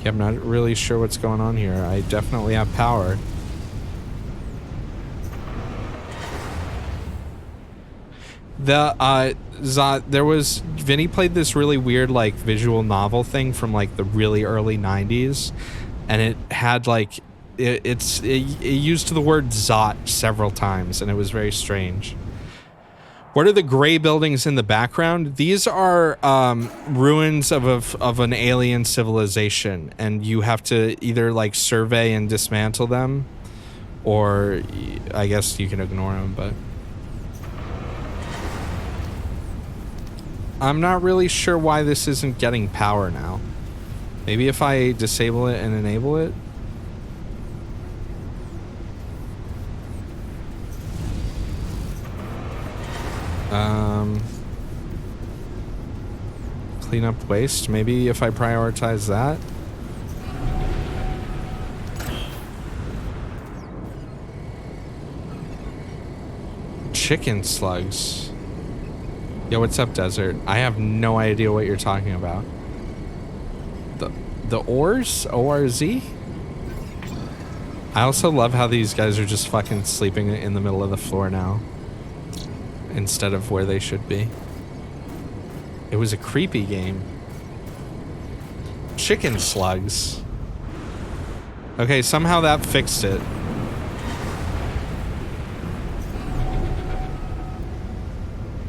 Yeah, I'm not really sure what's going on here. I definitely have power. There was, Vinny played this really weird like visual novel thing from like the really early 90s, and it had like it used the word Zot several times, and it was very strange. What are the gray buildings in the background? These are ruins of an alien civilization, and you have to either like survey and dismantle them, or I guess you can ignore them, but I'm not really sure why this isn't getting power now. Maybe if I disable it and enable it? Clean up waste. Maybe if I prioritize that. Chicken slugs. Yo, what's up, Desert? I have no idea what you're talking about. The ores? O-R-Z? I also love how these guys are just fucking sleeping in the middle of the floor now, instead of where they should be. It was a creepy game. Chicken slugs. Okay, somehow that fixed it.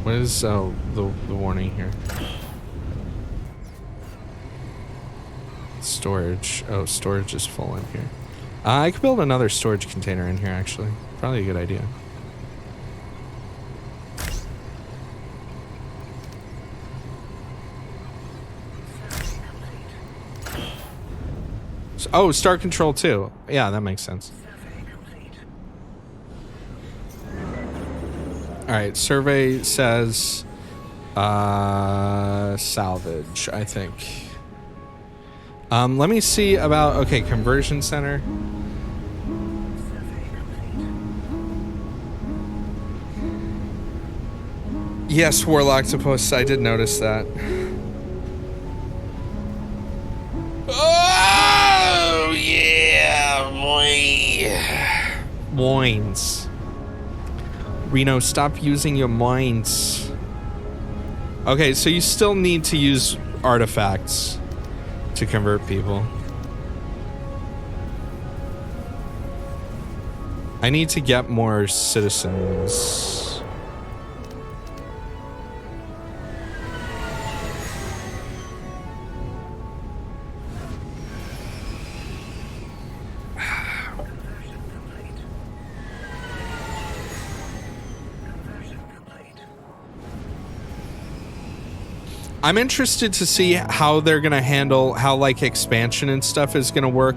What is the warning here? Storage. Oh, storage is full in here. I could build another storage container in here, actually. Probably a good idea. Oh, Star Control 2. Yeah, that makes sense. Alright, survey says salvage, I think. Let me see about, okay, conversion center. Yes, Warlocktopus, I did notice that. Oh, yeah, boy. Moins. Reno, stop using your mines. Okay, so you still need to use artifacts to convert people. I need to get more citizens. I'm interested to see how they're gonna handle how like expansion and stuff is gonna work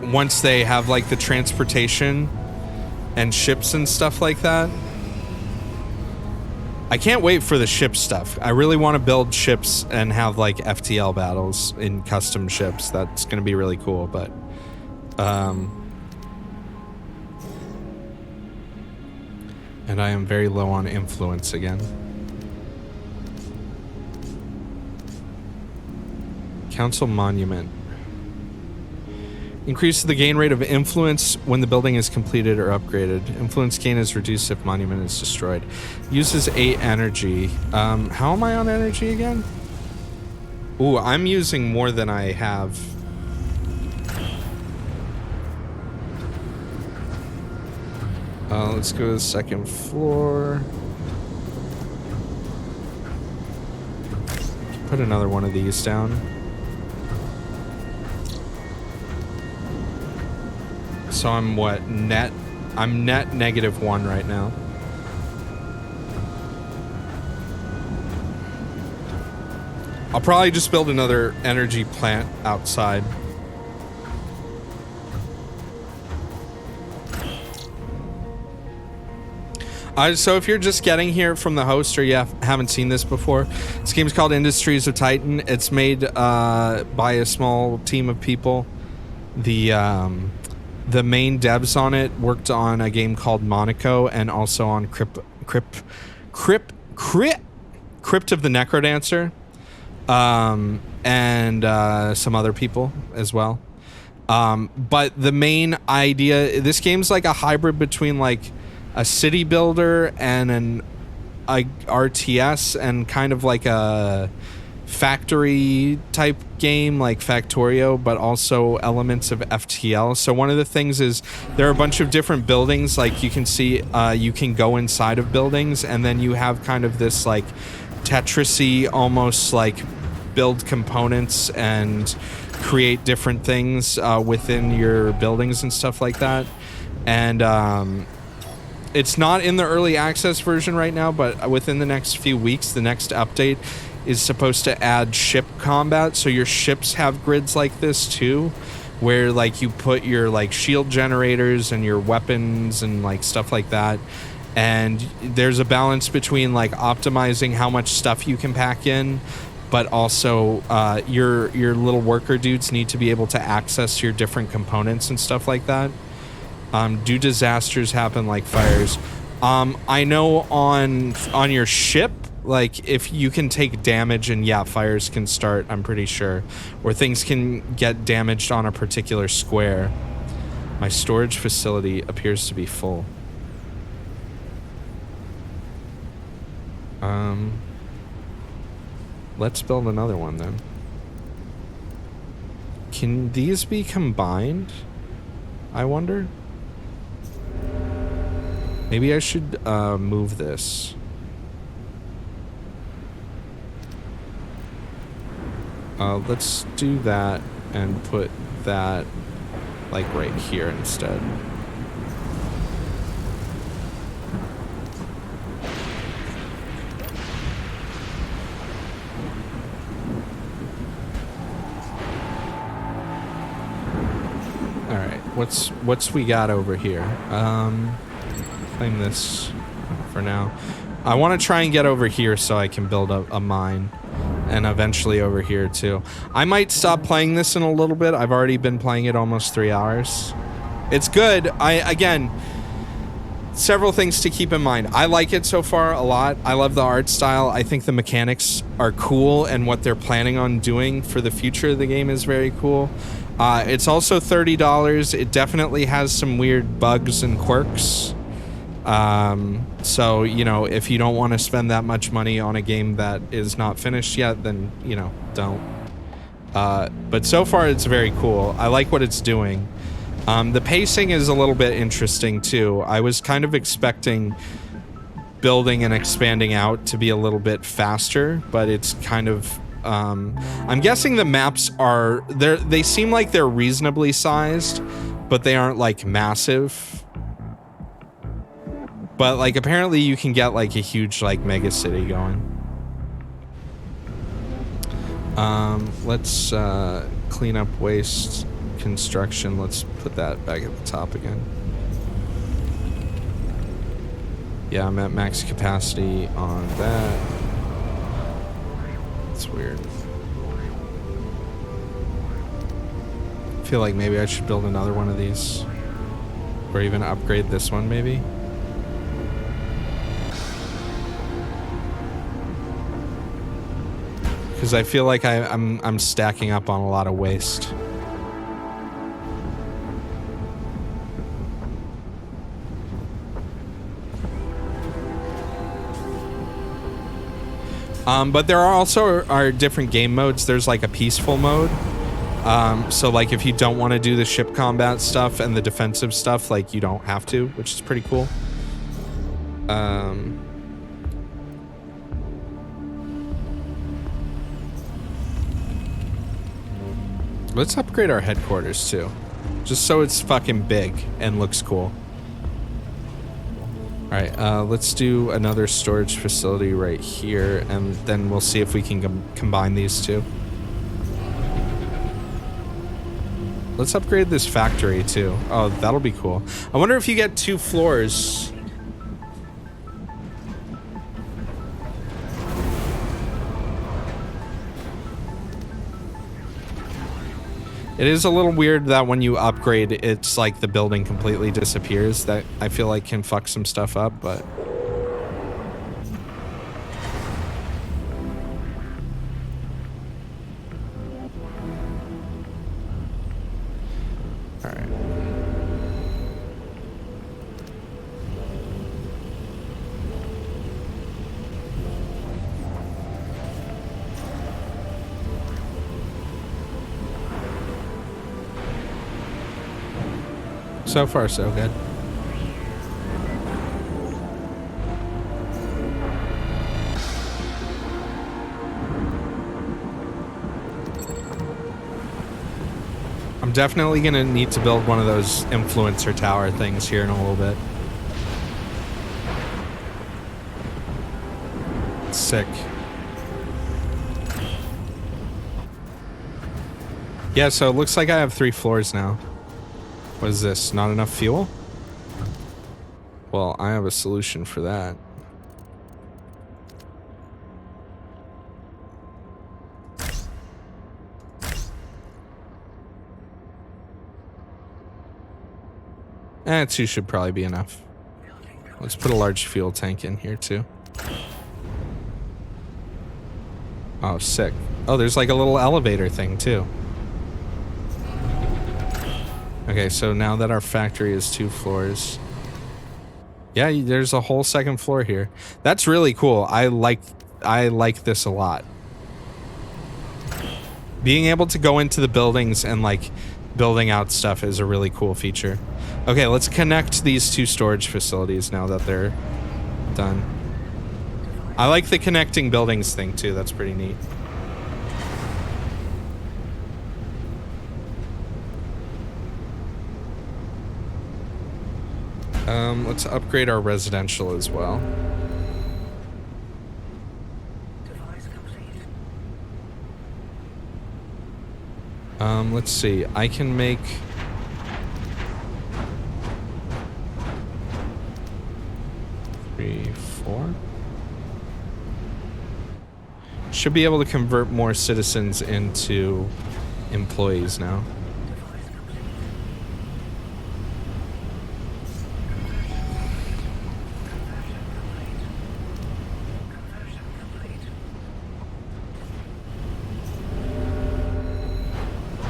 once they have like the transportation and ships and stuff like that. I can't wait for the ship stuff. I really want to build ships and have like FTL battles in custom ships. That's gonna be really cool, but and I am very low on influence again. Council monument. Increases the gain rate of influence when the building is completed or upgraded. Influence gain is reduced if monument is destroyed. Uses 8 energy. How am I on energy again? Ooh, I'm using more than I have. Let's go to the second floor. Put another one of these down. So I'm what? Net? I'm net -1 right now. I'll probably just build another energy plant outside. So if you're just getting here from the host or you haven't seen this before, this game's called Industries of Titan. It's made by a small team of people. The main devs on it worked on a game called Monaco and also on Crypt of the Necrodancer, and some other people as well. But the main idea, this game's like a hybrid between like a city builder and an RTS and kind of like a factory type game like Factorio, but also elements of FTL. So one of the things is there are a bunch of different buildings. Like you can see, you can go inside of buildings, and then you have kind of this like Tetris-y, almost like build components and create different things within your buildings and stuff like that. And it's not in the early access version right now, but within the next few weeks, the next update is supposed to add ship combat. So your ships have grids like this too, where like you put your like shield generators and your weapons and like stuff like that. And there's a balance between like optimizing how much stuff you can pack in, but also your little worker dudes need to be able to access your different components and stuff like that. Do disasters happen like fires? I know on your ship, like if you can take damage, and yeah, fires can start, I'm pretty sure, or things can get damaged on a particular square. My storage facility appears to be full. Let's build another one then. Can these be combined? I wonder. Maybe I should move this. Let's do that and put that like right here instead. All right, what's we got over here? Claim this for now. I want to try and get over here so I can build a mine. And eventually over here too. I might stop playing this in a little bit. I've already been playing it almost 3 hours. It's good. Again, several things to keep in mind. I like it so far a lot. I love the art style. I think the mechanics are cool, and what they're planning on doing for the future of the game is very cool. It's also $30. It definitely has some weird bugs and quirks. So, you know, if you don't want to spend that much money on a game that is not finished yet, then, you know, don't. But so far it's very cool. I like what it's doing. The pacing is a little bit interesting too. I was kind of expecting building and expanding out to be a little bit faster, but it's kind of, I'm guessing the maps are, they seem like they're reasonably sized, but they aren't like massive. But like apparently you can get like a huge like mega city going. Let's clean up waste construction. Let's put that back at the top again. Yeah, I'm at max capacity on that. It's weird. I feel like maybe I should build another one of these, or even upgrade this one maybe. Because I feel like I'm stacking up on a lot of waste. But there are also different game modes. There's like a peaceful mode. So like if you don't want to do the ship combat stuff and the defensive stuff, like you don't have to, which is pretty cool. Let's upgrade our headquarters too, just so it's fucking big and looks cool. All right, let's do another storage facility right here, and then we'll see if we can combine these two. Let's upgrade this factory too. Oh, that'll be cool. I wonder if you get 2 floors. It is a little weird that when you upgrade, it's like the building completely disappears. That I feel like can fuck some stuff up, but... Alright. So far, so good. I'm definitely gonna need to build one of those influencer tower things here in a little bit. Sick. Yeah, so it looks like I have 3 floors now. What is this? Not enough fuel? Well, I have a solution for that. And 2 should probably be enough. Let's put a large fuel tank in here too. Oh, sick. Oh, there's like a little elevator thing too. Okay, so now that our factory is 2 floors. Yeah, there's a whole 2nd floor here. That's really cool. I like this a lot. Being able to go into the buildings and like building out stuff is a really cool feature. Okay, let's connect these 2 storage facilities now that they're done. I like the connecting buildings thing too. That's pretty neat. Let's upgrade our residential as well. Let's see. I can make... Three, 4. Should be able to convert more citizens into employees now.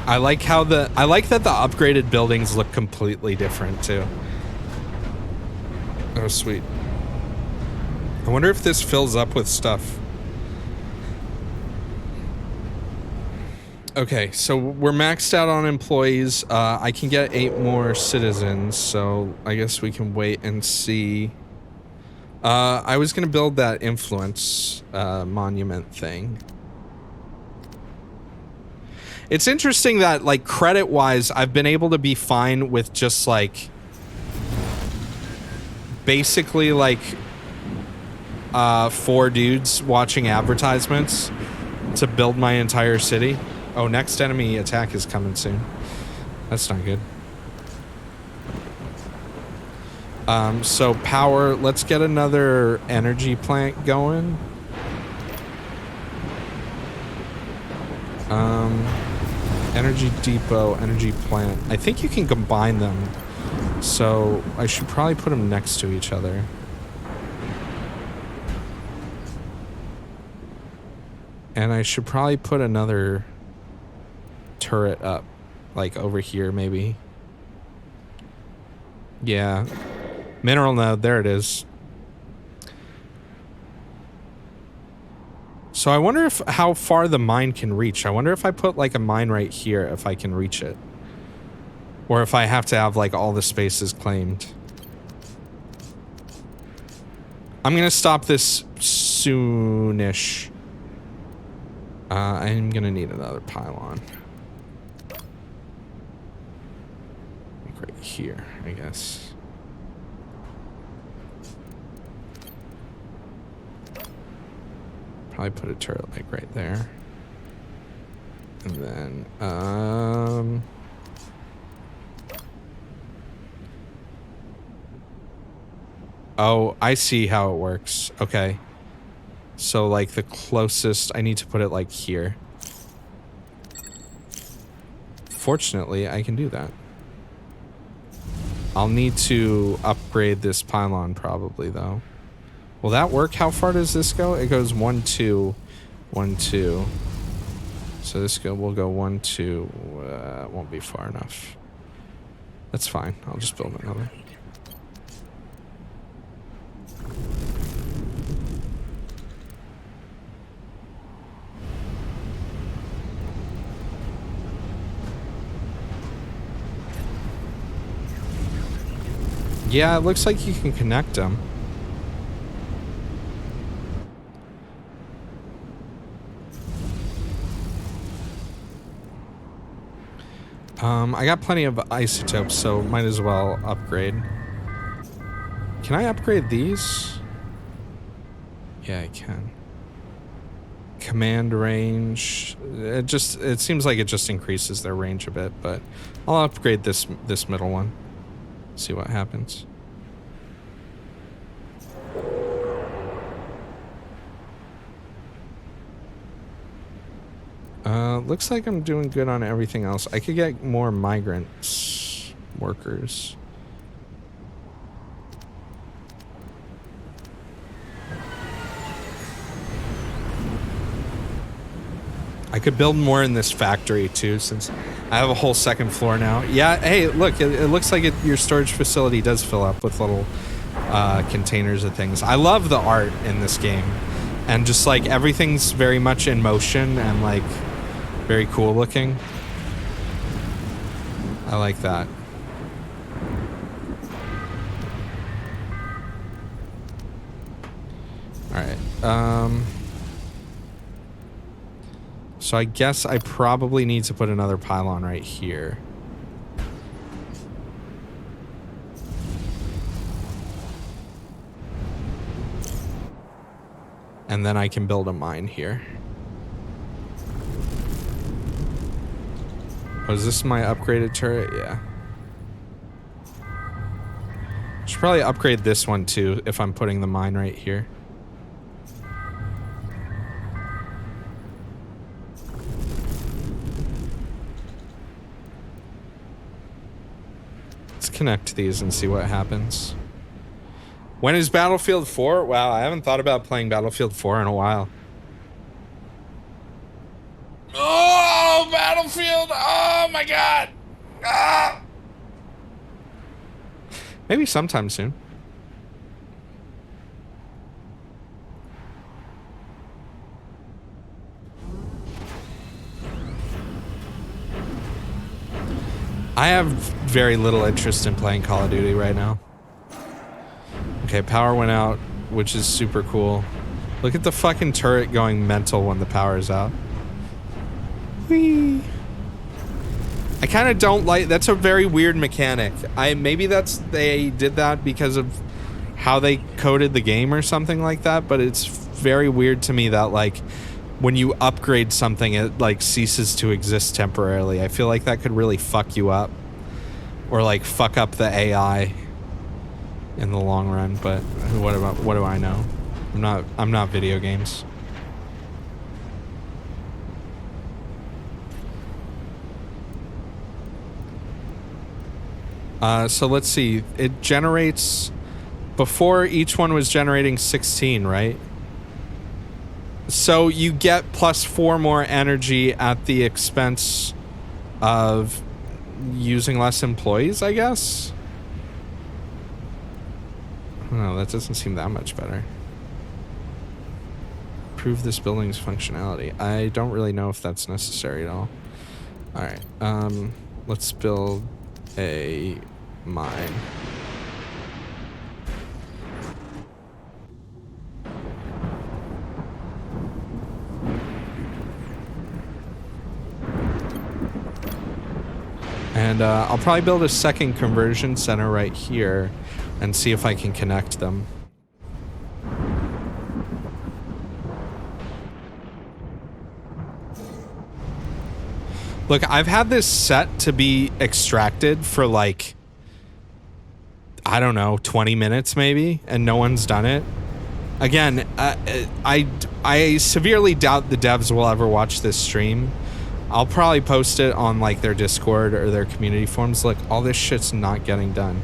I like that the upgraded buildings look completely different too. Oh, sweet. I wonder if this fills up with stuff. Okay, so we're maxed out on employees. I can get 8 more citizens, so I guess we can wait and see. I was gonna build that influence monument thing. It's interesting that, like, credit-wise, I've been able to be fine with just, like, basically, like, 4 dudes watching advertisements to build my entire city. Oh, next enemy attack is coming soon. That's not good. So power, let's get another energy plant going. Energy depot, energy plant. I think you can combine them. So I should probably put them next to each other. And I should probably put another turret up, like over here maybe. Yeah. Mineral node, there it is. So I wonder if how far the mine can reach. I wonder if I put like a mine right here, if I can reach it. Or if I have to have like all the spaces claimed. I'm gonna stop this soonish. I'm gonna need another pylon. Like right here, I guess. Probably put a turret like right there. And then, oh, I see how it works. Okay. So like the closest, I need to put it like here. Fortunately, I can do that. I'll need to upgrade this pylon probably though. Will that work? How far does this go? It goes 1, 2, 1, 2. So this will go 1, 2. It won't be far enough. That's fine. I'll just build another. Yeah, it looks like you can connect them. I got plenty of isotopes, so might as well upgrade. Can I upgrade these? Yeah, I can. Command range. It seems like it just increases their range a bit, but I'll upgrade this middle one. See what happens. Looks like I'm doing good on everything else. I could get more migrants workers. I could build more in this factory too, since I have a whole second floor now. Yeah, hey, look, it looks like your storage facility does fill up with little containers of things. I love the art in this game, and just like everything's very much in motion and like very cool looking. I like that. All right. So I guess I probably need to put another pylon right here. And then I can build a mine here. Oh, is this my upgraded turret? Yeah. Should probably upgrade this one too if I'm putting the mine right here. Let's connect these and see what happens. When is Battlefield 4? Wow, I haven't thought about playing Battlefield 4 in a while. Oh, Battlefield! Oh my god! Ah! Maybe sometime soon. I have very little interest in playing Call of Duty right now. Okay, power went out, which is super cool. Look at the fucking turret going mental when the power is out. Whee! I kind of don't like... That's a very weird mechanic. Maybe they did that because of how they coded the game or something like that, but it's very weird to me that, like, when you upgrade something, it, like, ceases to exist temporarily. I feel like that could really fuck you up. Or, like, fuck up the AI in the long run, but what do I know? I'm not video games. So let's see. It generates... Before, each one was generating 16, right? So you get plus 4 more energy at the expense of using less employees, I guess? No, that doesn't seem that much better. Improve this building's functionality. I don't really know if that's necessary at all. Alright, let's build a mine. And I'll probably build a second conversion center right here and see if I can connect them. Look, I've had this set to be extracted for like, I don't know, 20 minutes maybe, and no one's done it. Again, I severely doubt the devs will ever watch this stream. I'll probably post it on like their Discord or their community forums. Look, all this shit's not getting done.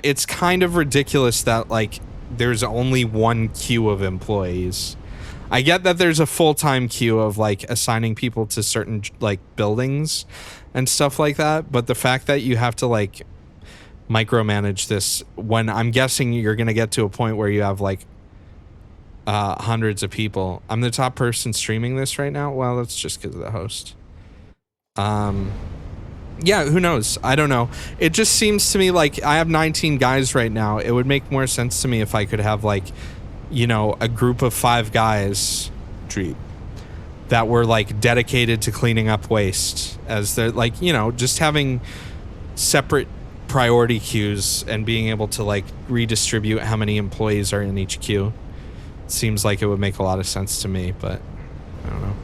It's kind of ridiculous that like there's only one queue of employees. I get that there's a full-time queue of like assigning people to certain like buildings and stuff like that, but the fact that you have to like micromanage this when I'm guessing you're gonna get to a point where you have like hundreds of people. I'm the top person streaming this right now. Well, that's just because of the host. Yeah, who knows? I don't know. It just seems to me like I have 19 guys right now. It would make more sense to me if I could have, like, you know, a group of 5 guys that were, like, dedicated to cleaning up waste, as they're, like, you know, just having separate priority queues and being able to, like, redistribute how many employees are in each queue. Seems like it would make a lot of sense to me, but I don't know.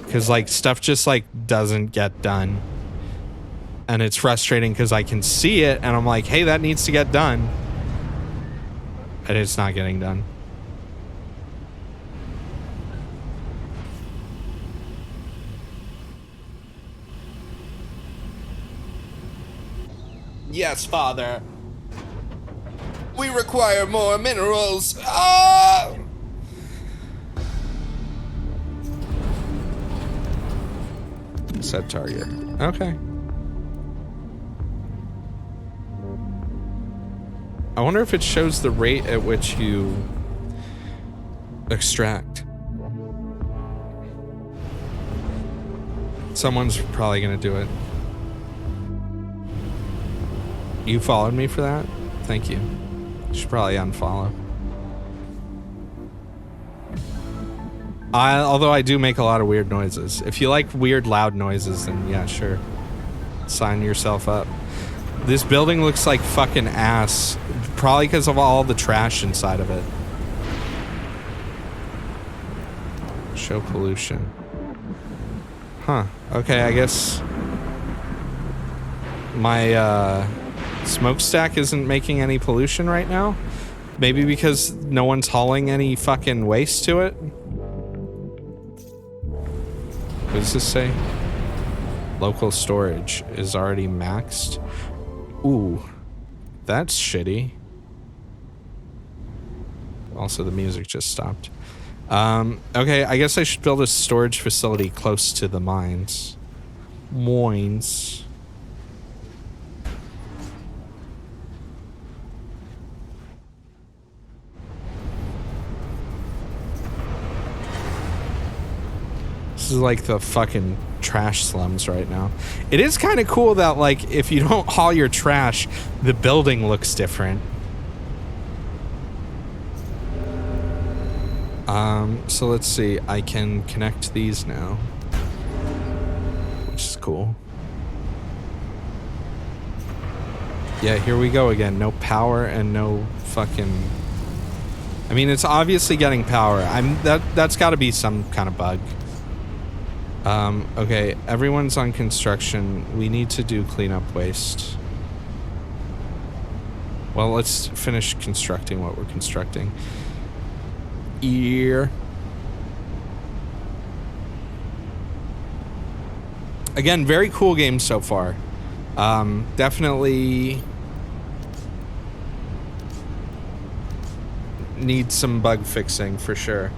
Because, like, stuff just, like, doesn't get done. And it's frustrating because I can see it and I'm like, hey, that needs to get done. And it's not getting done. Yes, Father. We require more minerals. Ah! Set target. Okay. I wonder if it shows the rate at which you extract. Someone's probably gonna do it. You followed me for that? Thank you. Should probably unfollow. Although I do make a lot of weird noises. If you like weird, loud noises, then yeah, sure. Sign yourself up. This building looks like fucking ass. Probably because of all the trash inside of it. Show pollution. Huh. Okay, I guess my smokestack isn't making any pollution right now. Maybe because no one's hauling any fucking waste to it. What does this say? Local storage is already maxed. Ooh, that's shitty. Also, the music just stopped. Okay, I guess I should build a storage facility close to the mines. Mines. This is like the fucking trash slums right now. It is kind of cool that, like, if you don't haul your trash, the building looks different. So let's see. I can connect these now, which is cool. Yeah, here we go again. No power and no fucking... I mean, it's obviously getting power. That's got to be some kind of bug. Okay, everyone's on construction. We need to do cleanup waste. Well, let's finish constructing what we're constructing. Here. Again, very cool game so far. Definitely need some bug fixing for sure.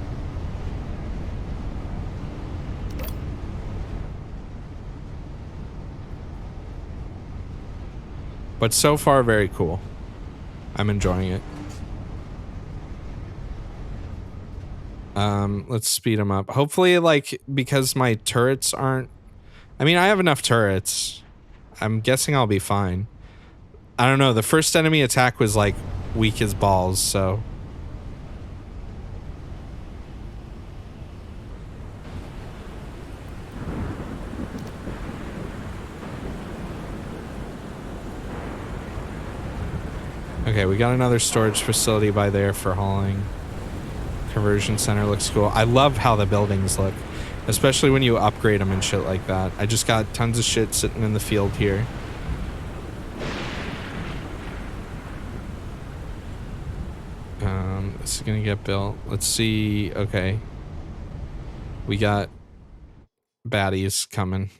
But so far, very cool. I'm enjoying it. Let's speed them up. Hopefully, like, because my turrets aren't... I mean, I have enough turrets. I'm guessing I'll be fine. I don't know. The first enemy attack was, like, weak as balls, so... Okay, we got another storage facility by there for hauling. Conversion center looks cool. I love how the buildings look, especially when you upgrade them and shit like that. I just got tons of shit sitting in the field here. This is gonna get built. Let's see. Okay. We got baddies coming.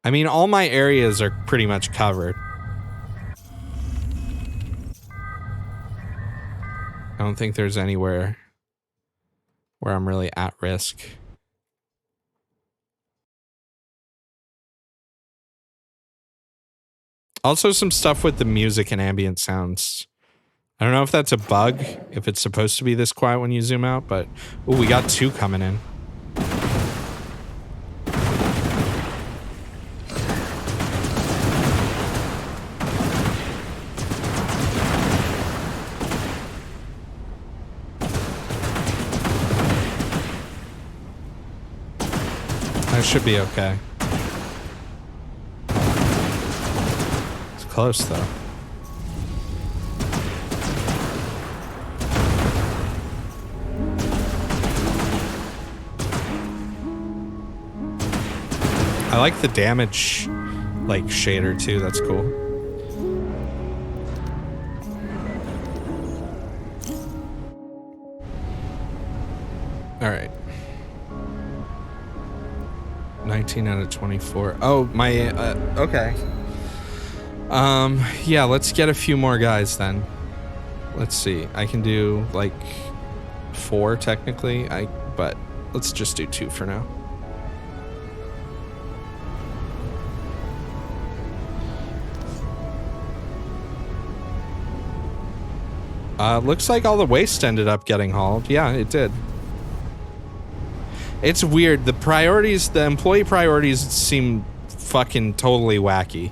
I mean, all my areas are pretty much covered. I don't think there's anywhere where I'm really at risk. Also some stuff with the music and ambient sounds. I don't know if that's a bug, if it's supposed to be this quiet when you zoom out, but... Ooh, we got 2 coming in. That should be okay. It's close, though. I like the damage, like, shader, too. That's cool. All right. 19 out of 24. Oh, my, okay. Yeah, let's get a few more guys then. Let's see. I can do, like, 4, technically. But let's just do 2 for now. Looks like all the waste ended up getting hauled. Yeah, it did. It's weird. The priorities, the employee priorities seem fucking totally wacky.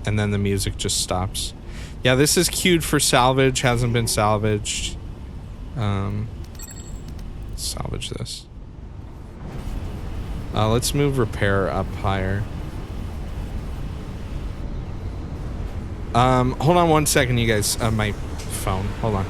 And then the music just stops. Yeah, this is queued for salvage. Hasn't been salvaged. Salvage this. Let's move repair up higher. Hold on 1 second, you guys. My phone. Hold on.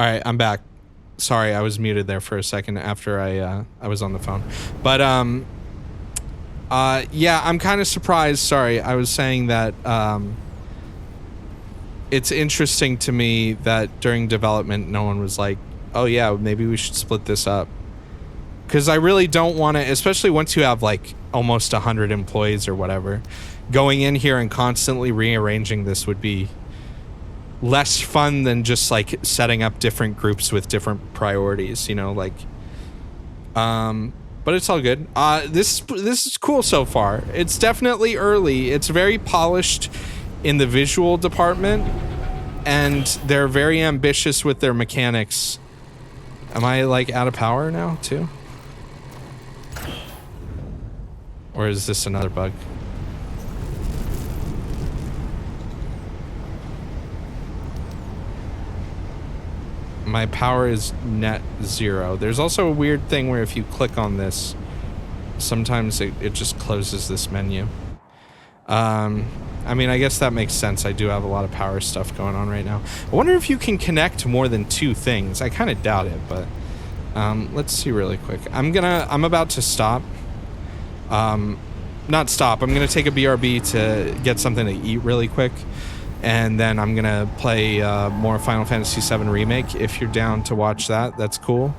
All right, I'm back. Sorry, I was muted there for a second after I was on the phone. But yeah, I'm kind of surprised. Sorry, I was saying that it's interesting to me that during development, no one was like, "Oh yeah, maybe we should split this up." Because I really don't want to, especially once you have like almost 100 employees or whatever, going in here and constantly rearranging this would be less fun than just like setting up different groups with different priorities, you know, like but it's all good. This is cool so far. It's definitely early. It's very polished in the visual department, and they're very ambitious with their mechanics. Am I like out of power now too? Or is this another bug? My power is net 0. There's also a weird thing where if you click on this, sometimes it just closes this menu. I mean, I guess that makes sense. I do have a lot of power stuff going on right now. I wonder if you can connect more than 2 things. I kind of doubt it, but let's see really quick. I'm about to stop. Not stop. I'm gonna take a BRB to get something to eat really quick, and then I'm gonna play more Final Fantasy VII Remake. If you're down to watch that, that's cool.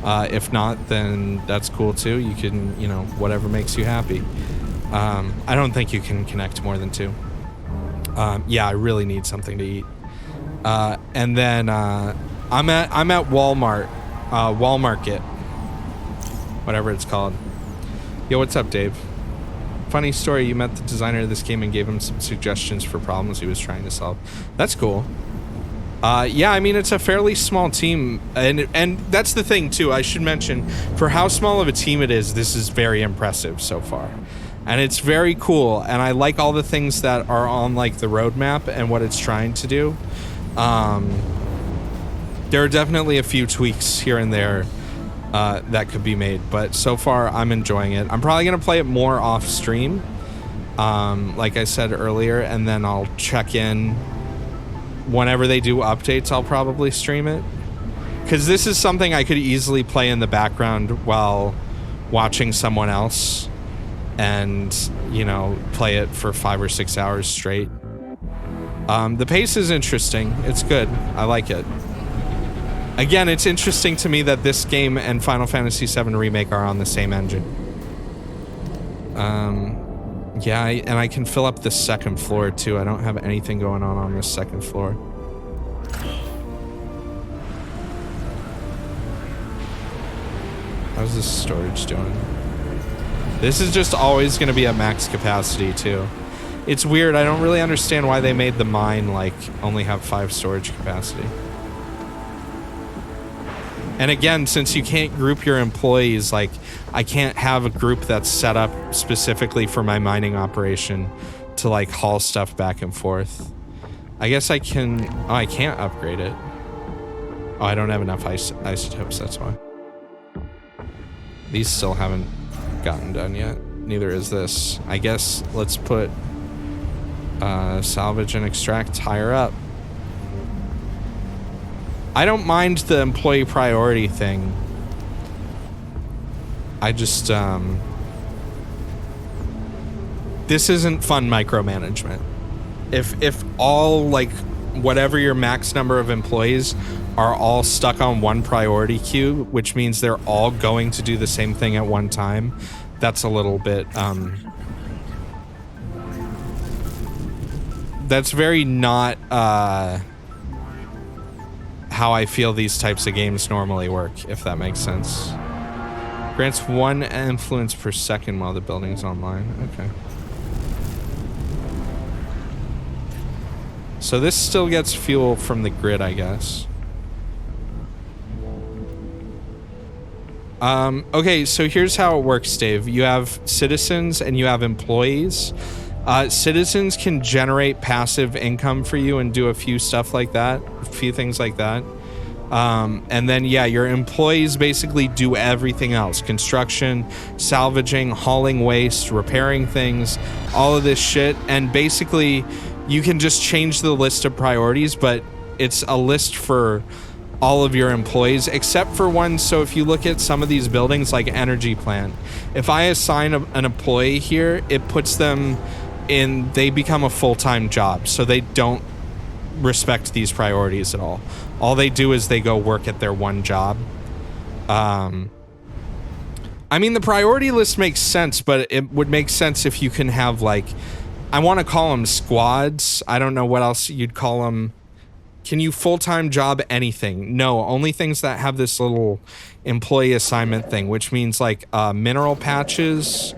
If not, then that's cool too. You can, you know, whatever makes you happy. I don't think you can connect more than 2. Yeah, I really need something to eat. And then I'm at Walmart, Walmarket, whatever it's called. Yo, what's up, Dave? Funny story, you met the designer of this game and gave him some suggestions for problems he was trying to solve. That's cool. Yeah, I mean, it's a fairly small team, and that's the thing too. I should mention, for how small of a team it is, this is very impressive so far. And it's very cool, and I like all the things that are on like the roadmap and what it's trying to do. There are definitely a few tweaks here and there that could be made, but so far I'm enjoying it. I'm probably gonna play it more off stream, like I said earlier, and then I'll check in whenever they do updates. I'll probably stream it, because this is something I could easily play in the background while watching someone else, and, you know, play it for 5 or 6 hours straight. The pace is interesting. It's good. I like it. Again, it's interesting to me that this game and Final Fantasy VII Remake are on the same engine. Yeah, and I can fill up the second floor too. I don't have anything going on this second floor. How's this storage doing? This is just always going to be at max capacity too. It's weird. I don't really understand why they made the mine like only have 5 storage capacity. And again, since you can't group your employees, like I can't have a group that's set up specifically for my mining operation to like haul stuff back and forth. I guess I can. Oh, I can't upgrade it. Oh, I don't have enough isotopes. That's why. These still haven't gotten done yet. Neither is this. I guess let's put salvage and extract higher up. I don't mind the employee priority thing. I just this isn't fun micromanagement. If all, like, whatever your max number of employees are all stuck on one priority queue, which means they're all going to do the same thing at one time, that's a little bit that's very not how I feel these types of games normally work, if that makes sense. Grants 1 influence per second while the building's online. Okay. So this still gets fuel from the grid, I guess. Okay, so here's how it works, Dave. You have citizens and you have employees. Citizens can generate passive income for you and do a few stuff like that, a few things like that. And then, yeah, your employees basically do everything else. Construction, salvaging, hauling waste, repairing things, all of this shit. And basically, you can just change the list of priorities, but it's a list for all of your employees, except for one. So if you look at some of these buildings, like energy plant, if I assign an employee here, it puts them in, they become a full-time job, so they don't respect these priorities at all. All they do is they go work at their one job. I mean, the priority list makes sense, but it would make sense if you can have, like, I want to call them squads. I don't know what else you'd call them. Can you full-time job anything? No, only things that have this little employee assignment thing, which means like mineral patches.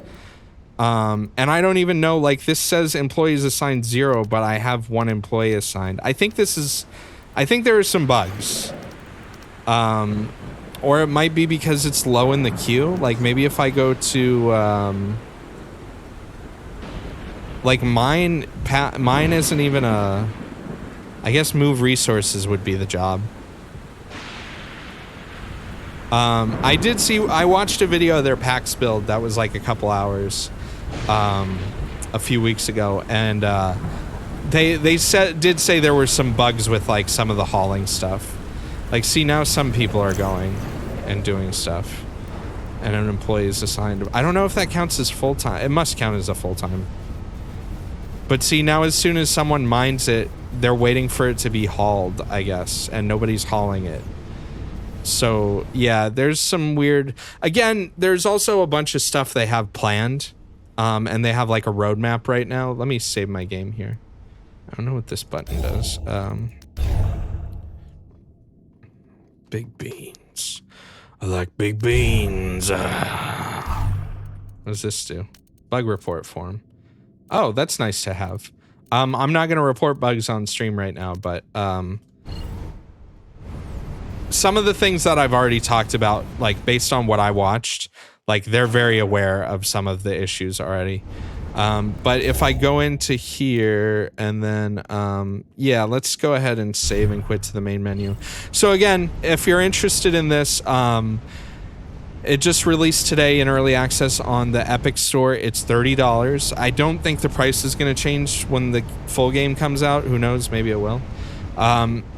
And I don't even know, like, this says employees assigned 0, but I have 1 employee assigned. I think there are some bugs. Or it might be because it's low in the queue. Like, maybe if I go to, like, mine isn't even a, I guess move resources would be the job. I watched a video of their PAX build that was like a couple hours a few weeks ago, and they did say there were some bugs with like some of the hauling stuff. Like, see, now some people are going and doing stuff, and an employee is assigned. I don't know if that counts as full-time. It must count as a full-time. But see, now as soon as someone mines it, they're waiting for it to be hauled, I guess, and nobody's hauling it. So, yeah, there's some weird... Again, there's also a bunch of stuff they have planned, and they have like a roadmap right now. Let me save my game here. I don't know what this button does. Big beans. I like big beans. What does this do? Bug report form. Oh, that's nice to have. I'm not going to report bugs on stream right now, but some of the things that I've already talked about, like based on what I watched, like they're very aware of some of the issues already. But if I go into here and then, yeah, let's go ahead and save and quit to the main menu. So again, if you're interested in this, it just released today in early access on the Epic Store. It's $30. I don't think the price is going to change when the full game comes out. Who knows? Maybe it will.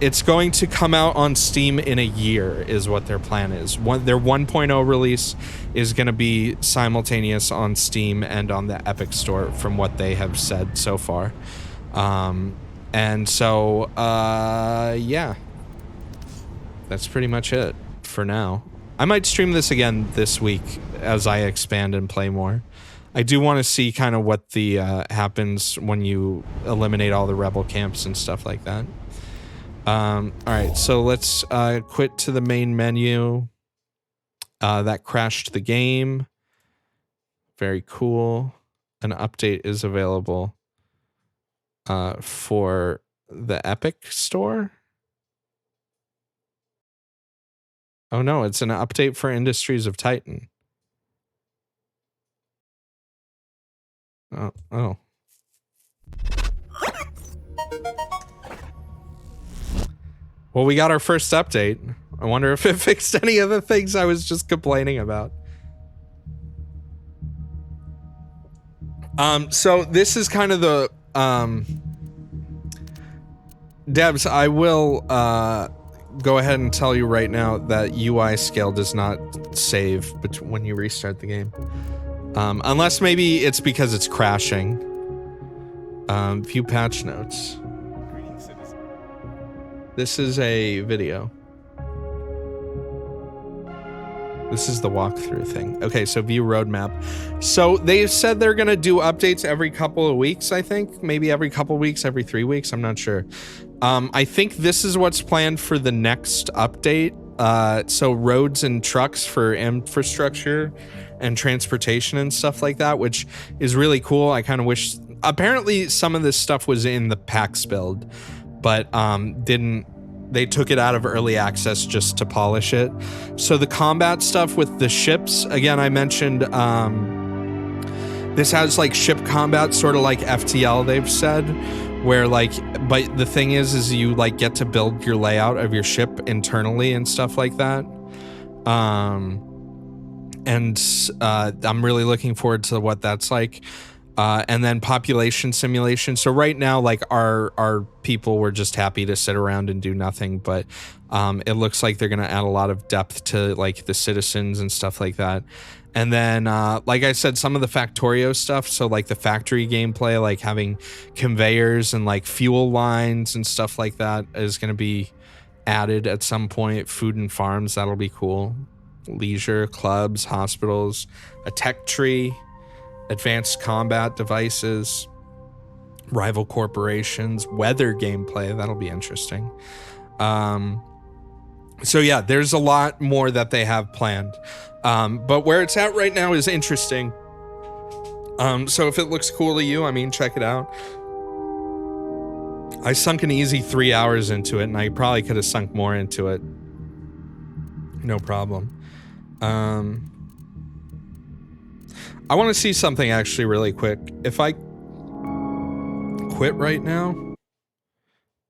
It's going to come out on Steam in a year is what their plan is. Their 1.0 release is going to be simultaneous on Steam and on the Epic Store from what they have said so far. And so, yeah, that's pretty much it for now. I might stream this again this week as I expand and play more. I do want to see kind of what the happens when you eliminate all the rebel camps and stuff like that. All right, so let's quit to the main menu. That crashed the game. Very cool. An update is available for the Epic Store. Oh no, it's an update for Industries of Titan. Oh. Well, we got our first update. I wonder if it fixed any of the things I was just complaining about. So this is kind of the Debs, I will go ahead and tell you right now that UI scale does not save when you restart the game. Unless maybe it's because it's crashing. View patch notes. This is a video. This is the walkthrough thing. Okay, so view roadmap. So they've said they're gonna do updates every couple of weeks, I think. Maybe every couple of weeks, every 3 weeks, I'm not sure. I think this is what's planned for the next update. So roads and trucks for infrastructure and transportation and stuff like that, which is really cool. I kind of wish, apparently some of this stuff was in the PAX build, but they took it out of early access just to polish it. So the combat stuff with the ships, again, I mentioned, this has like ship combat, sort of like FTL, they've said, where like, but the thing is you like get to build your layout of your ship internally and stuff like that. And I'm really looking forward to what that's like. And then population simulation. So right now, like our people were just happy to sit around and do nothing, but it looks like they're going to add a lot of depth to like the citizens and stuff like that. And then, like I said, some of the Factorio stuff. So like the factory gameplay, like having conveyors and like fuel lines and stuff like that is going to be added at some point. Food and farms, that'll be cool. Leisure, clubs, hospitals, a tech tree, advanced combat devices, rival corporations, weather gameplay, that'll be interesting. So yeah, there's a lot more that they have planned. But where it's at right now is interesting. So if it looks cool to you, I mean, check it out. I sunk an easy 3 hours into it, and I probably could have sunk more into it. No problem. I want to see something actually really quick. If I quit right now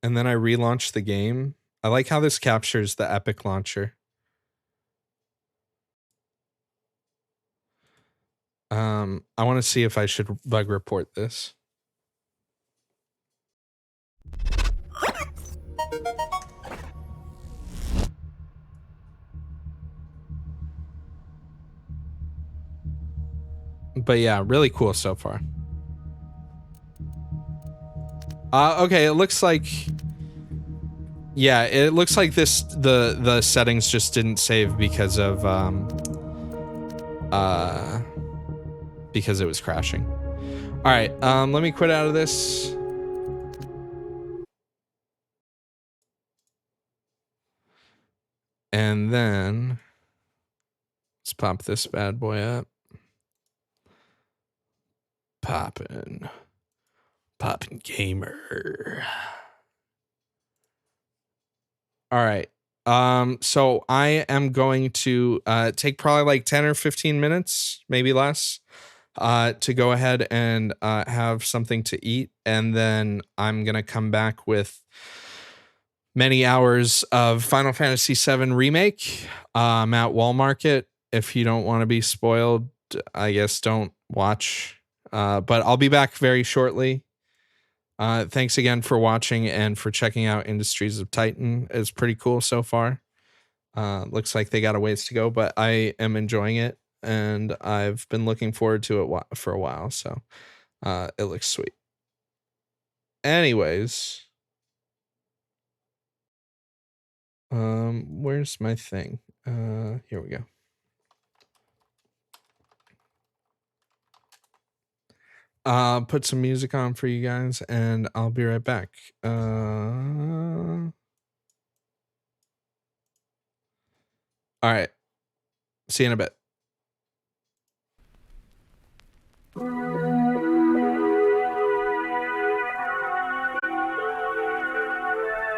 and then I relaunch the game, I like how this captures the Epic launcher. I want to see if I should bug report this. But yeah, really cool so far. Okay, it looks like, yeah, it looks like the settings just didn't save because of because it was crashing. All right, let me quit out of this. And then let's pop this bad boy up. Poppin' gamer. All right. So I am going to take probably like 10 or 15 minutes, maybe less, to go ahead and have something to eat, and then I'm gonna come back with many hours of Final Fantasy VII Remake. I'm at Walmart. If you don't want to be spoiled, I guess don't watch. But I'll be back very shortly. Thanks again for watching and for checking out Industries of Titan. It's pretty cool so far. Looks like they got a ways to go, but I am enjoying it, and I've been looking forward to it for a while, so it looks sweet. Anyways, where's my thing? Here we go. Put some music on for you guys, and I'll be right back. All right. See you in a bit.